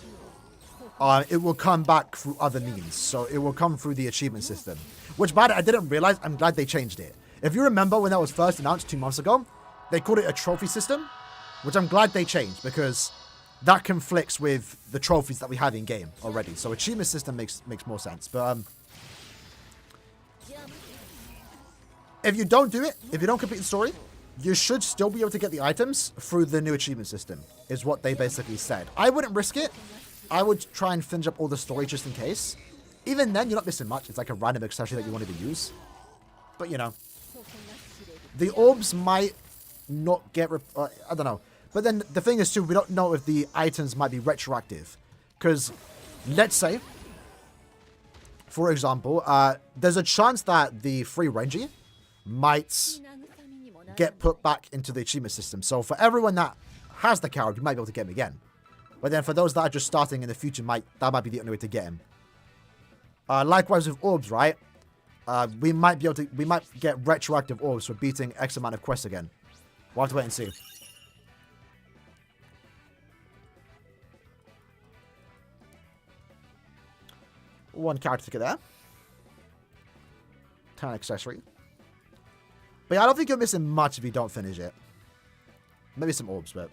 it will come back through other means. So it will come through the achievement system. Which, by the way, I didn't realize. I'm glad they changed it. If you remember when that was first announced 2 months ago, they called it a trophy system, which I'm glad they changed because that conflicts with the trophies that we have in game already. So achievement system makes more sense. But if you don't do it, if you don't complete the story, you should still be able to get the items through the new achievement system, is what they basically said. I wouldn't risk it. I would try and finish up all the story just in case. Even then, you're not missing much. It's like a random accessory that you wanted to use. But, you know. The orbs might not get... I don't know. But then the thing is, too, we don't know if the items might be retroactive. Because, let's say, for example, there's a chance that the free Renji might get put back into the achievement system. So for everyone that has the character, you might be able to get him again. But then for those that are just starting in the future, that might be the only way to get him. Likewise with orbs, right? We might get retroactive orbs for beating X amount of quests again. We'll have to wait and see. One character ticket there. 10 accessory. But yeah, I don't think you're missing much if you don't finish it. Maybe some orbs, but...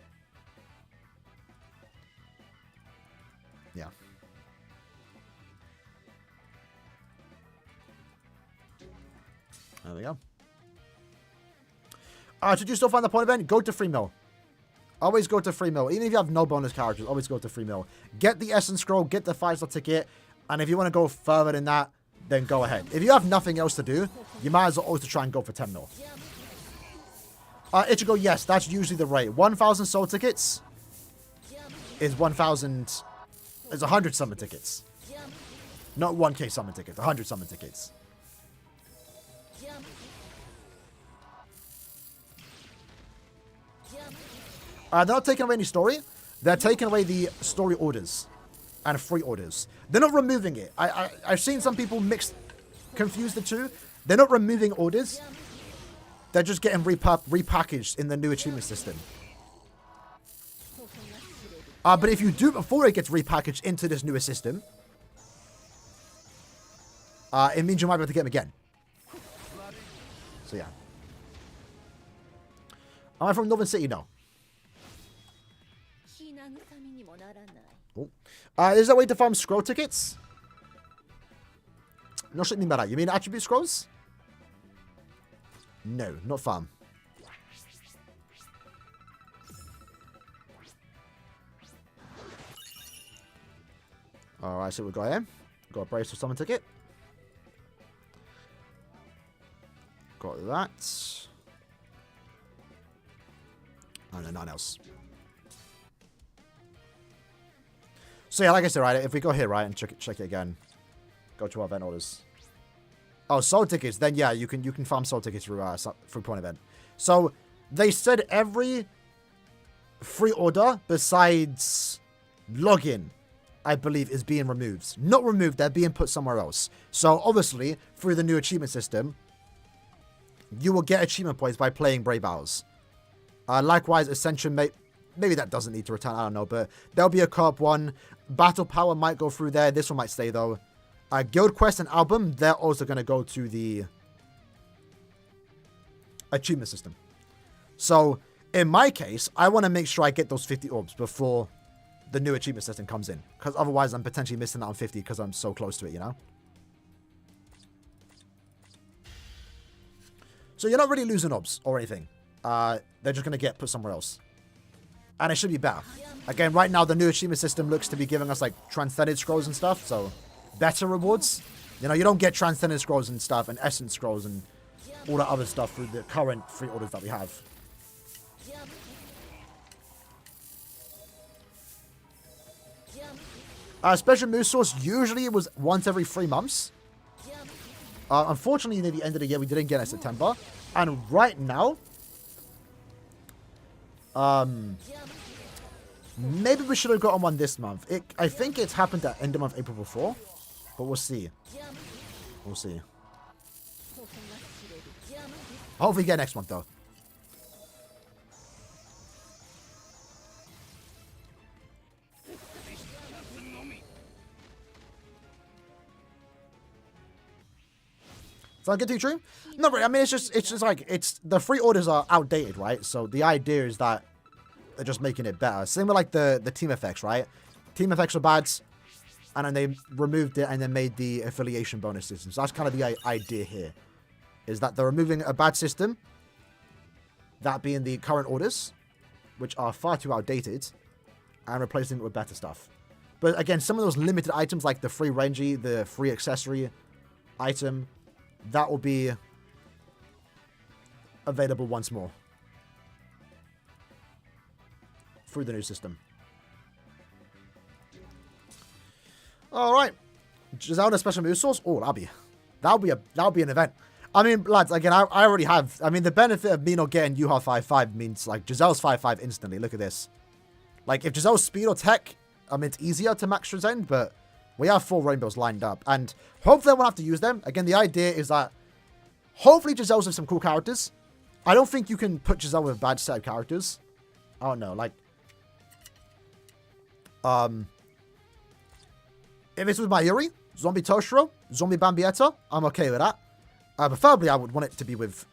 yeah. There we go. Should you still find the point event? Go to free mill. Always go to free mill. Even if you have no bonus characters, always go to free mill. Get the Essence Scroll, get the 5-star ticket, and if you want to go further than that, then go ahead. If you have nothing else to do, you might as well always try and go for 10 mil. Ichigo, yes, that's usually the rate. 1,000 soul tickets is 1,000... is 100 summon tickets. Not 1k summon tickets, 100 summon tickets. They're not taking away any story. They're taking away the story orders and free orders. They're not removing it. I've seen some people confuse the two. They're not removing orders. They're just getting repackaged in the new achievement system. But if you do before it gets repackaged into this newer system, it means you might be able to get them again. So yeah. Am I from Northern City? No. Oh. Is there a way to farm scroll tickets? No shit mean by that. You mean attribute scrolls? No, not farm. Alright, so we got here. Got a brace for summon ticket. Got that. Oh no, nothing else. So yeah, like I said, right, if we go here, right, and check it again. Go to our event orders. Oh, soul tickets. Then yeah, you can farm soul tickets through point event. So they said every free order besides login, I believe, is being removed. Not removed, they're being put somewhere else. So obviously, through the new achievement system, you will get achievement points by playing Brave Hours. Likewise, Ascension, maybe that doesn't need to return, I don't know, but there'll be a co-op one. Battle Power might go through there. This one might stay, though. Guild Quest and Album, they're also going to go to the achievement system. So, in my case, I want to make sure I get those 50 orbs before the new achievement system comes in. Because otherwise, I'm potentially missing out on 50 because I'm so close to it, you know? So, you're not really losing orbs or anything. They're just going to get put somewhere else. And it should be better. Again, right now, the new achievement system looks to be giving us, like, transcended scrolls and stuff, so better rewards. You know, you don't get transcended scrolls and stuff and essence scrolls and all that other stuff through the current free orders that we have. Special move source, usually it was once every 3 months. Unfortunately, near the end of the year, we didn't get it in September. And right now, maybe we should have gotten one this month. I think it's happened at end of month April before. But we'll see. We'll see. Hopefully get next month, though. Sound good to you, True? No, I mean, it's just like, the free orders are outdated, right? So the idea is that they're just making it better. Same with, like, the team effects, right? Team effects are bad, and then they removed it and then made the affiliation bonus system. So that's kind of the idea here, is that they're removing a bad system, that being the current orders, which are far too outdated, and replacing it with better stuff. But again, some of those limited items, like the free Renji, the free accessory item, that will be available once more through the new system. All right, Zelda special move source. Oh, that'll be an event. I mean, lads, again, I already have. I mean, the benefit of me not getting Yuha 5-5 means, like, Giselle's 5-5 instantly. Look at this. Like, if Giselle's speed or tech, I mean, it's easier to max Zen, but we have 4 rainbows lined up, and hopefully I won't have to use them. Again, the idea is that hopefully Giselle's with some cool characters. I don't think you can put Giselle with a bad set of characters. I don't know, like, if it's with Mayuri, Zombie Toshiro, Zombie Bambietta, I'm okay with that. Preferably, I would want it to be with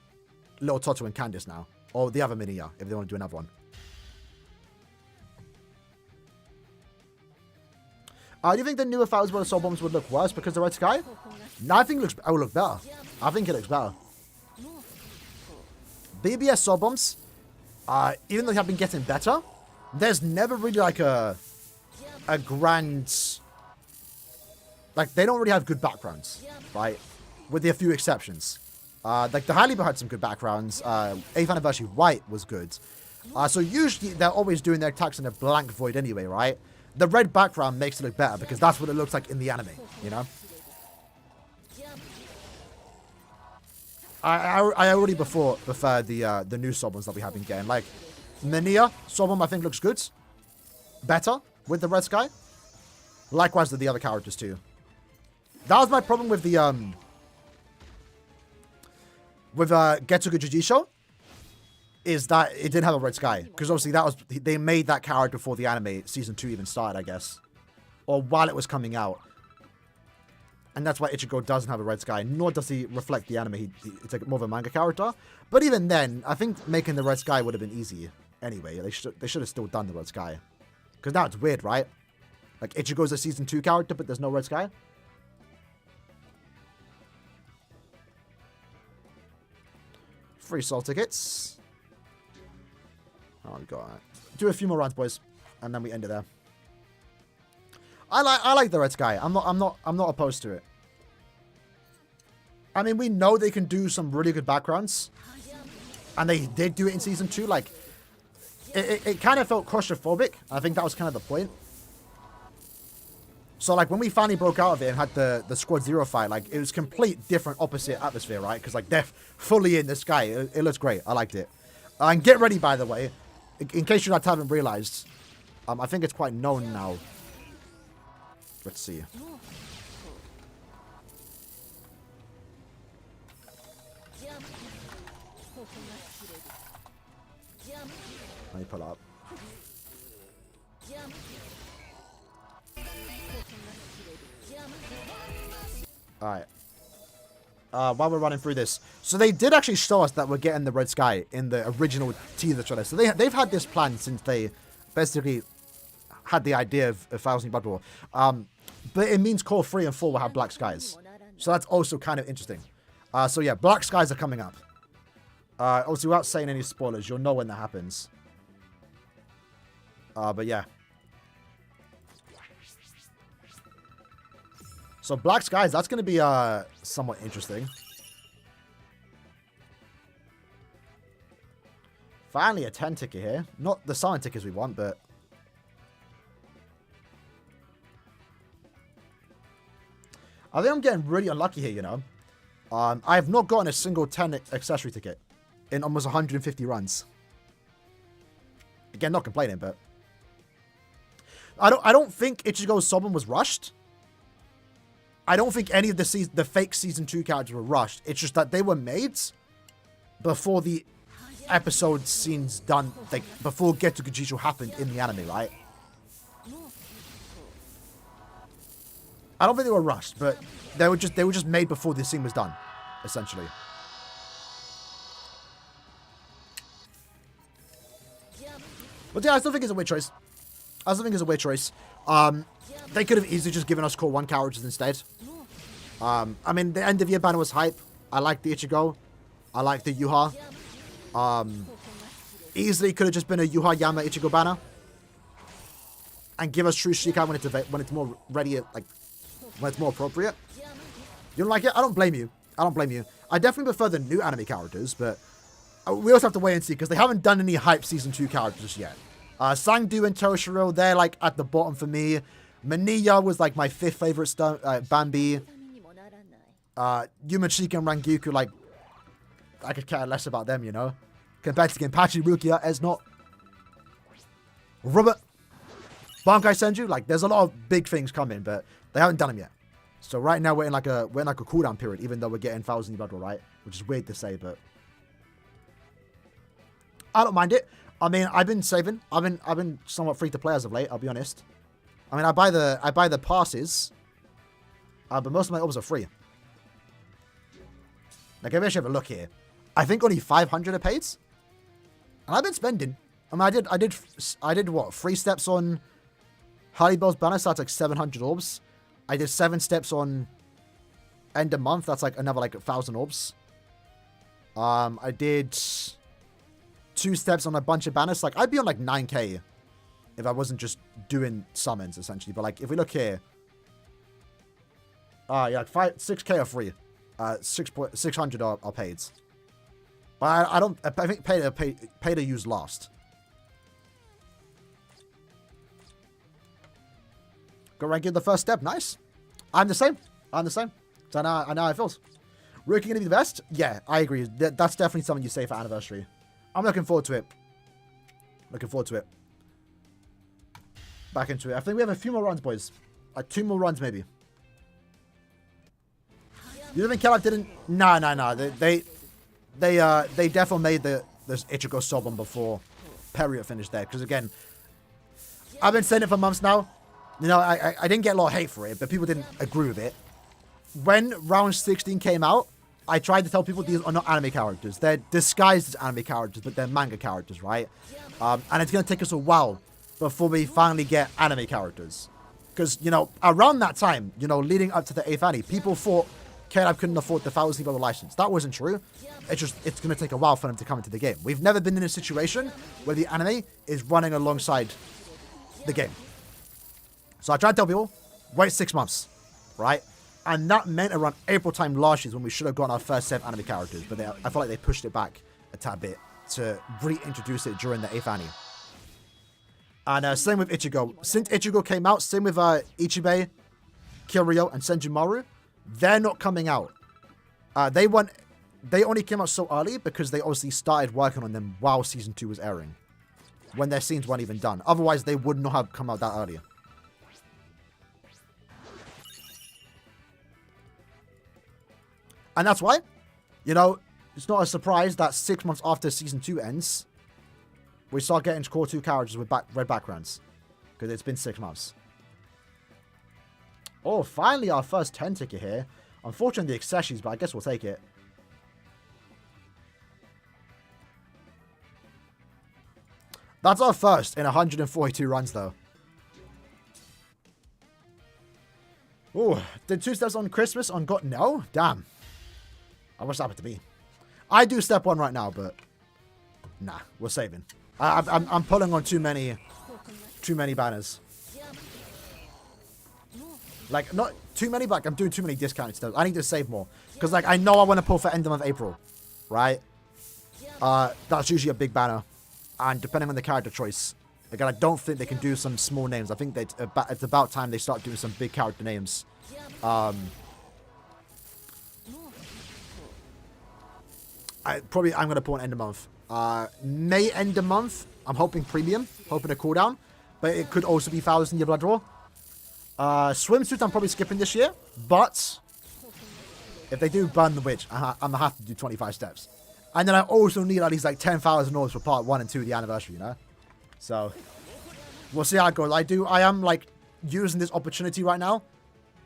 Little Toto and Candice now. Or the other Minia, if they want to do another one. Do you think the newer Fowls Soul Bombs would look worse because of the Red Sky? No, I think it will look better. I think it looks better. BBS Soul Bombs, even though they have been getting better, there's never really like a grand... Like, they don't really have good backgrounds, right? With a few exceptions. Like, the Haliber had some good backgrounds. 8th Anniversary White was good. So usually, they're always doing their attacks in a blank void anyway, right? The red background makes it look better because that's what it looks like in the anime, you know? I already prefer the new Soul Bombs that we have been getting. Like, Minia Soul Bomb, I think, looks good. Better with the Red Sky. Likewise with the other characters, too. That was my problem with the, Getsuga Jujisho, is that it didn't have a Red Sky. Because obviously they made that character before the anime season 2 even started, I guess. Or while it was coming out. And that's why Ichigo doesn't have a Red Sky, nor does he reflect the anime. It's like more of a manga character. But even then, I think making the Red Sky would have been easy. Anyway, they should have still done the Red Sky. Because now it's weird, right? Like, Ichigo's a season 2 character, but there's no Red Sky. Free soul tickets. Oh, we got it. Do a few more runs, boys, and then we end it there. I like the red sky. I'm not opposed to it. I mean, we know they can do some really good backgrounds, and they did do it in season 2. Like, it kind of felt claustrophobic. I think that was kind of the point. So, like, when we finally broke out of it and had the Squad Zero fight, like, it was complete different opposite atmosphere, right? Because, like, they're fully in the sky. It looks great. I liked it. And get ready, by the way, in case you guys haven't realized, I think it's quite known now. Let's see. Let me pull up. Alright. While we're running through this. So they did actually show us that we're getting the red sky in the original teaser trailer. So they've had this plan since they basically had the idea of 1,000 Blood War. But it means Core 3 and 4 will have black skies. So that's also kind of interesting. So yeah, black skies are coming up. Obviously, without saying any spoilers, you'll know when that happens. But yeah. So black skies, that's going to be somewhat interesting. Finally a 10 ticket here. Not the silent tickets we want, but... I think I'm getting really unlucky here, you know. I have not gotten a single 10 accessory ticket in almost 150 runs. Again, not complaining, but... I don't think Ichigo Sobon was rushed. I don't think any of the fake Season 2 characters were rushed. It's just that they were made before the episode scenes done, like, before Geto Gujisho happened in the anime, right? I don't think they were rushed, but they were just made before the scene was done, essentially. But yeah, I still think it's a weird choice. They could have easily just given us Core 1 characters instead. I mean, the end of year banner was hype. I like the Ichigo. I like the Yuha. Easily could have just been a Yuha Yama Ichigo banner. And give us True Shikai when it's more ready, like, when it's more appropriate. You don't like it? I don't blame you. I definitely prefer the new anime characters, but we also have to wait and see, because they haven't done any hype Season 2 characters yet. Sangdu and Toshiro, they're, like, at the bottom for me. Maniya was, like, my 5th favorite Bambi. Yumachika and Rangyuku, like, I could care less about them, you know. Compared to Genpachi, Rukia, as not. Robert, Bankai Senju, like, there's a lot of big things coming, but they haven't done them yet. So right now we're in like a cooldown period, even though we're getting 1,000 Blood War, right? Which is weird to say, but I don't mind it. I mean, I've been saving. I've been somewhat free to play as of late, I'll be honest. I mean, I buy the passes, but most of my orbs are free. Like, if I actually have a look here, I think only 500 are paid, and I've been spending. I mean, I did what, 3 steps on Haribel's banner, so that's like 700 orbs. I did 7 steps on end of month, that's like another like 1,000 orbs. I did 2 steps on a bunch of banners. Like, I'd be on like 9k if I wasn't just doing summons, essentially. But like, if we look here, yeah, 6k are free. 600 are paid. But I think pay to use last. Got rank in the first step. Nice. I'm the same. So I know how it feels. Rookie going to be the best? Yeah, I agree. That's definitely something you say for anniversary. I'm looking forward to it. Back into it. I think we have a few more runs, boys. Like 2 more runs, maybe. You don't think Kellogg didn't? No. They definitely made this Ichigo Sobon before Period finished there. Because again, I've been saying it for months now. You know, I didn't get a lot of hate for it, but people didn't agree with it. When round 16 came out, I tried to tell people these are not anime characters. They're disguised as anime characters, but they're manga characters, right? And it's going to take us a while before we finally get anime characters. Because, you know, around that time, you know, leading up to the 8th anime, people thought K-Lab couldn't afford the 1,000 level license. That wasn't true. It's going to take a while for them to come into the game. We've never been in a situation where the anime is running alongside the game. So I tried to tell people, wait 6 months, right? And that meant around April time last year when we should have gotten our first set of anime characters. But I feel like they pushed it back a tad bit to reintroduce it during the 8th anime. And same with Ichigo. Since Ichigo came out, same with Ichibei, Kiryu, and Senjumaru. They're not coming out. They only came out so early because they obviously started working on them while Season 2 was airing. When their scenes weren't even done. Otherwise, they would not have come out that early. And that's why, you know, it's not a surprise that 6 months after Season 2 ends, we start getting Core 2 characters with red backgrounds. Because it's been 6 months. Oh, finally our first 10 ticket here. Unfortunately, the accessories, but I guess we'll take it. That's our first in 142 runs, though. Oh, did 2 steps on Christmas on got no? Damn. I wish that happened to me. I do step 1 right now, but nah, we're saving. I'm pulling on too many banners. Like, not too many, but like, I'm doing too many discounted stuff. I need to save more. Because, like, I know I want to pull for end of month April. Right? That's usually a big banner. And depending on the character choice. Again, I don't think they can do some small names. I think that it's about time they start doing some big character names. I'm going to pull an end of month. May end of month. I'm hoping premium. Hoping a cooldown. But it could also be 1,000 year blood draw. Swimsuit I'm probably skipping this year, but if they do burn the witch, I'm gonna have to do 25 steps. And then I also need at least like 10,000 orbs for part 1 and 2 of the anniversary, you know? So, we'll see how it goes. I am like using this opportunity right now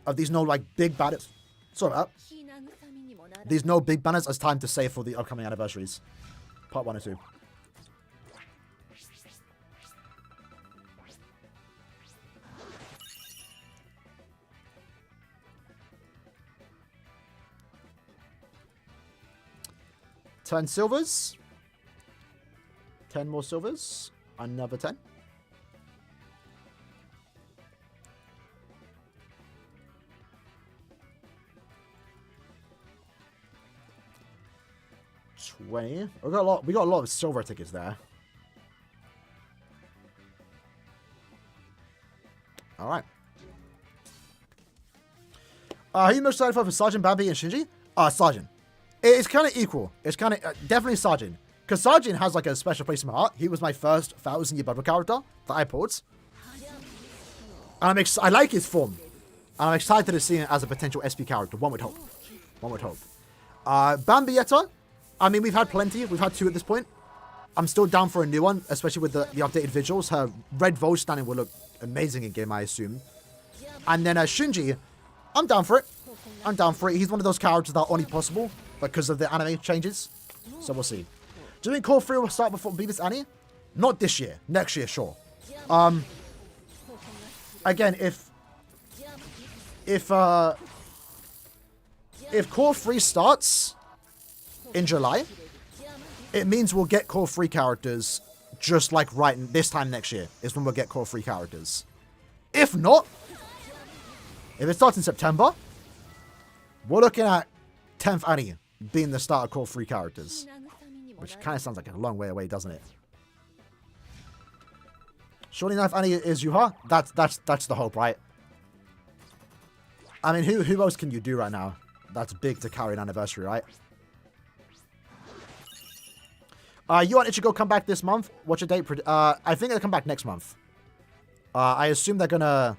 of these no like big banners. Sorry about that. These no big banners as time to save for the upcoming anniversaries. Part 1 and 2. $10 silvers. 10 more silvers. Another 10. $20. We got a lot of silver tickets there. All right. Who are you most excited for Sergeant, Bambi, and Shinji? Sergeant. It's kind of equal. It's kind of definitely Sergeant. Because Sergeant has like a special place in my heart. He was my first 1,000 year battle character that I pulled. And I like his form. And I'm excited to see him as a potential SP character. One would hope. One would hope. Bambietta. I mean, we've had plenty. We've had 2 at this point. I'm still down for a new one, especially with the updated visuals. Her red Vogue standing will look amazing in game, I assume. And then Shinji, I'm down for it. I'm down for it. He's one of those characters that are only possible because of the anime changes. So we'll see. Do you think Core 3 will start before Beavis Annie? Not this year. Next year, sure. Again, if Core 3 starts in July, it means we'll get Core 3 characters just like right this time next year is when we'll get Core 3 characters. If not, if it starts in September, we're looking at 10th Annie being the start of Core 3 characters. Which kind of sounds like a long way away, doesn't it? Surely 9th Annie is Yuha? That's the hope, right? I mean, who else can you do right now? That's big to carry an anniversary, right? You want Ichigo come back this month? What's your date? I think they'll come back next month. I assume they're gonna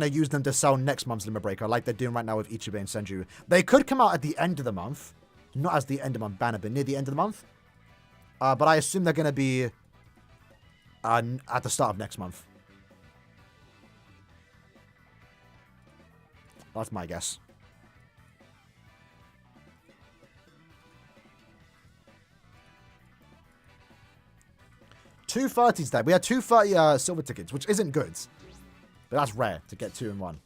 use them to sell next month's Limit Breaker, like they're doing right now with Ichibei and Senju. They could come out at the end of the month. Not as the end of month banner, but near the end of the month. But I assume they're going to be at the start of next month. That's my guess. $230s there. We had 230 silver tickets, which isn't good. But that's rare to get 2 in 1.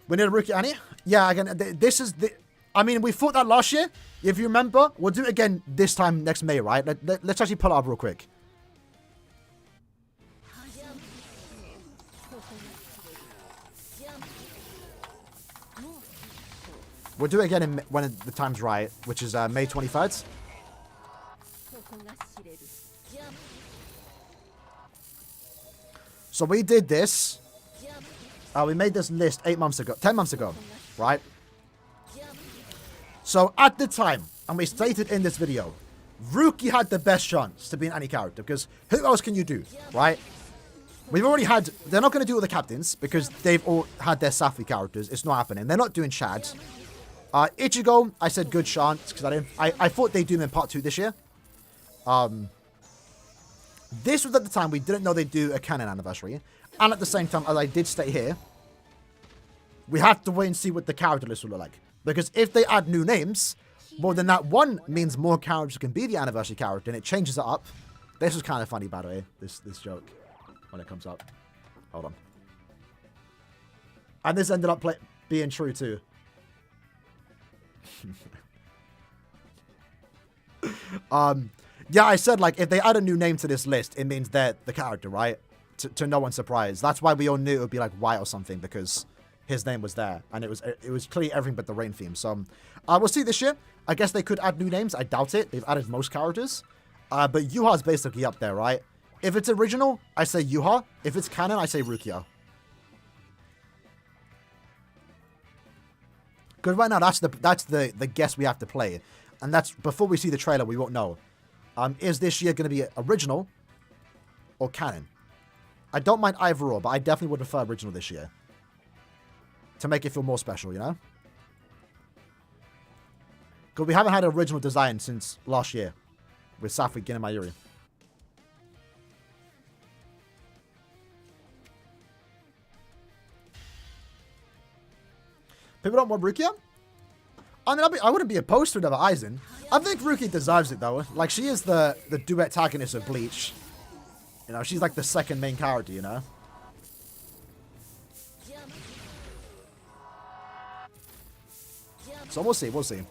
We need a rookie Annie. Yeah, again, this is the... I mean, we fought that last year. If you remember, we'll do it again this time next May, right? Let's actually pull it up real quick. We'll do it again when the time's right, which is May 23rd. So we did this. We made this list 10 months ago, right? So at the time, and we stated in this video, Rookie had the best chance to be an any character, because who else can you do, right? We've already had... They're not going to do all the captains, because they've all had their Safi characters. It's not happening. They're not doing Chad. Ichigo, I said good chance, because I thought they'd do him in part 2 this year. This was at the time we didn't know they'd do a canon anniversary. And at the same time, as I did state here, we have to wait and see what the character list will look like. Because if they add new names, well, then that one means more characters can be the anniversary character, and it changes it up. This was kind of funny, by the way, this joke, when it comes up. Hold on. And this ended up being true, too. Yeah, I said, like, if they add a new name to this list, it means they're the character, right? To no one's surprise. That's why we all knew it would be, like, White or something, because his name was there. And it was clearly everything but the rain theme. So, we'll see this year. I guess they could add new names. I doubt it. They've added most characters. But Yuha's basically up there, right? If it's original, I say Yuha. If it's canon, I say Rukia. Because right now, that's the guess we have to play. And that's, before we see the trailer, we won't know. Is this year going to be original or canon? I don't mind either or, but I definitely would prefer original this year. To make it feel more special, you know? Because we haven't had an original design since last year. With Safi, Gin, and Mayuri. People don't want Rukia? I mean, I wouldn't be opposed to another Aizen. I think Rukia deserves it, though. Like, she is the duet antagonist of Bleach. You know, she's like the second main character, you know? So we'll see, we'll see.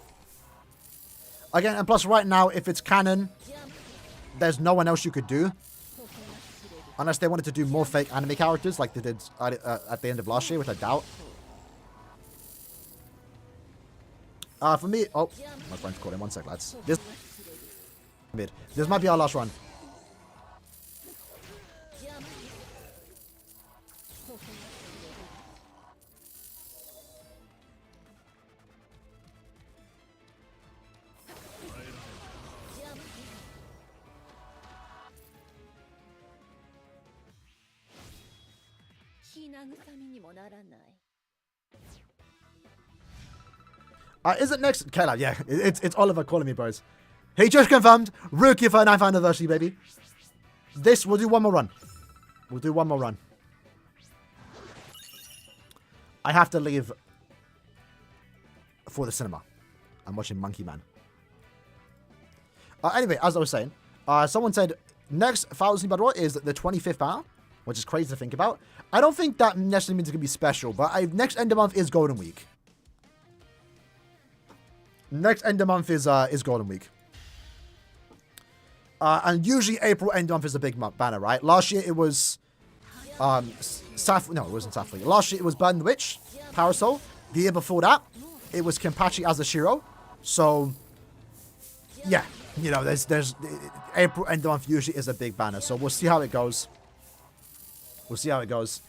Again, and plus right now, if it's canon, there's no one else you could do. Unless they wanted to do more fake anime characters like they did at the end of last year, which I doubt. For me... Oh, my friend's calling. 1 sec, lads. This might be our last run. Is it next? Kayla, yeah. It's Oliver calling me, bros. He just confirmed. Rookie for 9th anniversary, baby. We'll do one more run. We'll do one more run. I have to leave for the cinema. I'm watching Monkey Man. Anyway, as I was saying, someone said next 1000 Battle is the 25th battle, which is crazy to think about. I don't think that necessarily means it's going to be special, but next end of month is Golden Week. Next end of month is Golden Week. And usually April end of month is a big banner, right? Last year it was no, it wasn't Safri. Last year it was Burn the Witch, Parasol. The year before that, it was Kenpachi as a Shiro. So yeah, you know, there's April end of month usually is a big banner. So we'll see how it goes. We'll see how it goes.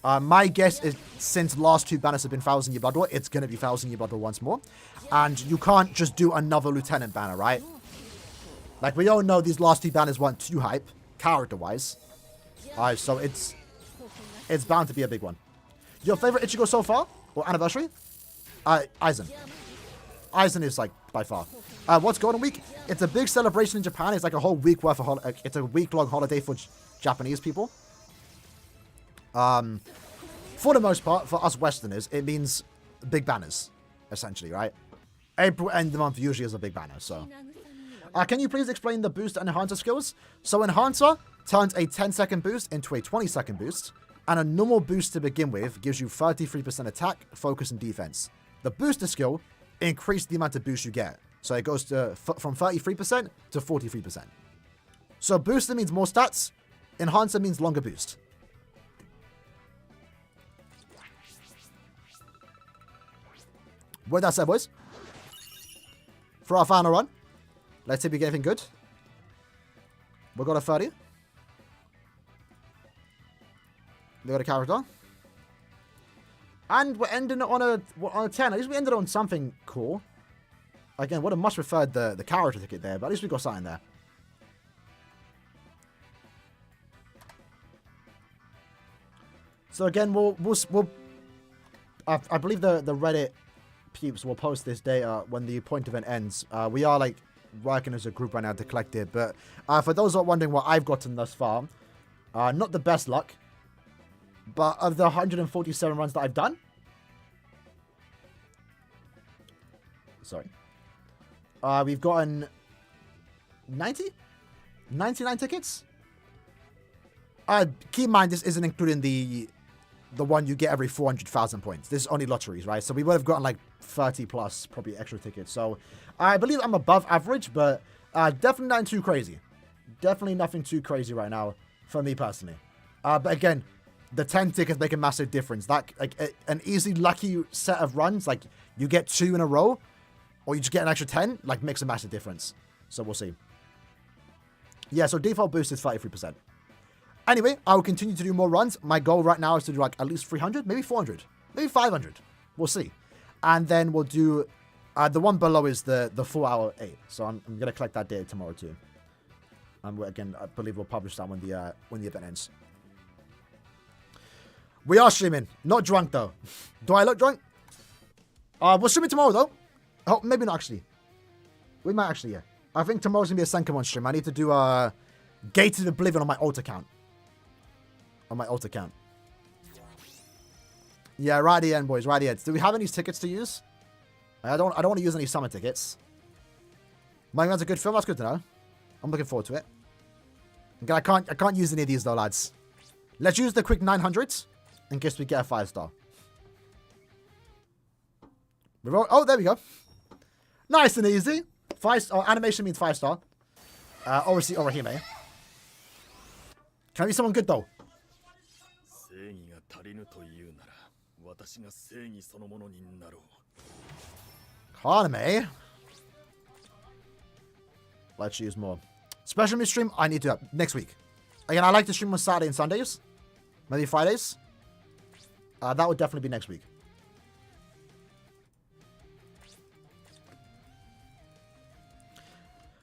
My guess is since last 2 banners have been 1000 Year Blood War, it's going to be 1000 Year Blood War once more. And you can't just do another Lieutenant banner, right? Like, we all know these last 2 banners weren't too hype, character-wise. So it's bound to be a big one. Your favorite Ichigo so far? Or anniversary? Aizen. Aizen is, like, by far. What's Golden Week? It's a big celebration in Japan. It's like a whole week worth of it's a week-long holiday for Japanese people. For the most part, for us Westerners, it means big banners, essentially, right? April end of the month usually is a big banner, so. Can you please explain the boost and enhancer skills? So enhancer turns a 10-second boost into a 20-second boost, And a normal boost to begin with gives you 33% attack, focus, and defense. The booster skill increases the amount of boost you get. So it goes to from 33% to 43%. So booster means more stats. Enhancer means longer boost. With that said, boys, for our final run, let's see if we get anything good. We got a 30. We got a character. And we're ending it on a 10. At least we ended on something cool. Again, would have much preferred the character ticket there, but at least we got something there. So again, we'll I believe the Reddit peeps will post this data when the point event ends. We are like working as a group right now to collect it, but for those who are wondering what I've gotten thus far, not the best luck, but of the 147 runs that I've done, sorry, we've gotten 99 tickets. Keep in mind, this isn't including the one you get every 400,000 points. This is only lotteries, right? So we would have gotten like 30 plus probably extra tickets. So I believe I'm above average, but definitely nothing too crazy. Definitely nothing too crazy right now for me personally. But again, the 10 tickets make a massive difference. That like an easy lucky set of runs, like you get 2 in a row, or you just get an extra 10, like makes a massive difference. So we'll see. Yeah, so default boost is 33%. Anyway, I will continue to do more runs. My goal right now is to do like at least 300, maybe 400, maybe 500. We'll see. And then we'll do, the one below is the 4 hour 8. So I'm going to collect that data tomorrow too. And again, I believe we'll publish that when the event ends. We are streaming. Not drunk though. Do I look drunk? We'll stream it tomorrow though. Oh, maybe not actually. We might actually, yeah. I think tomorrow's going to be a Senkamon stream. I need to do Gated Oblivion on my alt account. Yeah, right at the end, boys. Right at the end. Do we have any tickets to use? I don't want to use any summer tickets. That's a good film. That's good to know. I'm looking forward to it. Okay, I can't use any of these though, lads. Let's use the quick 900s in case we get a 5-star. Oh, there we go. Nice and easy. 5-star. Animation means 5-star. Obviously, Aaroniero. Can I be someone good though? Economy. Let's use more. Special meet stream, I need to have next week. Again, I like to stream on Saturday and Sundays. Maybe Fridays. That would definitely be next week.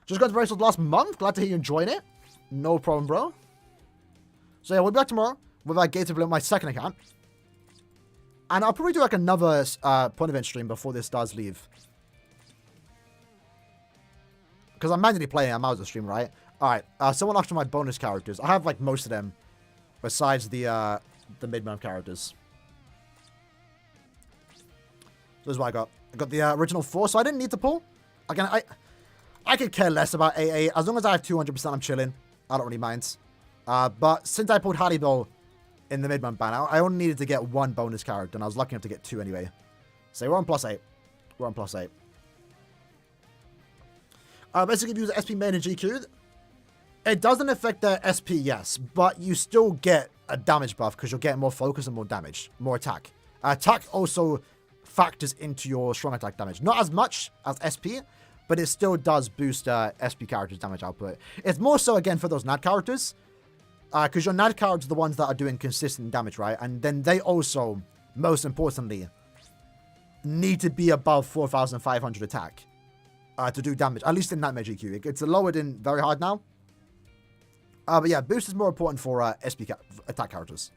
Just got the race last month. Glad to hear you enjoying it. No problem, bro. So yeah, we'll be back tomorrow with our Gated Oblivion, my second account. And I'll probably do like another point event stream before this does leave. Because I'm manually playing, I'm out of the stream, right? Alright, someone asked for my bonus characters. I have like most of them. Besides the mid-month characters. So this is what I got. I got the original 4, so I didn't need to pull. Again, I could care less about AA. As long as I have 200%, I'm chilling. I don't really mind. But since I pulled Haribo in the mid-month ban, I only needed to get 1 bonus character, and I was lucky enough to get 2 anyway. So we're on +8. We're on +8. Basically, if you use SP main and GQ, it doesn't affect the SP, yes, but you still get a damage buff because you'll get more focus and more damage, more attack. Attack also factors into your strong attack damage. Not as much as SP, but it still does boost SP characters' damage output. It's more so, again, for those NAD characters, because your NAD characters are the ones that are doing consistent damage, right? And then they also, most importantly, need to be above 4,500 attack to do damage, at least in that GQ. It's lowered in very hard now. But yeah, boost is more important for SP attack characters,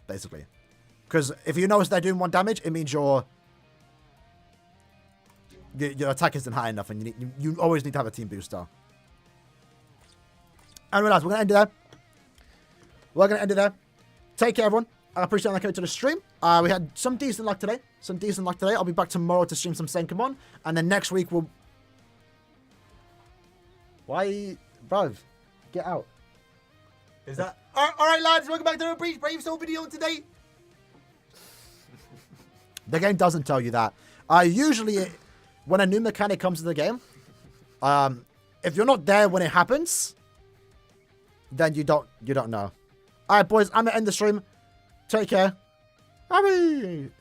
basically. Because if you notice they're doing 1 damage, it means your attack isn't high enough, and you always need to have a team booster. Anyway, lads, we're going to end it there. Take care, everyone. I appreciate that coming to the stream. We had some decent luck today. I'll be back tomorrow to stream some Senkamon. And then next week we'll... Why... Bruv, get out. Is that... Alright, lads, welcome back to the Bleach Brave Soul video today. The game doesn't tell you that. Usually, when a new mechanic comes to the game, if you're not there when it happens, then you don't know. Alright, boys, I'm gonna end the stream. Take care. Bambi!